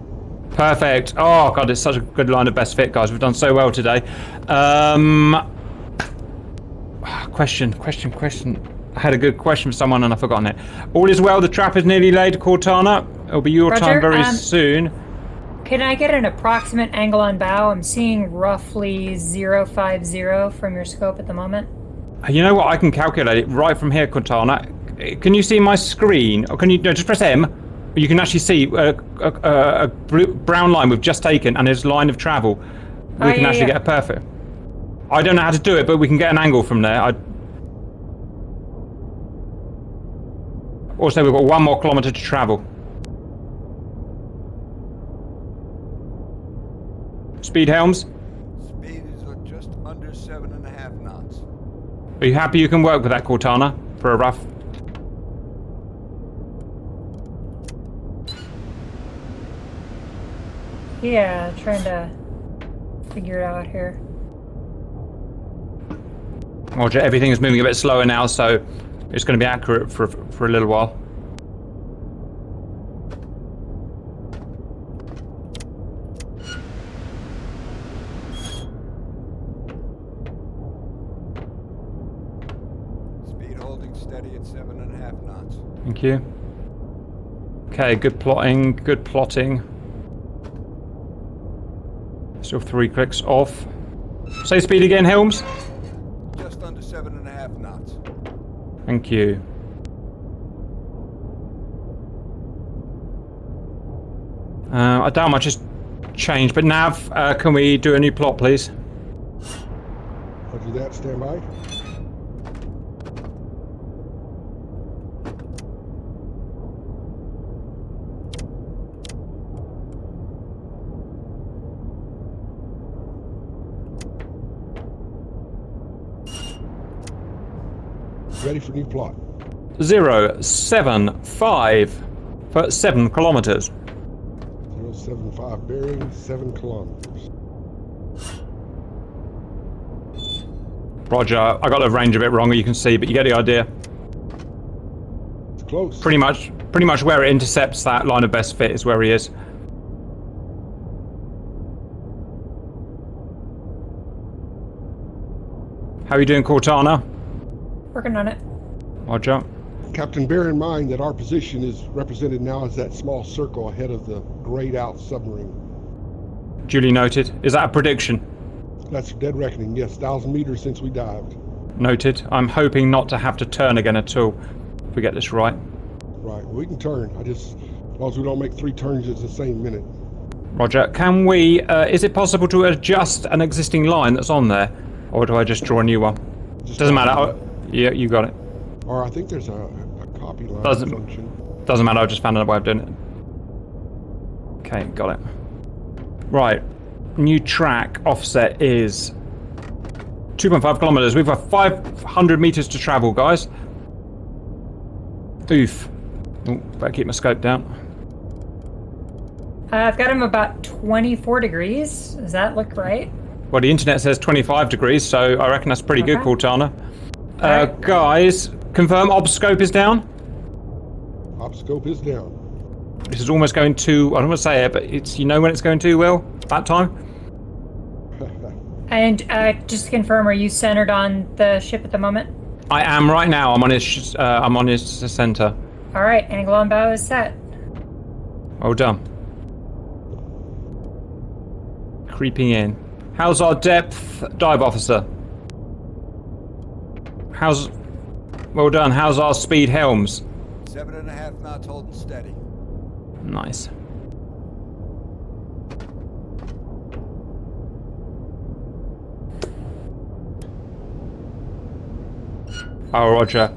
Perfect. Oh, God, it's such a good line of best fit, guys. We've done so well today. Question. I had a good question for someone and I've forgotten it. All is well. The trap is nearly laid, Cortana. It'll be your Roger, time very soon. Can I get an approximate angle on bow? I'm seeing roughly 050 from your scope at the moment. You know what? I can calculate it right from here, Cortana. Can you see my screen? Or can you just press M? You can actually see a brown line we've just taken and his line of travel. We can actually get a perfect. I don't know how to do it, but we can get an angle from there. Also, we've got 1 more kilometre to travel. Speed, Helms. Speed is just under 7.5 knots. Are you happy you can work with that, Cortana, for a rough? Yeah, trying to figure it out here. Roger, everything is moving a bit slower now, so it's going to be accurate for a little while. Speed holding steady at 7.5 knots. Thank you. Okay, good plotting, good plotting. Still 3 clicks off. Say speed again, Helms. Just under 7.5 knots. Thank you. I doubt much has changed, but Nav, can we do a new plot, please? Roger that, stand by. Ready for new plot. 075 for 7 kilometers. 075 bearing, 7 kilometers. Roger, I got the range a bit wrong, you can see, but you get the idea. It's close. Pretty much where it intercepts that line of best fit is where he is. How are you doing, Cortana? Working on it. Roger. Captain, bear in mind that our position is represented now as that small circle ahead of the grayed out submarine. Duly noted. Is that a prediction? That's dead reckoning, yes, 1,000 meters since we dived. Noted. I'm hoping not to have to turn again at all, if we get this right. Right, we can turn. As long as we don't make 3 turns at the same minute. Roger. Can we, is it possible to adjust an existing line that's on there? Or do I just draw a new one? Doesn't matter. Yeah, you got it. Or I think there's a copy line function. Doesn't matter, I just found another way of doing it. Okay, got it. Right. New track offset is 2.5 kilometers. We've got 500 meters to travel, guys. Oof. Ooh, better keep my scope down. I've got him about 24 degrees. Does that look right? Well, the internet says 25 degrees, so I reckon that's pretty good, Cortana. Right. Guys, confirm obscope is down? Obscope is down. This is almost going too, I don't want to say it, but it's, you know when it's going too well? That time? And just to confirm, are you centered on the ship at the moment? I am right now. I'm on his center. All right, angle on bow is set. Well done. Creeping in. How's our depth, dive officer? Well done. How's our speed, Helms? 7.5 knots holding steady. Nice. Oh, Roger.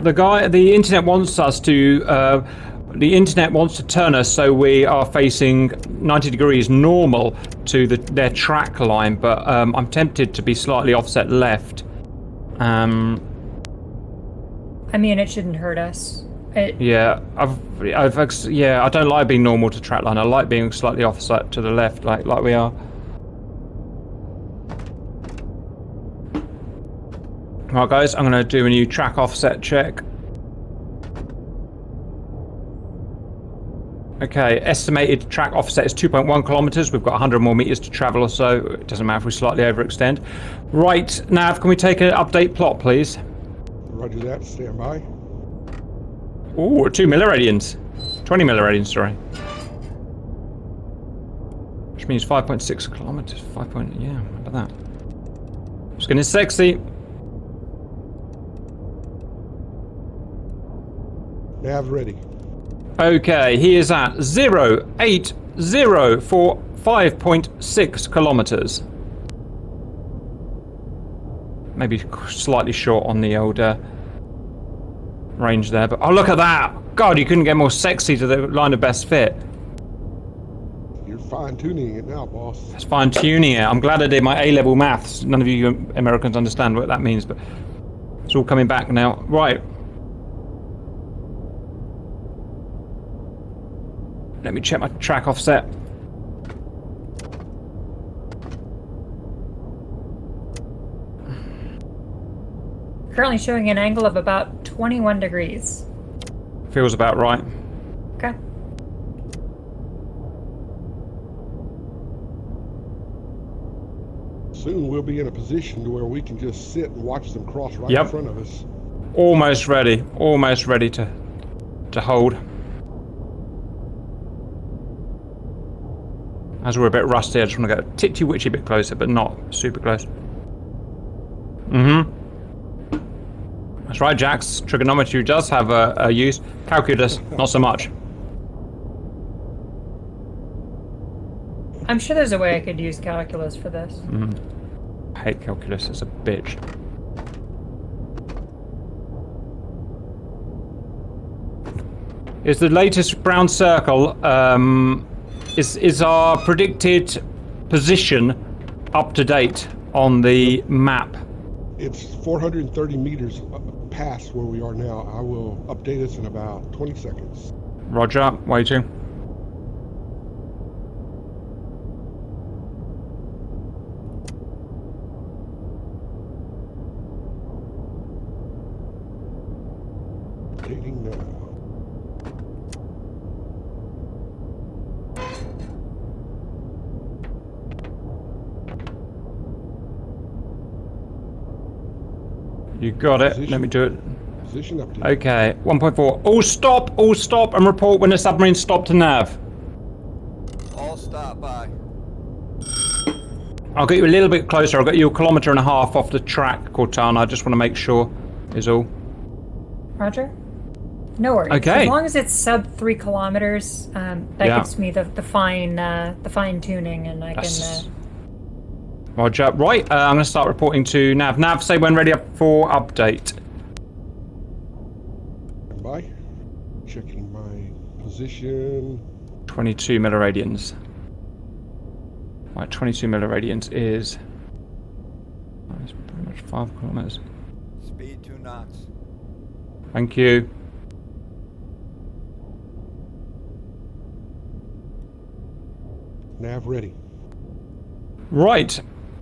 The internet wants us to, the internet wants to turn us so we are facing 90 degrees normal to their track line, but I'm tempted to be slightly offset left. I mean, it shouldn't hurt us. Yeah, I don't like being normal to track line. I like being slightly offset to the left, like we are. Right, guys, I'm going to do a new track offset check. Okay, estimated track offset is 2.1 kilometers. We've got 100 more meters to travel or so. It doesn't matter if we slightly overextend. Right, Nav, can we take an update plot, please? Roger that, stand by. Ooh, 2 milliradians. 20 milliradians, sorry. Which means 5.6 kilometers. Yeah, how about that? It's getting sexy. Nav ready. Okay, he is at 080 for 5.6 kilometers. Maybe slightly short on the old range there, but oh, look at that! God, you couldn't get more sexy to the line of best fit. You're fine-tuning it now, boss. That's fine-tuning it. I'm glad I did my A-level maths. None of you Americans understand what that means, but it's all coming back now. Right. Let me check my track offset. Currently showing an angle of about 21 degrees. Feels about right. Okay. Soon we'll be in a position to where we can just sit and watch them cross right Yep. in front of us. Almost ready to hold. As we're a bit rusty, I just want to get a titty witchy bit closer, but not super close. That's right, Jax. Trigonometry does have a use. Calculus, not so much. I'm sure there's a way I could use calculus for this. I hate calculus, it's a bitch. Is the latest brown circle, is our predicted position up to date on the map? It's 430 meters past where we are now. I will update us in about 20 seconds. Roger, waiting. Updating now. You got it. Let me do it. Position update. Okay, 1.4. All stop, and report when the submarine stopped to nav. All stop by. I'll get you a little bit closer. I'll get you 1.5 kilometers off the track, Cortana. I just want to make sure is all. Roger? No worries. Okay. As long as it's sub 3 kilometers, that Yeah. gives me the fine tuning, and I That's- can. Roger. Right, I'm going to start reporting to Nav. Nav, say when ready for update. Stand by. Checking my position. 22 milliradians. Right, 22 milliradians is... That's pretty much 5 kilometers. Speed 2 knots. Thank you. Nav ready. Right.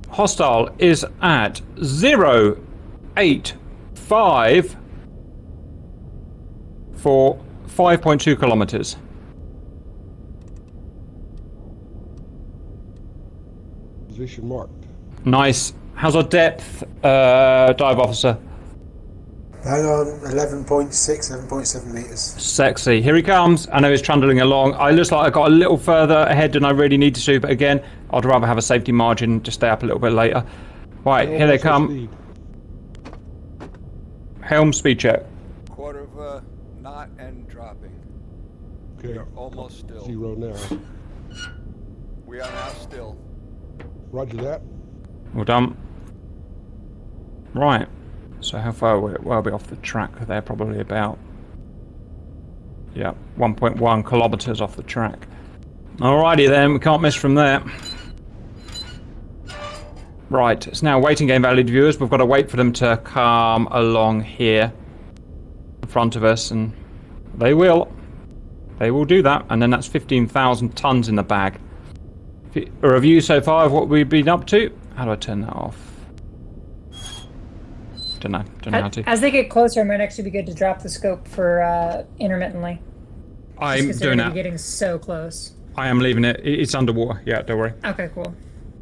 Hostile is at 085 for 5.2 kilometers. Position marked. Nice. How's our depth, dive officer? Hang on, 11.6, 11.7 meters. Sexy. Here he comes. I know he's trundling along. I looks like I got a little further ahead than I really need to, but again, I'd rather have a safety margin to stay up a little bit later. Right, here they come. Speed. Helm speed check. Quarter of a knot and dropping. Okay. We are almost still. 0 now. We are now still. Roger that. Well done. Right. So how far will we be off the track? They're probably about, yeah, 1.1 kilometers off the track. Alrighty then, we can't miss from there. Right, it's now waiting game, valued viewers. We've got to wait for them to come along here in front of us, and they will. They will do that, and then that's 15,000 tons in the bag. A review so far of what we've been up to. How do I turn that off? Don't know how to. As they get closer, it might actually be good to drop the scope for intermittently. I'm Just 'cause doing they're that. getting so close. I am leaving it. It's underwater. Yeah, don't worry. Okay, cool.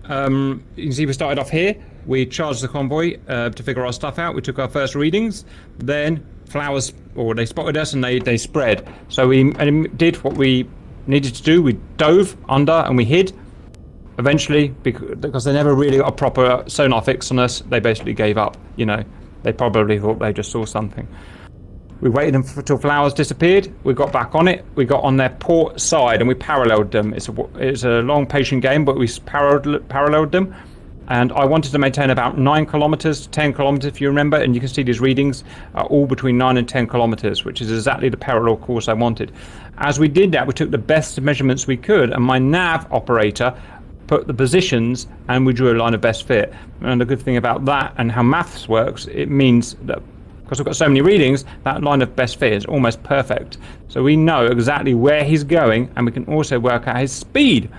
You can see we started off here. We charged the convoy to figure our stuff out. We took our first readings. Then flowers, or they spotted us and they spread. So we did what we needed to do. We dove under and we hid. Eventually, because they never really got a proper sonar fix on us, they basically gave up. You know, they probably thought they just saw something. We waited until flowers disappeared. We got back on it. We got on their port side and we paralleled them. It's a long, patient game, but we paralleled them. And I wanted to maintain about 9 kilometers to 10 kilometers, if you remember. And you can see these readings are all between 9 and 10 kilometers, which is exactly the parallel course I wanted. As we did that, we took the best measurements we could, and my nav operator put the positions and we drew a line of best fit. And the good thing about that and how maths works, it means that because we've got so many readings, that line of best fit is almost perfect. So we know exactly where he's going, and we can also work out his speed.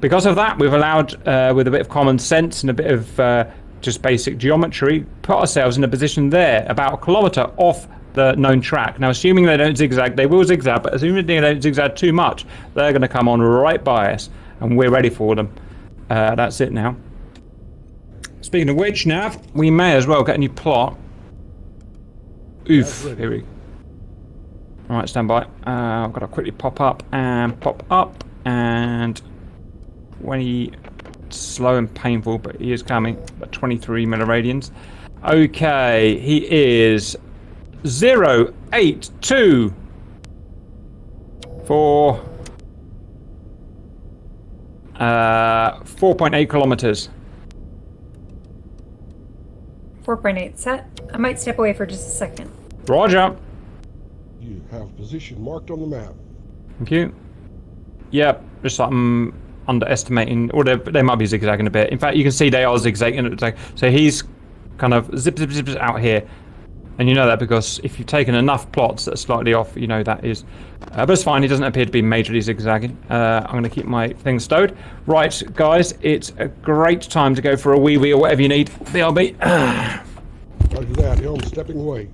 Because of that, we've allowed, with a bit of common sense and a bit of just basic geometry, put ourselves in a position there, about 1 kilometer off the known track. Now, assuming they don't zigzag, they will zigzag, but assuming they don't zigzag too much, they're going to come on right by us, and we're ready for them. That's it now. Speaking of which, Nav, we may as well get a new plot. Oof, here we go. Alright, stand by. I've got to quickly pop up, and when he... slow and painful, but he is coming. About 23 milliradians. Okay, he is 082 for 4.8 kilometers. 4.8 set. I might step away for just a second. Roger. You have position marked on the map. Thank you. Yep, just like I'm underestimating, or they might be zigzagging a bit. In fact, you can see they are zigzagging. So he's kind of zip out here. And you know that because if you've taken enough plots that are slightly off, you know that is. But it's fine, he doesn't appear to be majorly zigzagging. I'm going to keep my thing stowed. Right, guys, it's a great time to go for a wee-wee or whatever you need. BRB. Roger that. Helm stepping away.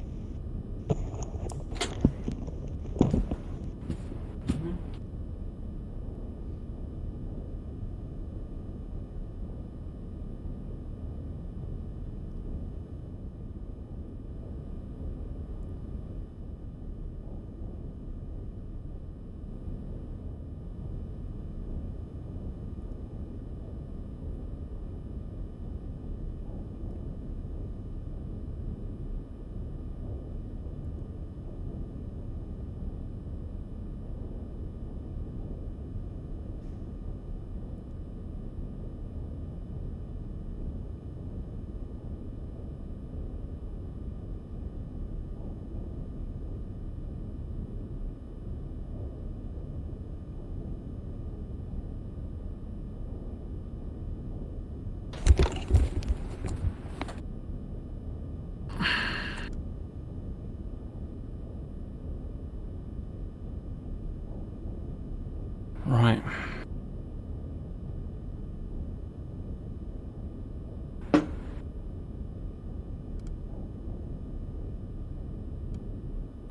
Right.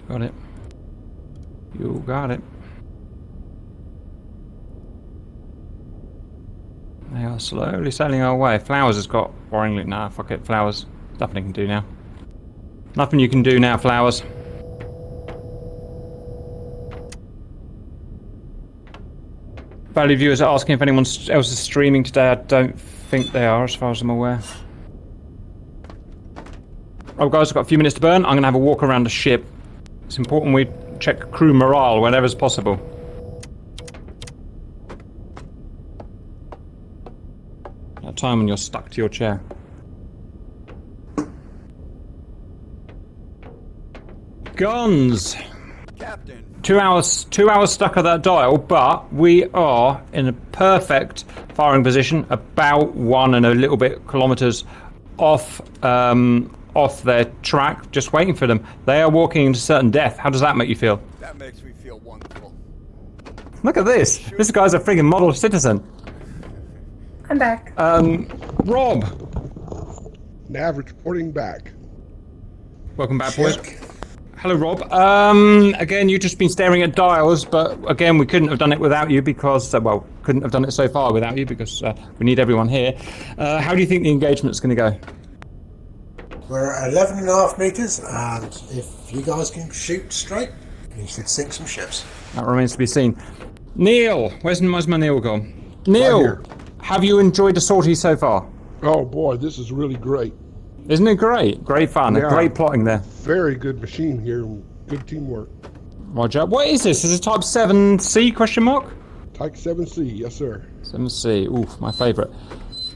Got it. You got it. They are slowly sailing our way. Flowers has got worryingly. Nah, fuck it. Flowers. Nothing you can do now. Nothing you can do now, Flowers. Value viewers are asking if anyone else is streaming today. I don't think they are, as far as I'm aware. Oh, guys, I've got a few minutes to burn. I'm going to have a walk around the ship. It's important we check crew morale whenever's possible. That time when you're stuck to your chair. Guns! Captain. 2 hours stuck at that dial, but we are in a perfect firing position, about 1 and a little bit kilometers off their track, just waiting for them. They are walking into certain death. How does that make you feel? That makes me feel wonderful. Look at this. This guy's a friggin' model citizen. I'm back. Rob. Nav reporting back. Welcome back, boys. Hello, Rob. Again, you've just been staring at dials, but again, we couldn't have done it without you because, well, couldn't have done it so far without you because we need everyone here. How do you think the engagement's going to go? We're at 11.5 meters, and if you guys can shoot straight, you should sink some ships. That remains to be seen. Neil, where's my Neil gone? Neil, Right here. have you enjoyed the sortie so far? Oh boy, this is really great. Isn't it great? Great fun, Yeah. great plotting there. Very good machine here. Good teamwork. Roger. What is this? Is it Type 7C question mark? Type 7C, yes sir. 7C, oof, my favourite.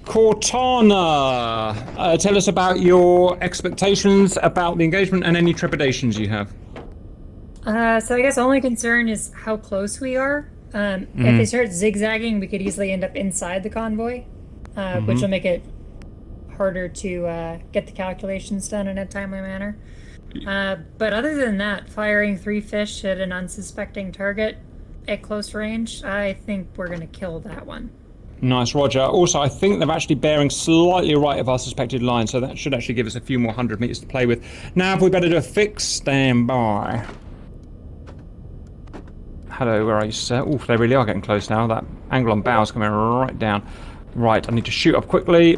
Cortana, tell us about your expectations about the engagement and any trepidations you have. So I guess the only concern is how close we are. If they start zigzagging, we could easily end up inside the convoy, which will make it harder to get the calculations done in a timely manner. But other than that, firing 3 fish at an unsuspecting target at close range, I think we're going to kill that one. Nice, Roger. Also, I think they're actually bearing slightly right of our suspected line, so that should actually give us a few more 100 meters to play with. Now, if we better do a fix, stand by. Hello, where are you, sir? Oof, they really are getting close now. That angle on bow is coming right down. Right, I need to shoot up quickly.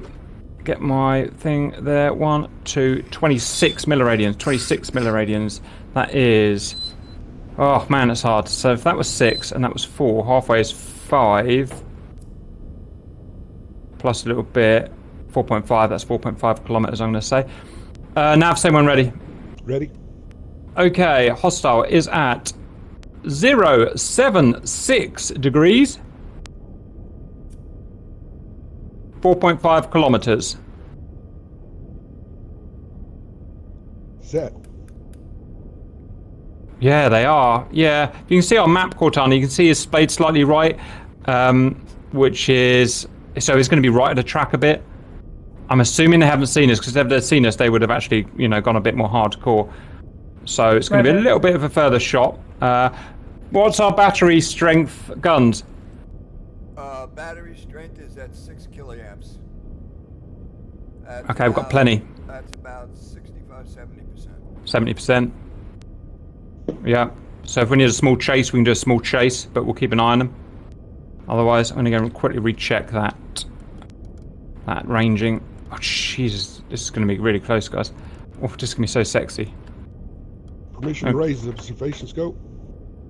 get my thing there. 1, 2, 26 milliradians. 26 milliradians. That is... Oh, man, it's hard. So if that was 6 and that was 4, halfway is 5. Plus a little bit. 4.5, that's 4.5 kilometers, I'm going to say. Nav, say when ready. Ready? Okay, hostile is at 076 degrees. 4.5 kilometers. Set. Yeah, they are. Yeah, you can see our map, Cortana. You can see his spade slightly right, which is... So it's going to be right of the track a bit. I'm assuming they haven't seen us, because if they'd seen us, they would have actually, you know, gone a bit more hardcore. So it's going to be a little bit of a further shot. What's our battery strength guns? Battery strength is at 6 killiamps. Okay, we've got plenty. That's about 65-70%. 70%. Yeah. So if we need a small chase, we can do a small chase, but we'll keep an eye on them. Otherwise, I'm going to go quickly recheck that ranging. Oh, Jesus. This is going to be really close, guys. Oh, this is going to be so sexy. Permission to raise the observation scope.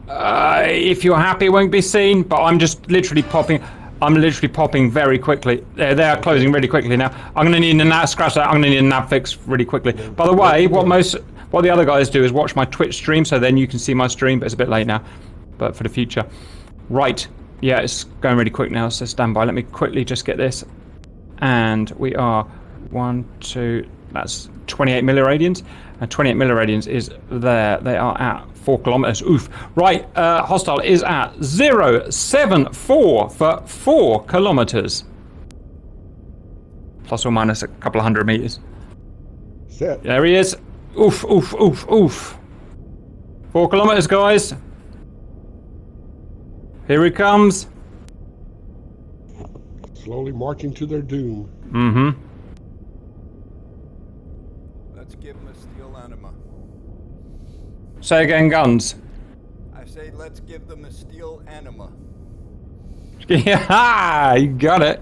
If you're happy, it won't be seen, but I'm just literally popping. I'm literally popping very quickly. They are closing really quickly now. I'm going to need a nav, scratch that. I'm going to need a nav fix really quickly. By the way, what the other guys do is watch my Twitch stream, so then you can see my stream, but it's a bit late now. But for the future. Right. Yeah, it's going really quick now, so stand by. Let me quickly just get this. And we are 1, 2, that's 28 milliradians. And 28 milliradians is there. They are at 4 kilometers. Oof. Right, hostile is at 074 for 4 kilometers. Plus or minus a couple of 100 meters. Set. There he is. Oof, oof, oof, oof. 4 kilometers, guys. Here he comes. Slowly marching to their doom. Mm-hmm. Let's give him a steel anima. Say again, guns. I say let's give them a steel anima. Yeah, you got it.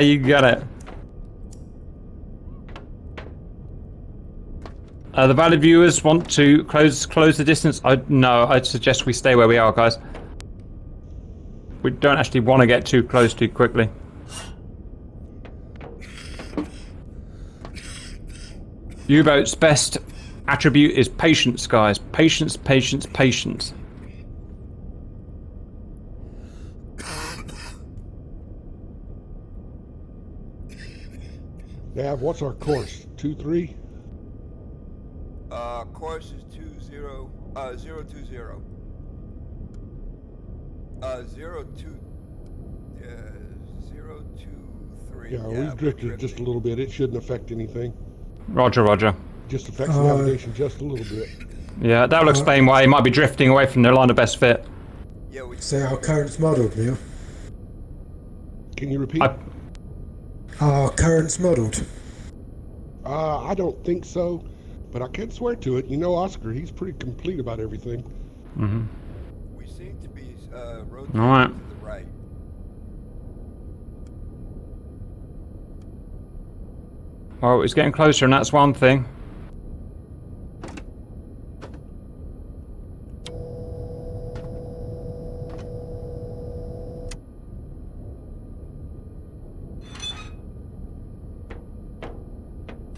You got it. The valid viewers want to close the distance. No, I'd suggest we stay where we are, guys. We don't actually want to get too close too quickly. U-boat's best attribute is patience, guys. Patience, patience, patience. Nav, what's our course? 2-3? Course is 020. 023. 023. Yeah, we've drifted just a little bit. It shouldn't affect anything. Roger, roger. Just affects navigation just a little bit. Yeah, that will explain why he might be drifting away from their line of best fit. Yeah, we So our current's modelled, Neil. Can you repeat? Our current's modelled. I don't think so, but I can't swear to it. You know Oscar, he's pretty complete about everything. Mm-hmm. We seem to be rotating All right. to the right. Well, it's getting closer, and that's one thing.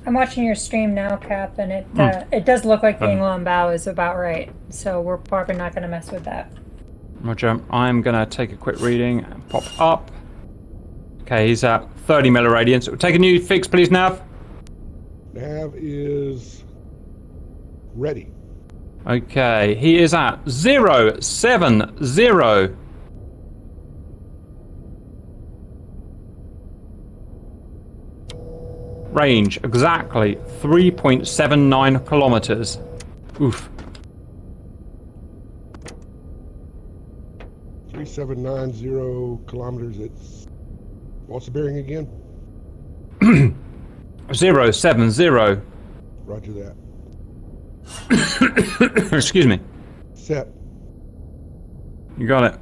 I'm watching your stream now, Cap, and it does look like the angle on bow is about right. So we're probably not going to mess with that. Roger. I'm going to take a quick reading and pop up. Okay, he's at 30 milliradians. Take a new fix, please, Nav. Nav is ready. Okay, he is at 070. Range exactly 3.79 kilometers. Oof. 3790 kilometers. It's what's the bearing again? 070. Roger that. Excuse me. Set. You got it.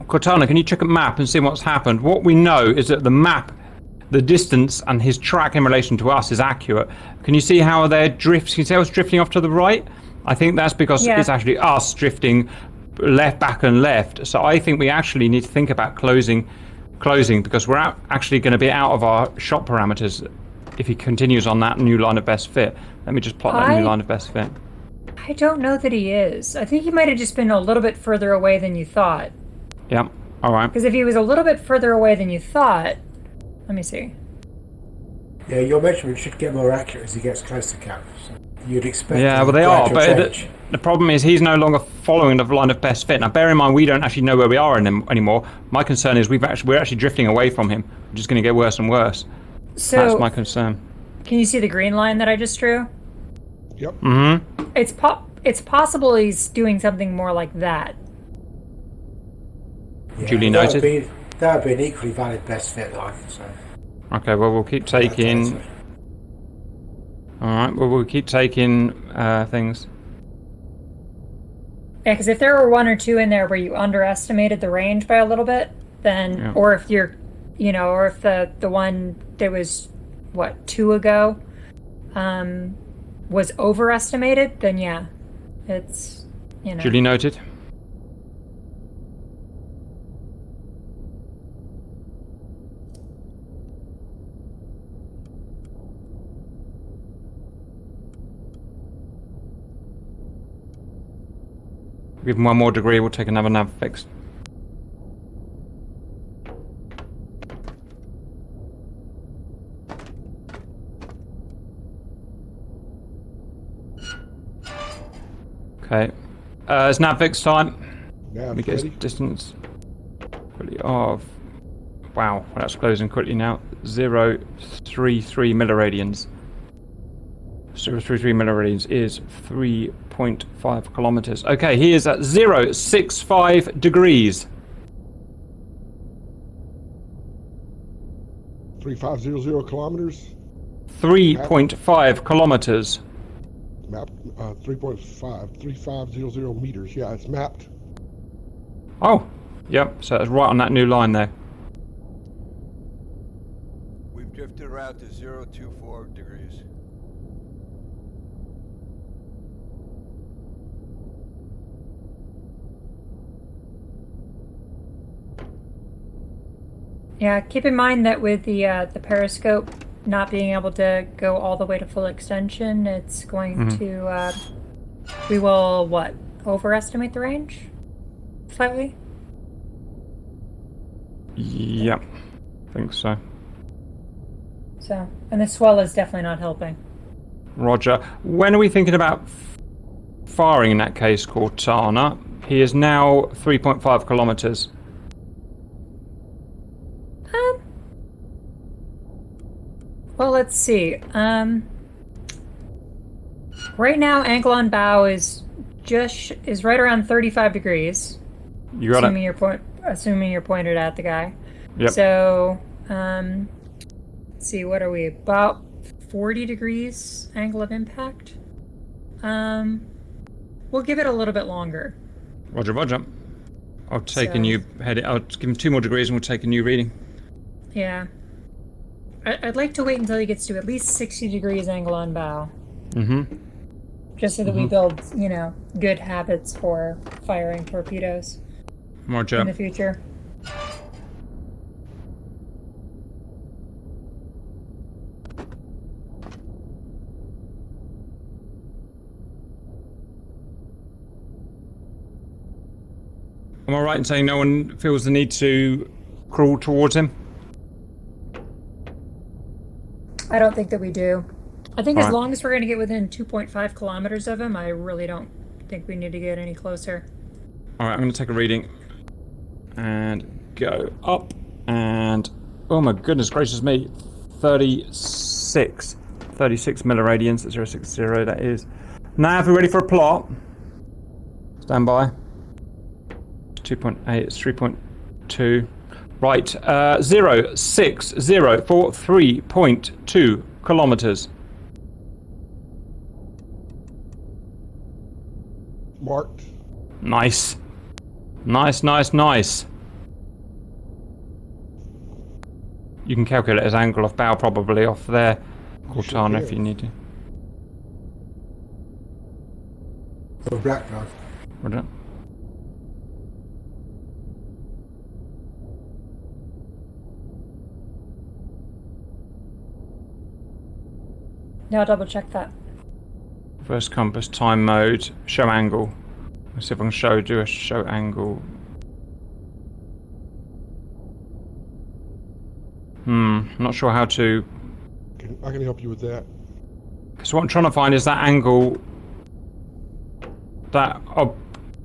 Cortana, can you check a map and see what's happened? What we know is that the map, the distance and his track in relation to us is accurate. Can you see how they're drifting? Can you see how it's drifting off to the right? I think that's because Yeah. it's actually us drifting left, back and left. So I think we actually need to think about closing because we're actually going to be out of our shot parameters if he continues on that new line of best fit. Let me just plot that new line of best fit. I don't know that he is. I think he might have just been a little bit further away than you thought. Yep. All right. Because if he was a little bit further away than you thought, let me see. Yeah, your measurement should get more accurate as he gets close to Cap. So you'd expect. Yeah, a well they are, gradual but change. the problem is he's no longer following the line of best fit. Now, bear in mind we don't actually know where we are anymore. My concern is we're actually drifting away from him. We're just going to get worse and worse. So, That's my concern. can you see the green line that I just drew? Yep. Mm-hmm. It's possible he's doing something more like that. Yeah, Duly that noted. That would be an equally valid best fit line. So. Okay, well we'll keep taking. All right, well we'll keep taking things. Yeah, because if there were one or two in there where you underestimated the range by a little bit, then, Yeah. or if you're, or if the one that was, 2 ago, was overestimated, then yeah, it's, Duly noted. Give him one more degree, we'll take another nav fix. Okay. It's nav fix time. Nav Let me get his ready. distance quickly off. Wow, well, that's closing quickly now. 0.33 milliradians. 0.33 milliradians is 3.5 kilometers. Okay, he is at 0.65 degrees. 3500 kilometers. 3.5 kilometers. Map 3.5, 3500 meters. Yeah, it's mapped. Oh, yep, so it's right on that new line there. We've drifted around to 024 degrees. Yeah, keep in mind that with the periscope not being able to go all the way to full extension, it's going to, we will, overestimate the range? Slightly? Yep, I think so. So, and the swell is definitely not helping. Roger. When are we thinking about firing in that case, Cortana? He is now 3.5 kilometers. Well, let's see. Right now, angle on bow is right around 35 degrees. You got assuming it. assuming you're pointed at the guy. Yep. So, let's see, what are we? About 40 degrees angle of impact. We'll give it a little bit longer. Roger, roger. I'll take So- a new head. I'll give him 2 more degrees and we'll take a new reading. Yeah. I'd like to wait until he gets to at least 60 degrees angle on bow. Mm-hmm. Just so that we build, good habits for firing torpedoes Roger. in the future. Am I right in saying no one feels the need to crawl towards him? I don't think that we do. I think as Alright. long as we're going to get within 2.5 kilometers of him, I really don't think we need to get any closer. Alright, I'm going to take a reading. And go up. And, oh my goodness gracious me, 36. 36 milliradians, 060 that is. Now, if we're ready for a plot. Stand by. 2.8, it's 3.2. Right, 060 for 3.2 kilometers. Marked. Nice. Nice, nice, nice. You can calculate his angle of bow probably off there, Cortana, if can. you need to. Or black dog. Would it? Yeah, I'll double check that. First compass, time mode, show angle. Let's see if I can do a show angle. I'm not sure how to. I can help you with that. So what I'm trying to find is that angle. That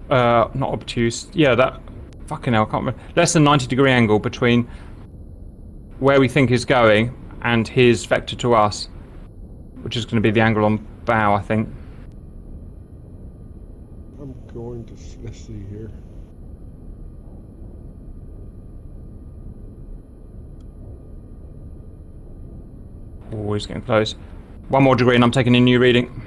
not obtuse. Yeah, that fucking hell, I can't remember. Less than 90-degree angle between where we think he's going and his vector to us, which is going to be the angle on bow, I think. I'm going to, let's see here. Oh, he's getting close. One more degree and I'm taking a new reading.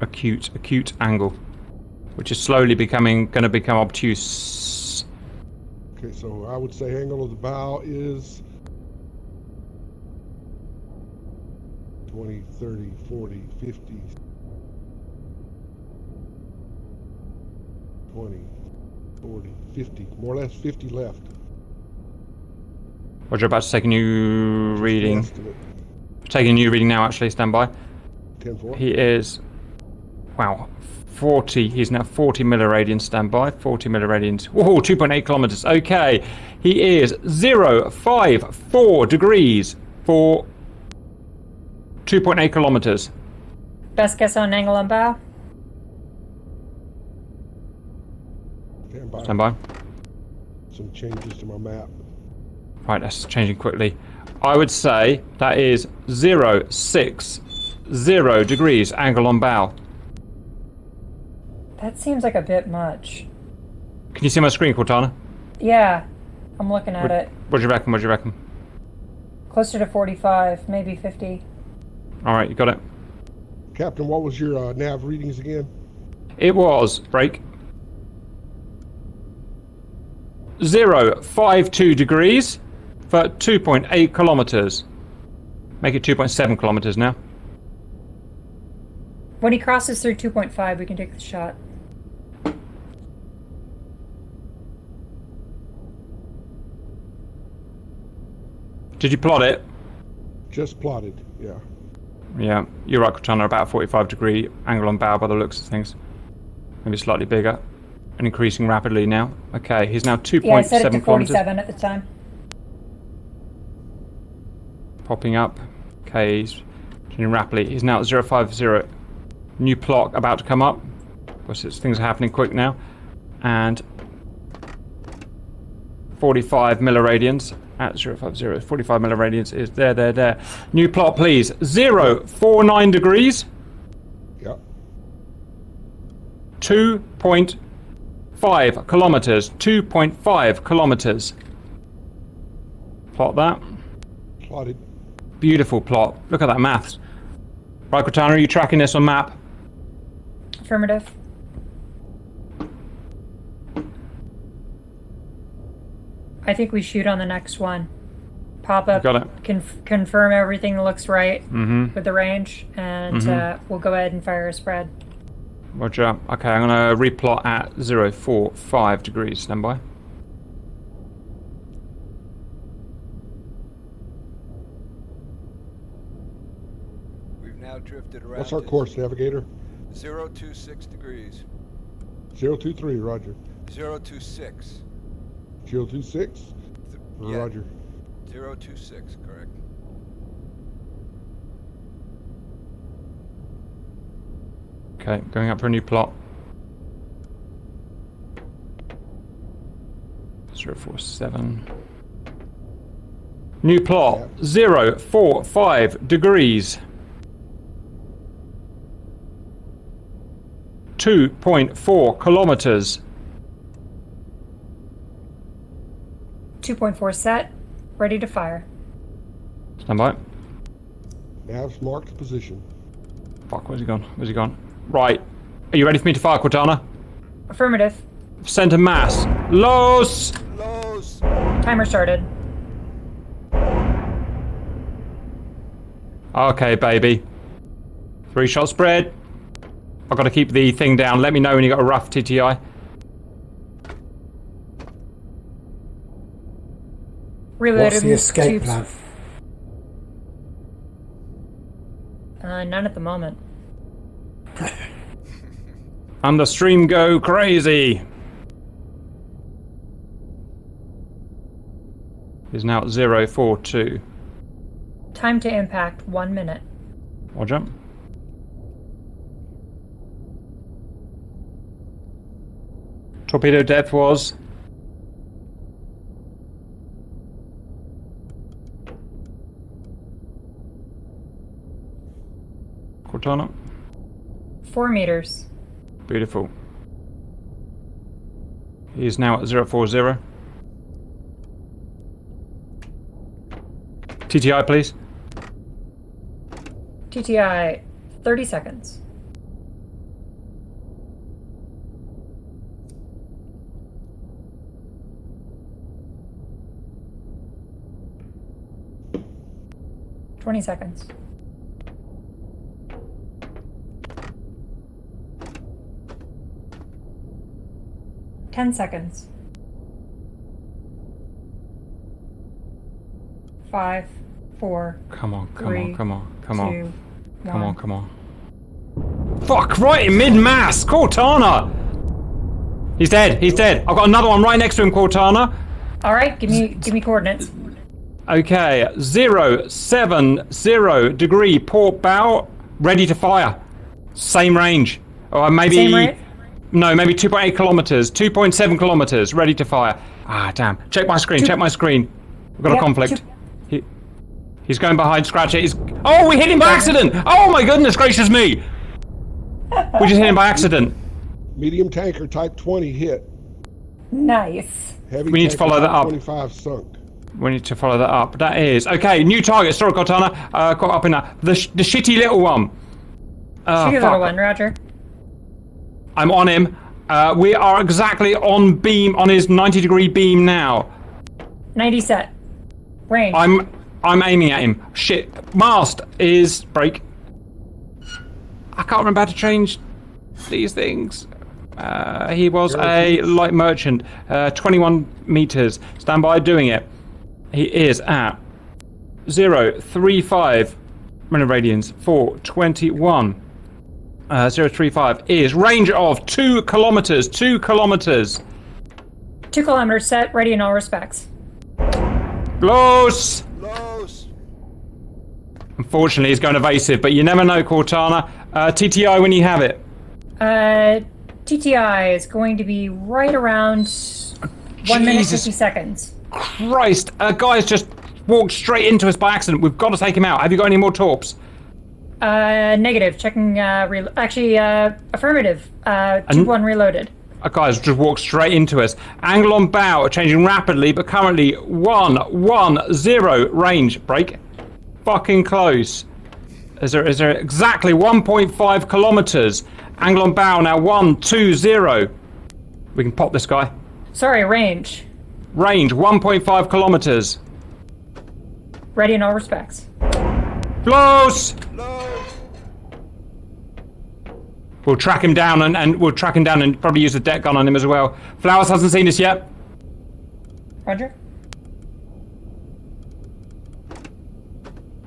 Acute angle, which is slowly going to become obtuse. Okay, so I would say angle of the bow is 20, 30, 40, 50, 20, 40, 50, more or less 50 left. Roger, about to take a new reading. Estimate. Taking a new reading now, actually, stand by. 10-4. He is, wow, 40, he's now 40 milliradians, stand by, 40 milliradians. Whoa, 2.8 kilometers, okay. He is 054 degrees for 2.8 kilometers. Best guess on angle on bow? Stand by. Stand by. Some changes to my map. Right, that's changing quickly. I would say that is 060 degrees angle on bow. That seems like a bit much. Can you see my screen, Cortana? Yeah, I'm looking at it. What do you reckon? What do you reckon? Closer to 45, maybe 50. All right, you got it. Captain, what was your nav readings again? It was, break, 052 degrees for 2.8 kilometers. Make it 2.7 kilometers now. When he crosses through 2.5, we can take the shot. Did you plot it? Just plotted, yeah. Yeah, you're right, Cortana, about a 45 degree angle on bow by the looks of things. Maybe slightly bigger and increasing rapidly now. Okay, he's now 2.7 Yeah, I set it to kilometers. 47 at the time. Popping up. Okay, he's changing rapidly. He's now at 050. New plot about to come up. Of course, things are happening quick now. And 45 milliradians at 050. 45 milliradians is there. New plot, please. 049 degrees. Yep. 2.5 kilometers. 2.5 kilometers. Plot that. Plotted. Beautiful plot. Look at that maths. Right, Cortana, are you tracking this on map? Affirmative. I think we shoot on the next one. Pop up, Got it. confirm everything looks right Mm-hmm. with the range, and we'll go ahead and fire a spread. Roger. Okay, I'm going to replot at 045 degrees. Stand by. We've now drifted around. What's our to course, navigator? 026 degrees. 023, roger. 026. 026? Yeah. Roger. 026, correct. Okay, going up for a new plot. 047. New plot. 045 degrees. 2.4 kilometers. 2.4 set, ready to fire. Stand by. Nav's marked position. Fuck, where's he gone? Where's he gone? Right. Are you ready for me to fire, Cortana? Affirmative. Center mass. Los! Los! Timer started. Okay, baby. 3-shot spread. I've got to keep the thing down. Let me know when you got a rough TTI. Reloaded. What's the escape tubes. plan? None at the moment. And the stream go crazy. Is now at 042. Time to impact, 1 minute. Roger. Torpedo depth was... Cortana. 4 meters. Beautiful. He is now at 040. TTI, please. TTI, 30 seconds. $20 seconds. $10 seconds. 5, 4, Come on, come 3, on, come on, come 2, on. 1. Come on, come on. Fuck, right in mid-mass! Cortana! He's dead, he's dead. I've got another one right next to him, Cortana. All right, give me coordinates. Okay, 070 degree port bow, ready to fire. Same range. Or maybe... Same rate? No, maybe 2.8 kilometers, 2.7 kilometers, ready to fire. Ah, damn. Check my screen, check my screen. We've got a Yep, conflict. He's going behind Scratch. Oh, we hit him by accident! Oh my goodness gracious me! We just hit him by accident. Medium tanker type 20 hit. Nice. Heavy We need to tanker follow that type up. 25 sunk. We need to follow that up. That is... Okay, new target. Sorry, Cortana. Caught up in that. The shitty little one. Shoot your fuck. little one, Roger. I'm on him. We are exactly on beam, on his 90-degree beam now. 90 set. Range. I'm aiming at him. Shit. Mast is... Break. I can't remember how to change these things. He was a light merchant. 21 meters. Stand by, doing it. He is at 035 milliradians for 21. 035 is range of 2 kilometers. 2 kilometers. 2 kilometers set, ready in all respects. Los! Los! Unfortunately, he's going evasive, but you never know, Cortana. TTI when you have it. TTI is going to be right around 1 minute Jesus 50 seconds. Christ, a guy's just walked straight into us by accident. We've got to take him out. Have you got any more torps? Negative. Checking. Affirmative. 2-1 reloaded. A guy's just walked straight into us. Angle on bow changing rapidly, but currently 110 range. Break. Fucking close. Is there exactly 1.5 kilometers? Angle on bow now 120. We can pop this guy. Sorry, range. Range 1.5 kilometers. Ready in all respects. Close. Los! We'll track him down and we'll track him down and probably use a deck gun on him as well. Flowers hasn't seen us yet. Roger.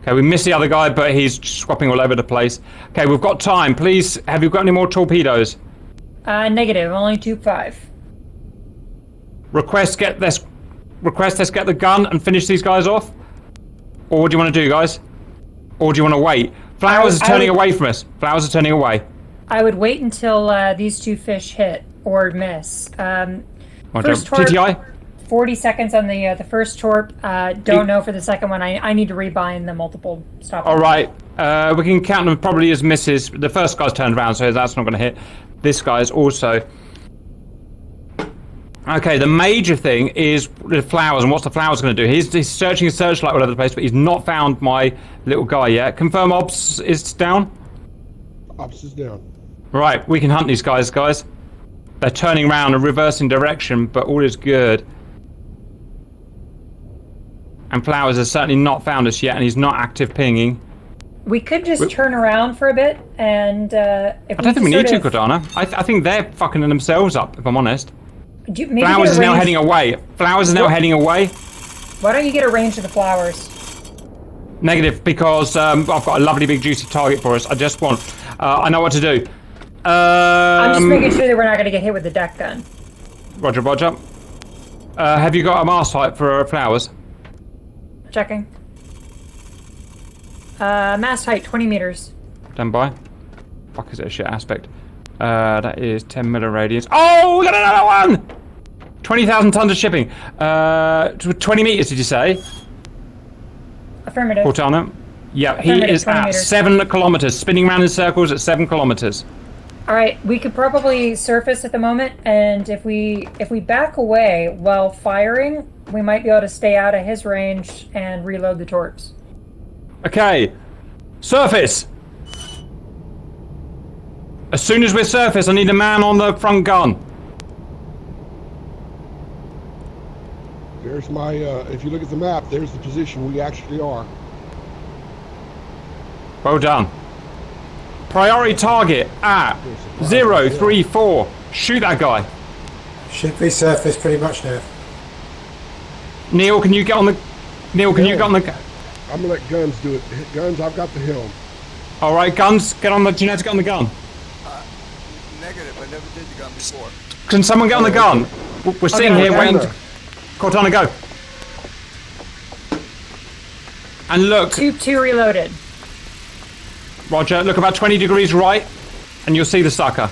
Okay, we missed the other guy, but he's swapping all over the place. Okay, we've got time. Please, have you got any more torpedoes? Negative. Only 2-5. Request let's get the gun and finish these guys off? Or what do you want to do, guys? Or do you want to wait? Flowers is turning away from us. Flowers are turning away. I would wait until these 2 fish hit or miss. First torp, TTI? 40 seconds on the first torp. Don't know for the second one. I need to rebind the multiple stop. All right. We can count them probably as misses. The first guy's turned around, so that's not going to hit. This guy's also. Okay, the major thing is the flowers, and what's the flowers going to do? He's searching his searchlight all over the place, but he's not found my little guy yet. Confirm ops is down? Ops is down. Right, we can hunt these guys. They're turning around and reversing direction, but all is good. And Flowers has certainly not found us yet, and he's not active pinging. We could just turn around for a bit, and if I don't think we need to, Cortana. I think they're fucking themselves up, if I'm honest. Flowers is now heading away. Flowers is now heading away. Why don't you get a range of the flowers? Negative, because I've got a lovely big juicy target for us. I just want... I know what to do. I'm just making sure that we're not going to get hit with the deck gun. Roger, roger. Have you got a mast height for Flowers? Checking. Mast height, 20 meters. Stand by. Fuck, is it a shit aspect? That is 10 milliradians. Oh, we got another one! 20,000 tons of shipping. 20 meters, did you say? Affirmative. Cortana? Yeah, he is at 7 kilometers, spinning around in circles at 7 kilometers. All right, we could probably surface at the moment, and if we back away while firing, we might be able to stay out of his range and reload the torps. Okay, surface. As soon as we're surface, I need a man on the front gun. There's my, if you look at the map, there's the position we actually are. Well done. Priority target at 034. Shoot that guy. Should be surface pretty much now. Neil, can you get on the... Neil, can you get on the... I'm gonna let Guns do it. Guns, I've got the helm. All right, Guns, get on the... Do you know how to get on the gun? Negative, I never did the gun before. Can someone get on the gun? We're sitting here waiting... Cortana, go. And look... Two reloaded. Roger, look about 20 degrees right, and you'll see the sucker.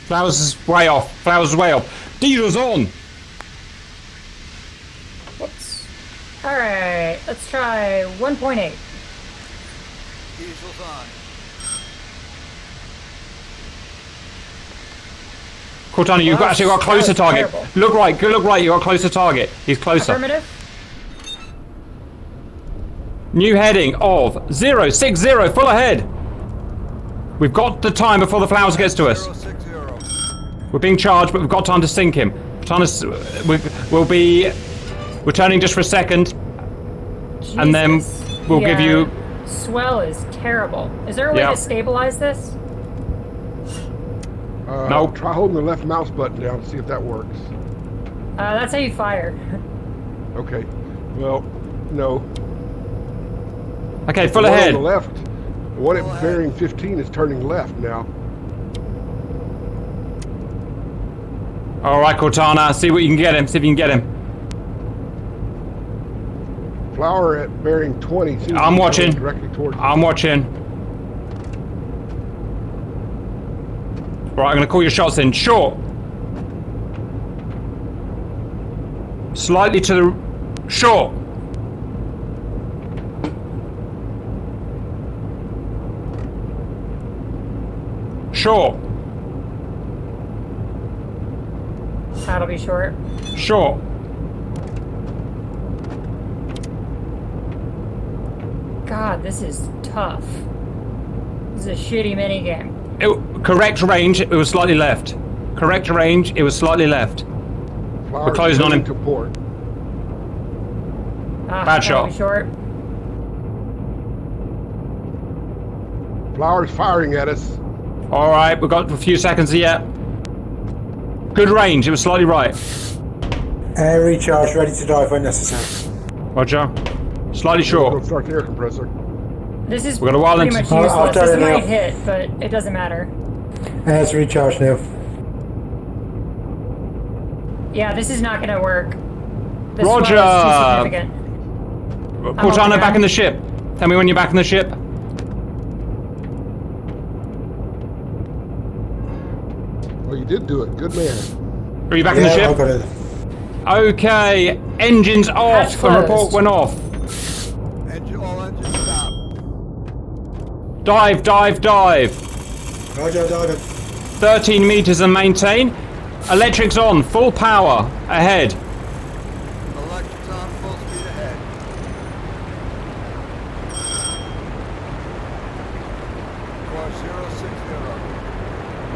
Flowers is way off. Flowers is way off. Diesel's on. Whoops. All right, let's try 1.8. Diesel's on. Cortana, you've actually got a closer target. Terrible. Look right, look right, you've got a closer target. He's closer. Affirmative. New heading of 060, full ahead. We've got the time before the Flowers gets to us. 060. We're being charged, but we've got time to sink him. We'll be returning just for a second, and then we'll give you... Swell is terrible. Is there a way to stabilize this? Nope. Try holding the left mouse button down to see if that works. That's how you fire. Okay. Well, no. Okay, full The one ahead. on the left, the one at bearing 15 is turning left now. All right, Cortana, see what you can get him. See if you can get him. Flower at bearing 20. seems to I'm be watching. coming directly towards you. I'm watching. All right, I'm going to call your shots in. Short. Slightly to the... Short. Short. That'll be short. Short. God, this is tough. This is a shitty minigame. Correct range, it was slightly left. Correct range, it was slightly left. Flower's closing on him. to port. Bad That'll shot. be short. Flower's firing at us. All right, we've got a few seconds yet. Good range, it was slightly right. Air recharge, ready to dive when necessary. Roger. Slightly We'll short. start the air compressor. This is We've got a while pretty until- much I've useless. done This it now. might hit, but it doesn't matter. Air's recharged now. Yeah, this is not going to work. This Roger. swell is too significant. Cortana, okay. back in the ship. Tell me when you're back in the ship. Well, you did do it. Good man. Are you back in the Yeah, I've ship? got it. Okay, engines off. Hatch The report closed. went off. All engines stop. Dive, dive, dive. Roger, diving. 13 meters and maintain. Electrics on, full power. Ahead. Electrics on, full speed ahead.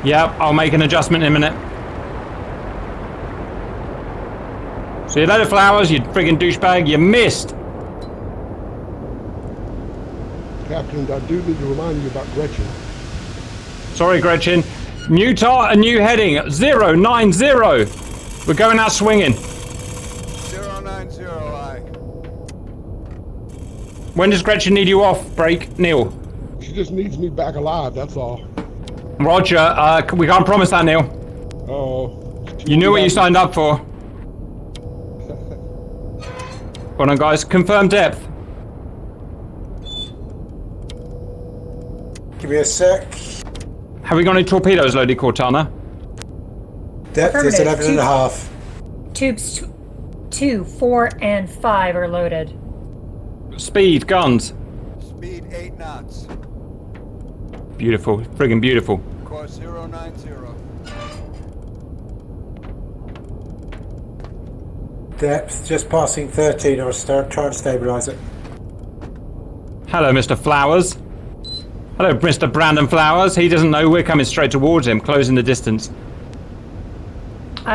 Yep, I'll make an adjustment in a minute. See you later, Flowers, you friggin' douchebag. You missed. Captain, I do need to remind you about Gretchen. Sorry, Gretchen. New new heading, 090. We're going out swinging. 090, aye. When does Gretchen need you off, Break? Neil? She just needs me back alive, that's all. Roger, we can't promise that, Neil. Oh. You knew what you signed up for. Hold on, guys. Confirm depth. Give me a sec. Have we got any torpedoes loaded, Cortana? Depth is Affirmative. 11 and a half. Tubes 2, 4, and 5 are loaded. Speed, guns. Speed 8 knots. Beautiful. Friggin' beautiful. Course 090. Depth just passing 13. I'll start trying to stabilise it. Hello, Mr. Flowers. Hello, Mr. Brandon Flowers. He doesn't know we're coming straight towards him, closing the distance.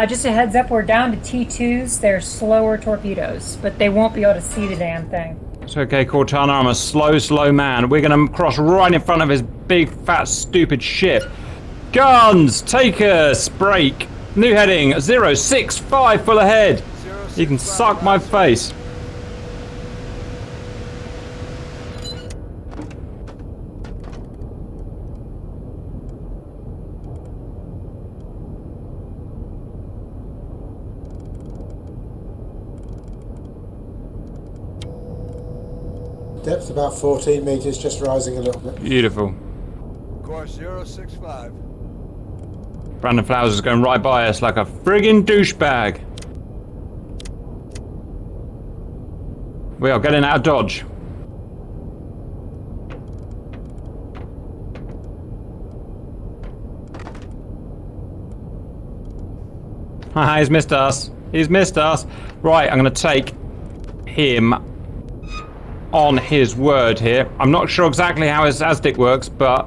Just a heads up, we're down to T2s. They're slower torpedoes, but they won't be able to see the damn thing. It's okay, Cortana. I'm a slow man. We're going to cross right in front of his big, fat, stupid ship. Guns! Take us! Break! New heading, 065 full ahead. You can suck my face. Depth about 14 metres, just rising a little bit. Beautiful. Course 065. Brandon Flowers is going right by us like a friggin' douchebag. We are getting out of Dodge. Haha, he's missed us. He's missed us. Right, I'm going to take him on his word here. I'm not sure exactly how his ASDIC works, but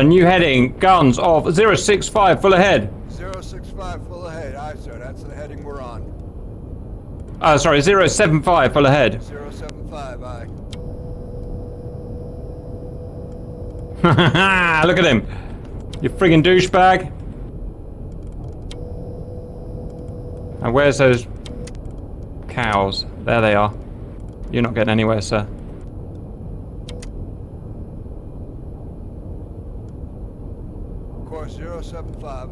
new heading, guns of 065 full ahead. 065 full ahead. Aye, sir. That's the heading we're on. Sorry, 075 full ahead. 075, aye. Look at him. You friggin' douchebag. And where's those cows? There they are. You're not getting anywhere, sir. Course 075.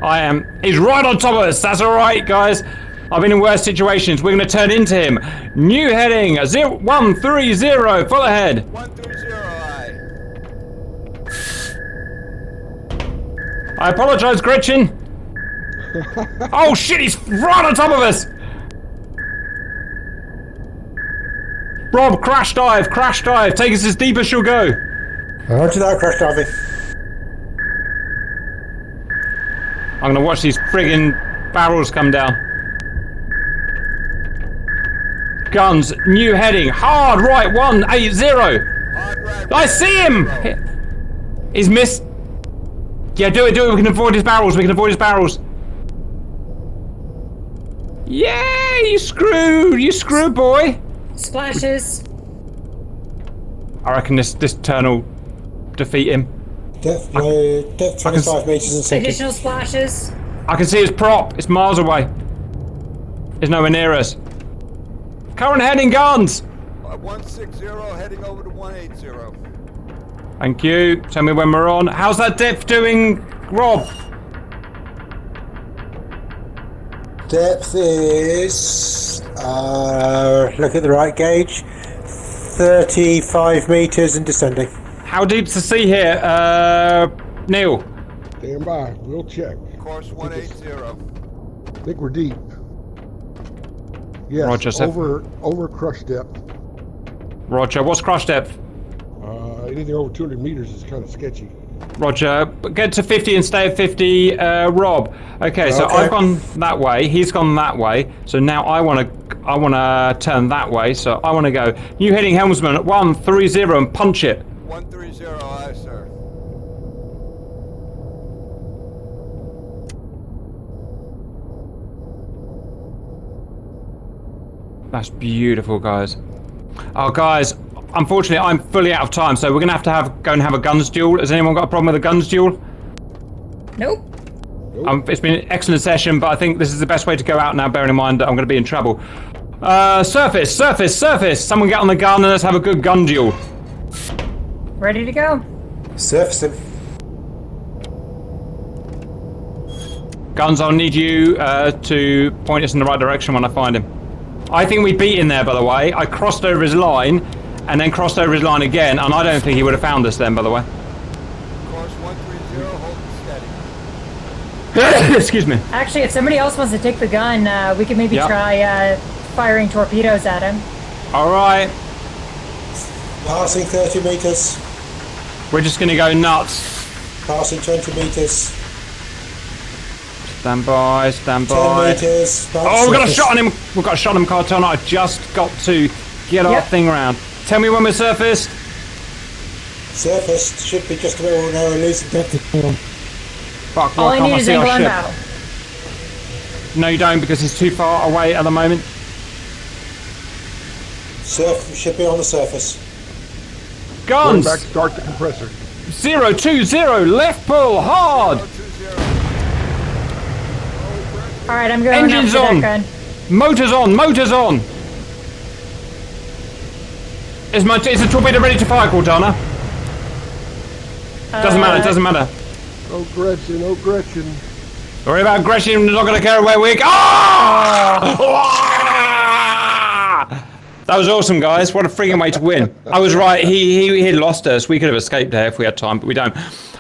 I am. He's right on top of us. That's all right, guys. I've been in worse situations. We're going to turn into him. New heading, 130, full ahead. 130, aye. I apologize, Gretchen. Oh shit, he's right on top of us. Rob, crash dive. Take us as deep as you'll go. Roger that, crash diving. I'm gonna watch these friggin' barrels come down. Guns, new heading, hard right, 180. Hard right. I see him! He's missed. Yeah, do it, we can avoid his barrels, Yeah, you screwed, boy. Splashes. I reckon this turn will defeat him. Depth 25 metres and sinking. Additional splashes. I can see his prop, it's miles away. It's nowhere near us. Current heading, guns! 160 heading over to 180. Thank you. Tell me when we're on. How's that depth doing, Rob? Depth is, look at the right gauge, 35 metres and descending. How deep's the sea here, Neil? Stand by, we'll check. Course 180. I think we're deep. Yes, Roger, sir. over crush depth. Roger, what's crush depth? Anything over 200 meters is kind of sketchy. Roger, get to 50 and stay at 50, Rob. Okay, so Okay. I've gone that way, he's gone that way, so now I wanna turn that way, so I wanna go. New heading helmsman at 130 and punch it. 130, aye, sir. That's beautiful, guys. Oh, guys, unfortunately, I'm fully out of time, so we're going to have go and have a guns duel. Has anyone got a problem with a guns duel? Nope. It's been an excellent session, but I think this is the best way to go out now, bearing in mind that I'm going to be in trouble. Surface! Someone get on the gun and let's have a good gun duel. Ready to go. Surface him. Guns, I'll need you to point us in the right direction when I find him. I think we beat him there, by the way. I crossed over his line, and then crossed over his line again, and I don't think he would have found us then, by the way. Course 130, hold steady. Excuse me. Actually, if somebody else wants to take the gun, we could maybe Yep. try firing torpedoes at him. All right. Passing 30 meters. We're just going to go nuts. Passing 20 meters. Stand by. 10 meters. Oh, we've got a shot on him. We've got a shot on him, Cartel. I've just got to get our thing around. Tell me when we're surfaced. Surfaced. Should be just about an hour losing depth. Fuck, All why I can't need I is see angle our and ship? bow. No, you don't, because he's too far away at the moment. Should be on the surface. Going Guns! back, start the compressor. 020, left pull, hard! 20. All right, I'm going Engines up to on. that gun. Motors on! Is the torpedo ready to fire, Cortana? Doesn't matter. Oh, Gretchen, oh, Gretchen. Don't worry about Gresham, not gonna care where we go. That was awesome, guys. What a freaking way to win. I was right, he had lost us. We could have escaped there if we had time, but we don't.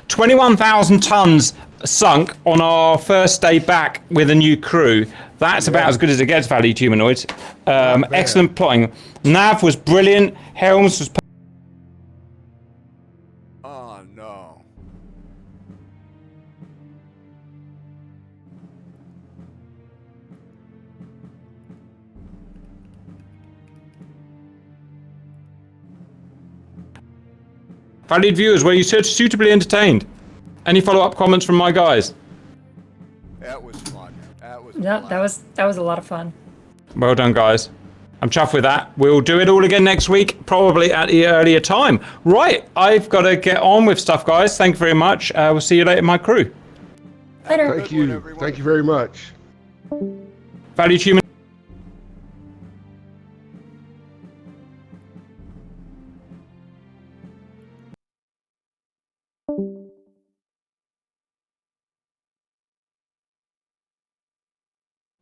21,000 tons sunk on our first day back with a new crew. That's about as good as it gets, valued humanoids. Excellent plotting. Nav was brilliant. Helms was... Oh no. Valued viewers, were you suitably entertained? Any follow-up comments from my guys? That was fun. That was Yeah, that was a lot of fun. Well done, guys. I'm chuffed with that. We'll do it all again next week, probably at the earlier time. Right, I've got to get on with stuff, guys. Thank you very much. We'll see you later, my crew. Later. Thank you. Thank you very much. Valued human.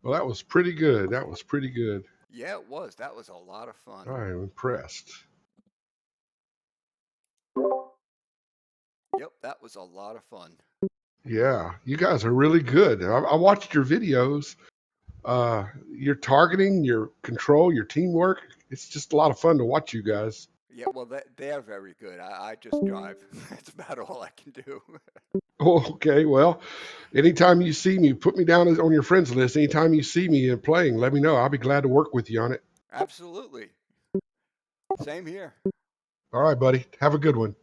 Well, that was pretty good. That was pretty good. Yeah, it was. That was a lot of fun. I am impressed. Yep, that was a lot of fun. Yeah, you guys are really good. I watched your videos. Your targeting, your control, your teamwork. It's just a lot of fun to watch you guys. Yeah, well, they are very good. I just drive. That's about all I can do. Oh, okay. Well, anytime you see me, put me down on your friends list. Anytime you see me playing, let me know. I'll be glad to work with you on it. Absolutely. Same here. All right, buddy. Have a good one.